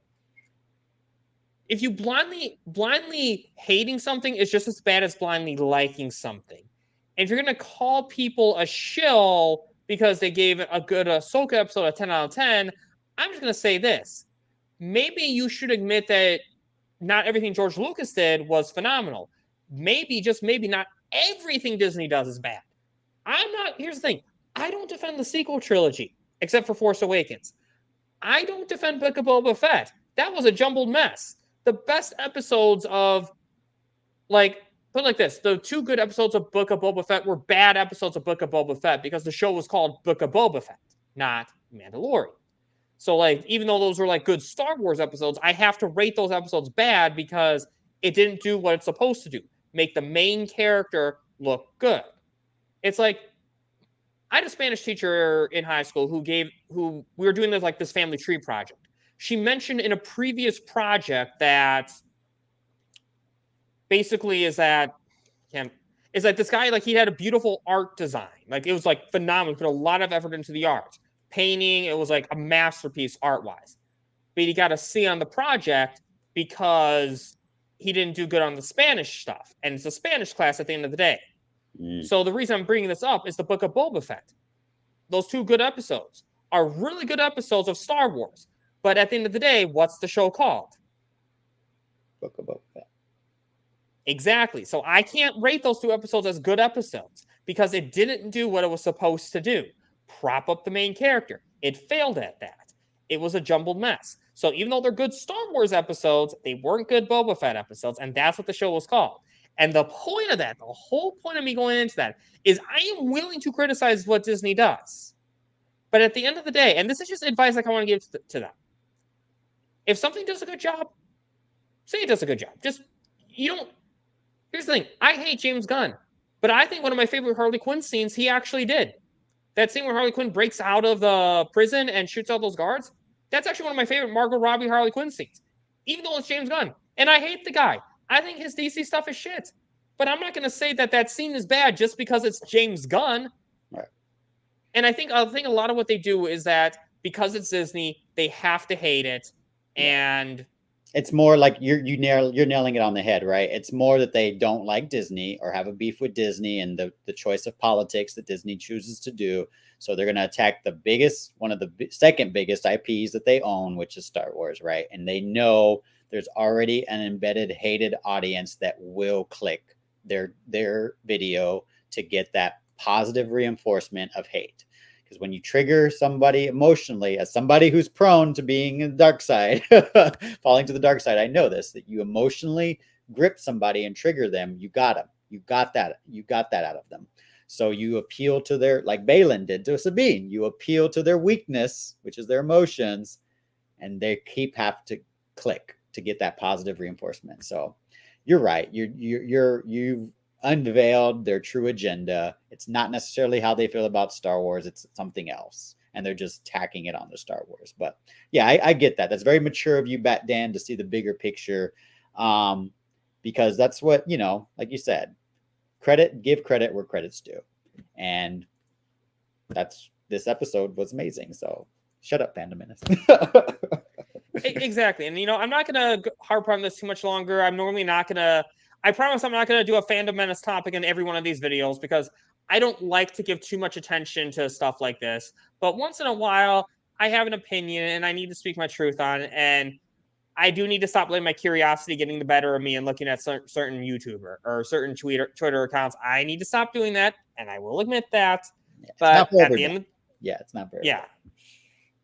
If you blindly hating something is just as bad as blindly liking something. And if you're going to call people a shill because they gave a good Ahsoka episode a 10 out of 10, I'm just going to say this. Maybe you should admit that not everything George Lucas did was phenomenal. Maybe, just maybe, not everything Disney does is bad. Here's the thing. I don't defend the sequel trilogy, except for Force Awakens. I don't defend Book of Boba Fett. That was a jumbled mess. The best episodes of, put it like this, the two good episodes of Book of Boba Fett were bad episodes of Book of Boba Fett because the show was called Book of Boba Fett, not Mandalorian. So, even though those were, good Star Wars episodes, I have to rate those episodes bad because it didn't do what it's supposed to do. Make the main character look good. It's like, I had a Spanish teacher in high school who we were doing this family tree project. She mentioned in a previous project that basically is that this guy, he had a beautiful art design. It was, phenomenal. He put a lot of effort into the art. Painting, it was a masterpiece art-wise. But he got a C on the project because he didn't do good on the Spanish stuff, and it's a Spanish class at the end of the day. So the reason I'm bringing this up is the Book of Boba Fett. Those 2 good episodes are really good episodes of Star Wars. But at the end of the day, what's the show called? Book of Boba Fett. Exactly. So I can't rate those 2 episodes as good episodes because it didn't do what it was supposed to do. Prop up the main character. It failed at that. It was a jumbled mess. So even though they're good Star Wars episodes, they weren't good Boba Fett episodes, and that's what the show was called. And the point of that, the whole point of me going into that, is I am willing to criticize what Disney does. But at the end of the day, and this is just advice like I want to give to them. If something does a good job, say it does a good job. Just, you don't. Here's the thing. I hate James Gunn, but I think one of my favorite Harley Quinn scenes he actually did. That scene where Harley Quinn breaks out of the prison and shoots out those guards, that's actually one of my favorite Margot Robbie Harley Quinn scenes, even though it's James Gunn. And I hate the guy. I think his DC stuff is shit. But I'm not going to say that scene is bad just because it's James Gunn. Right. And I think a lot of what they do is that because it's Disney, they have to hate it. Yeah. And it's more like you're nailing it on the head, right? It's more that they don't like Disney or have a beef with Disney and the choice of politics that Disney chooses to do. So they're going to attack one of the second biggest IPs that they own, which is Star Wars, right? And they know there's already an embedded hated audience that will click their video to get that positive reinforcement of hate. Because when you trigger somebody emotionally, as somebody who's prone to being in the dark side, falling to the dark side, I know this, that you emotionally grip somebody and trigger them, you got them. You got that out of them. So you appeal to their, like Baylon did to Sabine, you appeal to their weakness, which is their emotions, and they have to click to get that positive reinforcement. So you're right. You've unveiled their true agenda. It's not necessarily how they feel about Star Wars. It's something else. And they're just tacking it on to Star Wars. But yeah, I get that. That's very mature of you, Dan, to see the bigger picture. Because that's what, like you said, give credit where credit's due. And this episode was amazing. So shut up, Fandom Menace. Exactly. And, I'm not going to harp on this too much longer. I promise I'm not going to do a Fandom Menace topic in every one of these videos because I don't like to give too much attention to stuff like this. But once in a while, I have an opinion and I need to speak my truth on it. And I do need to stop letting my curiosity getting the better of me and looking at certain YouTuber or certain Twitter accounts. I need to stop doing that. And I will admit that. Yeah, but at the end, it's not very. Yeah.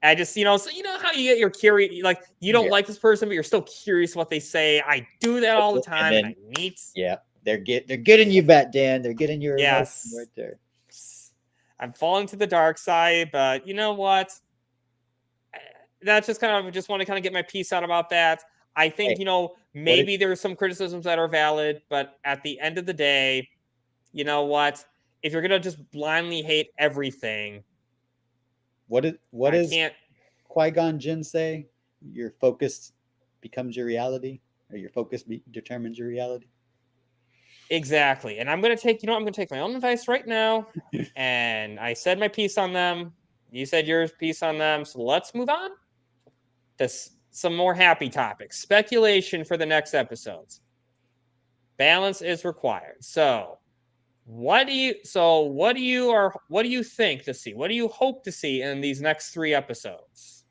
I just, so how you get your curious, like you don't like this person, but you're still curious what they say. I do that all the time. And I need. Yeah, they're getting you, Dan. They're getting your yes right there. I'm falling to the dark side, but you know what? That's just just want to kind of get my piece out about that. I think, maybe there's some criticisms that are valid, but at the end of the day, you know what? If you're gonna just blindly hate everything. What does Qui-Gon Jinn say? Your focus becomes your reality, or your focus determines your reality. Exactly. And I'm going to take, I'm going to take my own advice right now. And I said my piece on them. You said your piece on them. So let's move on to some more happy topics. Speculation for the next episodes. Balance is required. So what do you think to see? What do you hope to see in these next 3 episodes?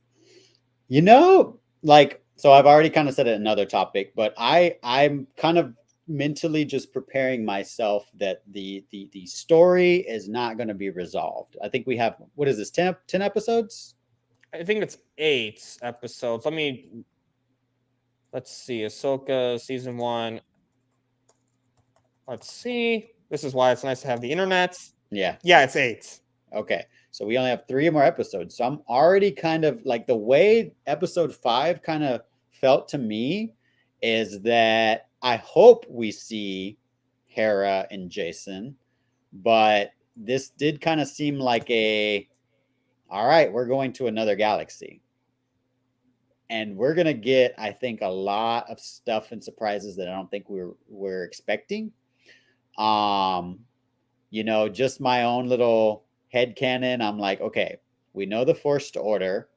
So I've already kind of said it in another topic, but I'm kind of mentally just preparing myself that the story is not going to be resolved. I think we have, what is this, 10 episodes? I think it's 8 episodes. Let's see. Ahsoka season 1. Let's see. This is why it's nice to have the internet. Yeah, it's 8. Okay, so we only have 3 more episodes. So I'm already kind of like, the way episode 5 kind of felt to me is that I hope we see Hera and Jacen, but this did kind of seem like all right, we're going to another galaxy. And we're going to get, I think, a lot of stuff and surprises that I don't think we're expecting. Just my own little headcanon. I'm like, okay, we know the First Order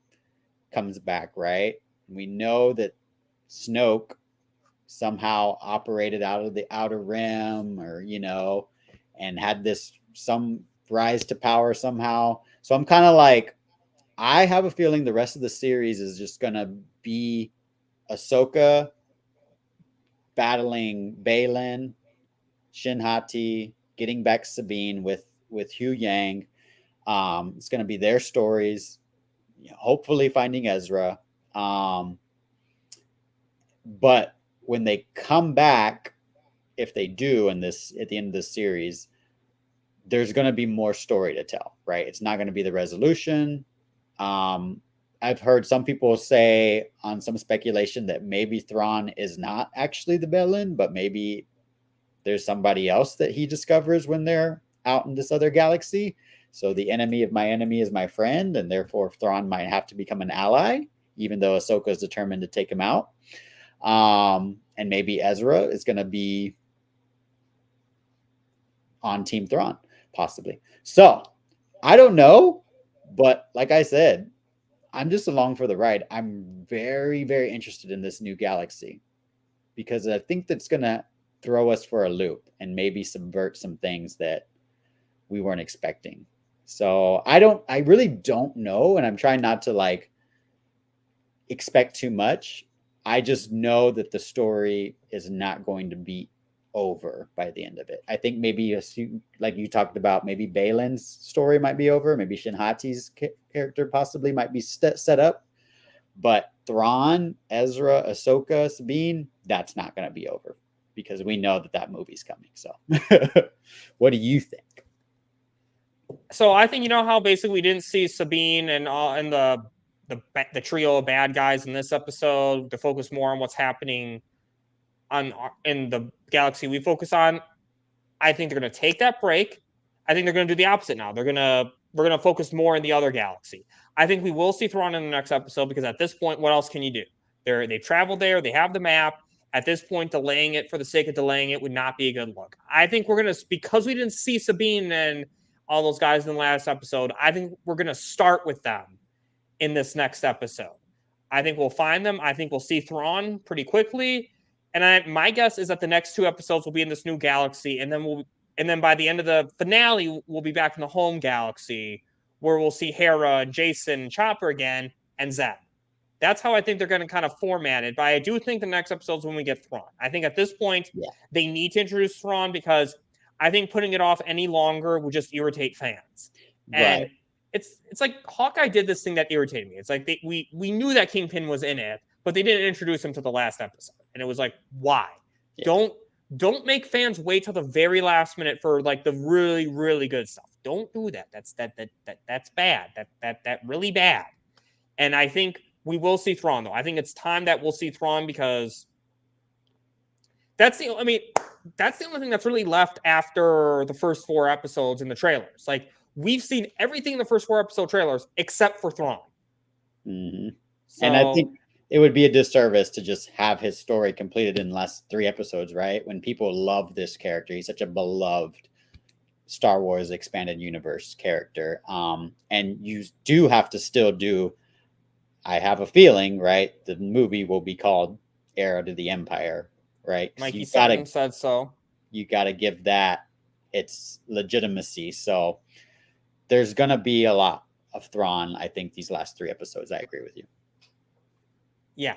comes back, right? We know that Snoke somehow operated out of the outer rim, or and had this some rise to power somehow. So I'm kind of like, I have a feeling the rest of the series is just gonna be Ahsoka battling Baylon, Shin Hati, getting back Sabine with Huyang. It's gonna be their stories, hopefully finding Ezra. But when they come back, if they do at the end of this series, there's going to be more story to tell, right? It's not going to be the resolution. I've heard some people say on some speculation that maybe Thrawn is not actually the Baylon, but maybe there's somebody else that he discovers when they're out in this other galaxy. So the enemy of my enemy is my friend, and therefore Thrawn might have to become an ally, even though Ahsoka is determined to take him out. And maybe Ezra is going to be on Team Thrawn, possibly. So I don't know, but like I said, I'm just along for the ride. I'm very, very interested in this new galaxy because I think that's going to throw us for a loop and maybe subvert some things that we weren't expecting. So I really don't know. And I'm trying not to expect too much. I just know that the story is not going to be over by the end of it. I think maybe, like you talked about, maybe Baylon's story might be over. Maybe Shin Hati's character possibly might be set up. But Thrawn, Ezra, Ahsoka, Sabine, that's not going to be over because we know that movie's coming. So what do you think? So I think, how basically we didn't see Sabine and the trio of bad guys in this episode to focus more on what's happening in the galaxy we focus on. I think they're going to take that break. I think they're going to do the opposite now. We're going to focus more in the other galaxy. I think we will see Thrawn in the next episode because at this point, what else can you do? They've traveled there. They have the map. At this point, delaying it for the sake of delaying it would not be a good look. I think we're going to, because we didn't see Sabine and all those guys in the last episode, I think we're going to start with them in this next episode. I think we'll find them. I think we'll see Thrawn pretty quickly. And my guess is that the next 2 episodes will be in this new galaxy. And then by the end of the finale, we'll be back in the home galaxy where we'll see Hera and Jacen and Chopper again and Zeb. That's how I think they're going to kind of format it. But I do think the next episode's when we get Thrawn. I think at this point, they need to introduce Thrawn because I think putting it off any longer would just irritate fans. And it's like Hawkeye did this thing that irritated me. It's like we knew that Kingpin was in it, but they didn't introduce him to the last episode. And it was like, why? Yeah. Don't make fans wait till the very last minute for the really, really good stuff. Don't do that. That's bad. That really bad. And I think we will see Thrawn though. I think it's time that we'll see Thrawn because that's the only thing that's really left after the first 4 episodes in the trailers. We've seen everything in the first 4 episode trailers except for Thrawn. Mm-hmm. So, and I think it would be a disservice to just have his story completed in the last 3 episodes, right? When people love this character, he's such a beloved Star Wars expanded universe character. And you do have to still do, I have a feeling, right? The movie will be called Heir to the Empire, right? Mikey Sutton said so. You got to give that its legitimacy. So there's going to be a lot of Thrawn, I think, these last 3 episodes. I agree with you. Yeah,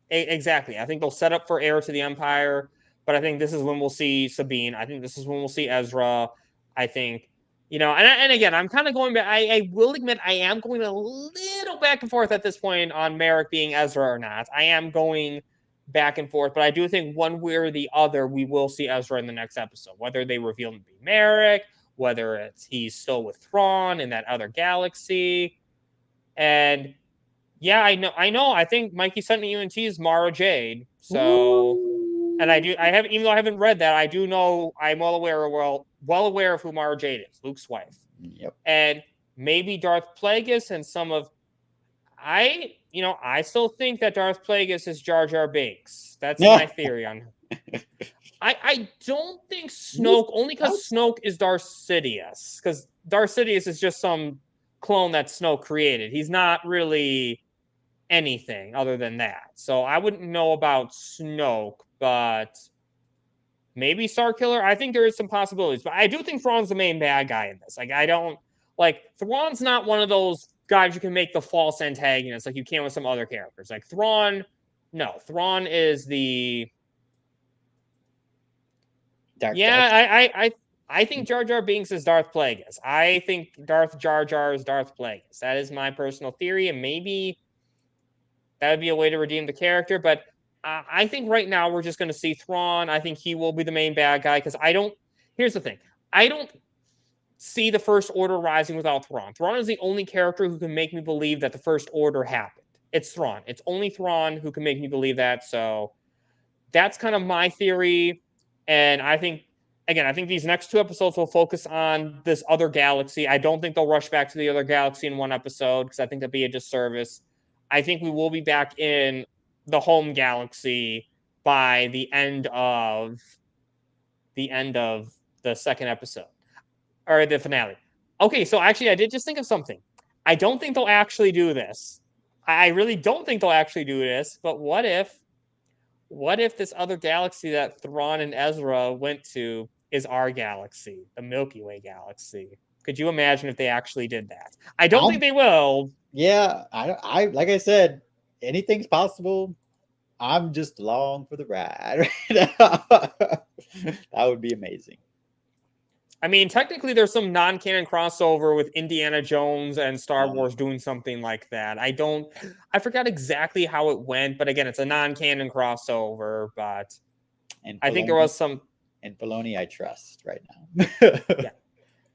exactly. I think they'll set up for Heir to the Empire, but I think this is when we'll see Sabine. I think this is when we'll see Ezra. I think, and again, I'm kind of going back. I will admit I am going a little back and forth at this point on Marrok being Ezra or not. I am going back and forth, but I do think one way or the other, we will see Ezra in the next episode, whether they reveal him to be Marrok, whether he's still with Thrawn in that other galaxy. And yeah, I know. I think Mikey Sutton UNT is Mara Jade. So, and even though I haven't read that, I do know I'm well aware of who Mara Jade is, Luke's wife. Yep. And maybe Darth Plagueis and some of, I still think that Darth Plagueis is Jar Jar Binks. That's my theory on her. I don't think Snoke, only because Snoke is Darth Sidious, because Darth Sidious is just some clone that Snoke created. He's not really anything other than that. So I wouldn't know about Snoke, but maybe Starkiller. I think there is some possibilities, but I do think Thrawn's the main bad guy in this. Like, I don't like Thrawn's not one of those guys you can make the false antagonist like you can with some other characters. Like Thrawn, no, Thrawn is the Dark. I think Jar Jar Binks is Darth Plagueis. I think Darth Jar Jar is Darth Plagueis. That is my personal theory, and maybe that would be a way to redeem the character. But I think right now we're just going to see Thrawn. I think he will be the main bad guy because I don't. Here's the thing: I don't see the First Order rising without Thrawn. Thrawn is the only character who can make me believe that the First Order happened. It's Thrawn. It's only Thrawn who can make me believe that. So that's kind of my theory. And I think, again, I think these next 2 episodes will focus on this other galaxy. I don't think they'll rush back to the other galaxy in one episode because I think that'd be a disservice. I think we will be back in the home galaxy by the end of the second episode or the finale. Okay, so actually, I did just think of something. I don't think they'll actually do this. I really don't think they'll actually do this. But what if this other galaxy that Thrawn and Ezra went to is our galaxy, the Milky Way galaxy? Could you imagine if they actually did that? I don't think they will. Yeah, I like I said, anything's possible. I'm just along for the ride. That would be amazing. I mean, technically, there's some non-canon crossover with Indiana Jones and Star Wars doing something like that. I forgot exactly how it went, but again, it's a non-canon crossover. But I think there was some. And Filoni, I trust right now. Yeah.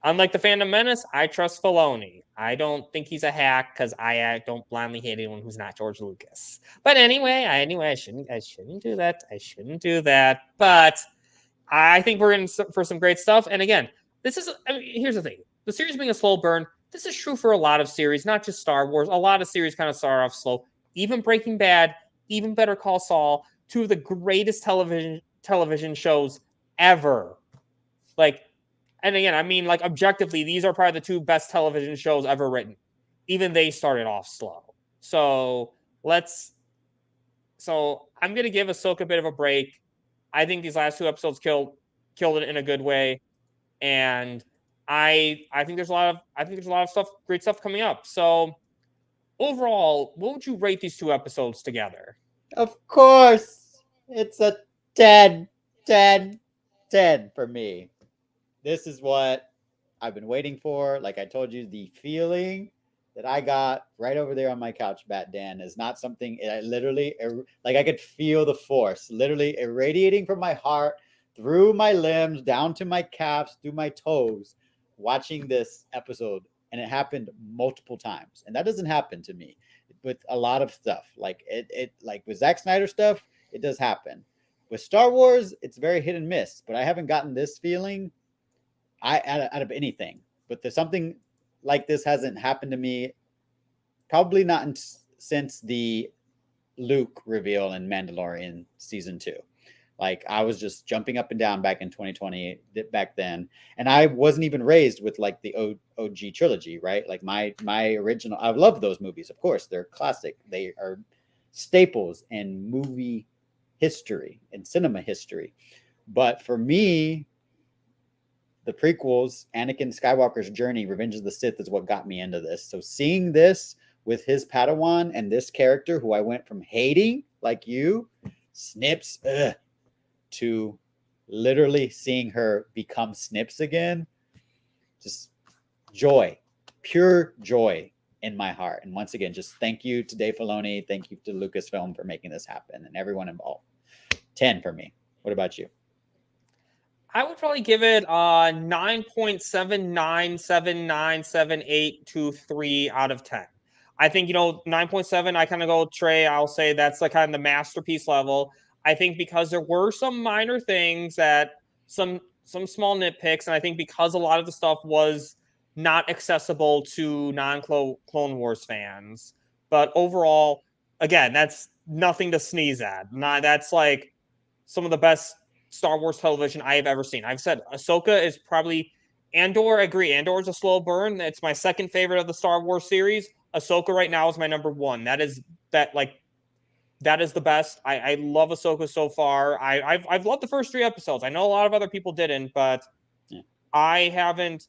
Unlike the Fandom Menace, I trust Filoni. I don't think he's a hack because I don't blindly hate anyone who's not George Lucas. But anyway, I shouldn't do that. I shouldn't do that. But I think we're in for some great stuff. And again, here's the thing. The series being a slow burn, this is true for a lot of series, not just Star Wars. A lot of series kind of start off slow. Even Breaking Bad, even Better Call Saul, 2 of the greatest television shows ever. Like, and again, I mean, like, objectively, these are probably the 2 best television shows ever written. Even they started off slow. So I'm going to give Ahsoka a bit of a break. I think these last 2 episodes killed it in a good way. And I think there's a lot of stuff, great stuff coming up. So overall, what would you rate these 2 episodes together? Of course, it's a 10 for me. This is what I've been waiting for. Like I told you, the feeling that I got right over there on my couch, Bat Dan, is not something I literally, like I could feel the force literally irradiating from my heart, through my limbs, down to my calves, through my toes, watching this episode. And it happened multiple times. And that doesn't happen to me with a lot of stuff. Like it like with Zack Snyder stuff, it does happen. With Star Wars, it's very hit and miss, but I haven't gotten this feeling out of anything. But there's something like this hasn't happened to me, probably not since the Luke reveal in Mandalorian season 2. Like I was just jumping up and down back in 2020 back then. And I wasn't even raised with like the OG trilogy, right? Like my original, I love those movies. Of course, they're classic. They are staples in movie history and cinema history. But for me, the prequels, Anakin Skywalker's journey, Revenge of the Sith, is what got me into this. So seeing this with his Padawan and this character who I went from hating, like you, Snips, to literally seeing her become Snips again, just joy, pure joy in my heart. And once again, just thank you to Dave Filoni. Thank you to Lucasfilm for making this happen and everyone involved. 10 for me. What about you? I would probably give it 9.79797823 out of 10. I think, 9.7, I kind of go Trey. I'll say that's like kind of the masterpiece level. I think because there were some minor things that some small nitpicks, and I think because a lot of the stuff was not accessible to non-Clone Wars fans. But overall, again, that's nothing to sneeze at. That's like some of the best Star Wars television I have ever seen. I've said Ahsoka is probably Andor. I agree. Andor is a slow burn. It's my second favorite of the Star Wars series. Ahsoka right now is my number 1. That that is the best. I love Ahsoka so far. I've loved the first 3 episodes. I know a lot of other people didn't, but I haven't.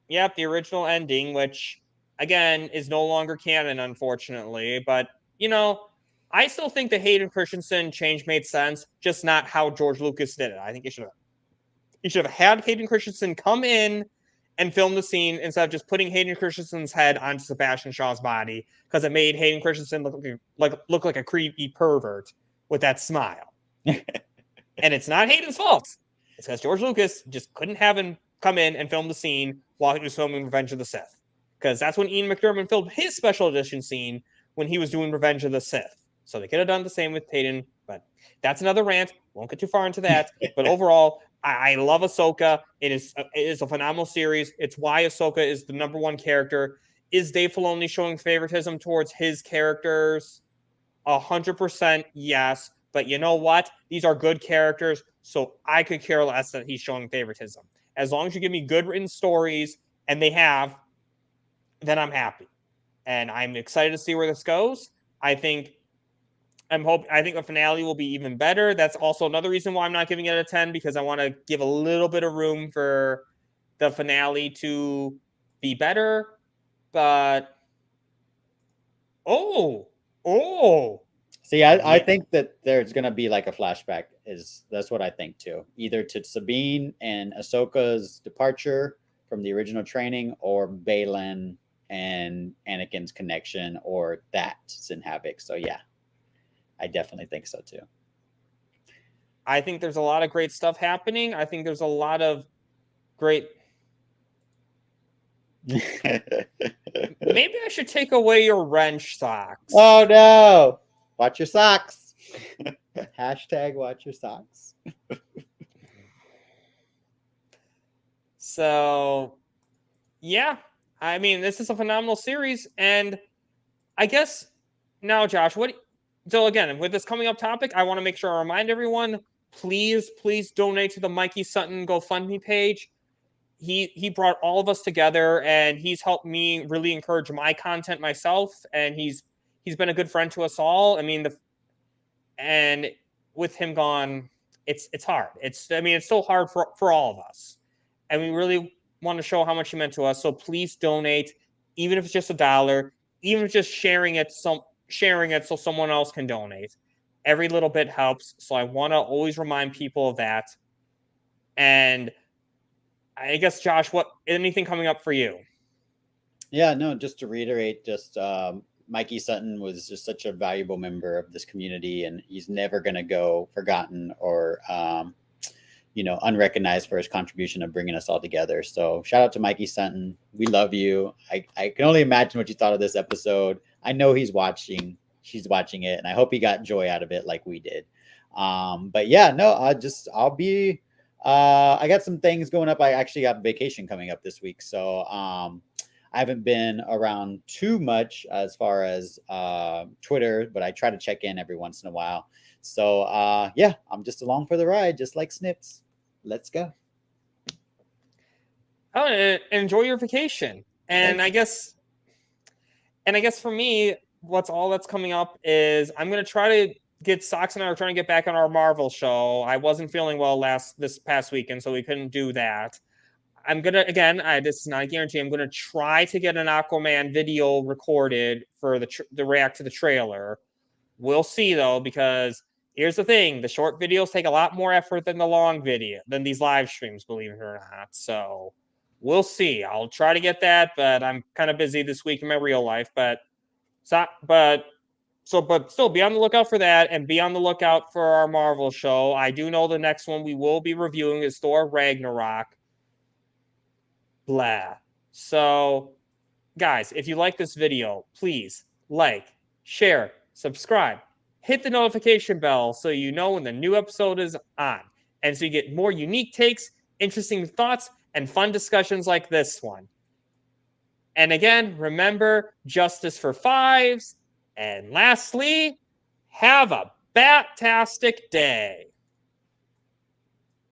Yep, the original ending, which again is no longer canon, unfortunately. But I still think the Hayden Christensen change made sense, just not how George Lucas did it. I think he should have had Hayden Christensen come in and film the scene instead of just putting Hayden Christensen's head onto Sebastian Shaw's body, because it made Hayden Christensen look like a creepy pervert with that smile. And it's not Hayden's fault. It's because George Lucas just couldn't have him come in and film the scene while he was filming Revenge of the Sith. Because that's when Ian McDiarmid filmed his special edition scene when he was doing Revenge of the Sith. So they could have done the same with Hayden, but that's another rant. Won't get too far into that. But overall, I love Ahsoka. It is a phenomenal series. It's why Ahsoka is the number 1 character. Is Dave Filoni showing favoritism towards his characters? 100% yes. But you know what? These are good characters, so I could care less that he's showing favoritism. As long as you give me good written stories, and they have, then I'm happy. And I'm excited to see where this goes. I think the finale will be even better. That's also another reason why I'm not giving it a 10, because I want to give a little bit of room for the finale to be better. But see, I think that there's gonna be like a flashback. That's what I think too. Either to Sabine and Ahsoka's departure from the original training, or Baylon and Anakin's connection, or that's in Havoc. So yeah, I definitely think so too. I think there's a lot of great stuff happening. I think there's a lot of great. Maybe I should take away your wrench socks. Oh no! Watch your socks. Hashtag watch your socks. So, yeah. I mean, this is a phenomenal series, and I guess now, Josh, so again, with this coming up topic, I want to make sure I remind everyone, please donate to the Mikey Sutton GoFundMe page. He brought all of us together, and he's helped me really encourage my content myself, and he's been a good friend to us all. I mean, and with him gone, it's hard. It's so hard for all of us, and we really want to show how much he meant to us. So please donate, even if it's just $1, even if it's just sharing it so someone else can donate. Every little bit helps. So I want to always remind people of that. And I guess, Josh, anything coming up for you? Yeah, no, just to reiterate, Mikey Sutton was just such a valuable member of this community, and he's never going to go forgotten or, unrecognized for his contribution of bringing us all together. So shout out to Mikey Sutton. We love you. I can only imagine what you thought of this episode. I know she's watching it, and I hope he got joy out of it like we did. But yeah, no, I got some things going up. I actually got vacation coming up this week. So I haven't been around too much as far as Twitter, but I try to check in every once in a while. So yeah, I'm just along for the ride, just like Snips. Let's go. Oh, enjoy your vacation. And I guess for me, that's coming up is I'm going to try to Sox and I are trying to get back on our Marvel show. I wasn't feeling well this past weekend, so we couldn't do that. I'm going to, again, this is not a guarantee. I'm going to try to get an Aquaman video recorded for the react to the trailer. We'll see, though, because here's the thing. The short videos take a lot more effort than the long video, than these live streams, believe it or not. So we'll see. I'll try to get that, but I'm kind of busy this week in my real life. But still be on the lookout for that, and be on the lookout for our Marvel show. I do know the next one we will be reviewing is Thor Ragnarok. Blah. So, guys, if you like this video, please like, share, subscribe, hit the notification bell so you know when the new episode is on, and so you get more unique takes, interesting thoughts, and fun discussions like this one. And again, remember, justice for fives. And lastly, have a bat-tastic day.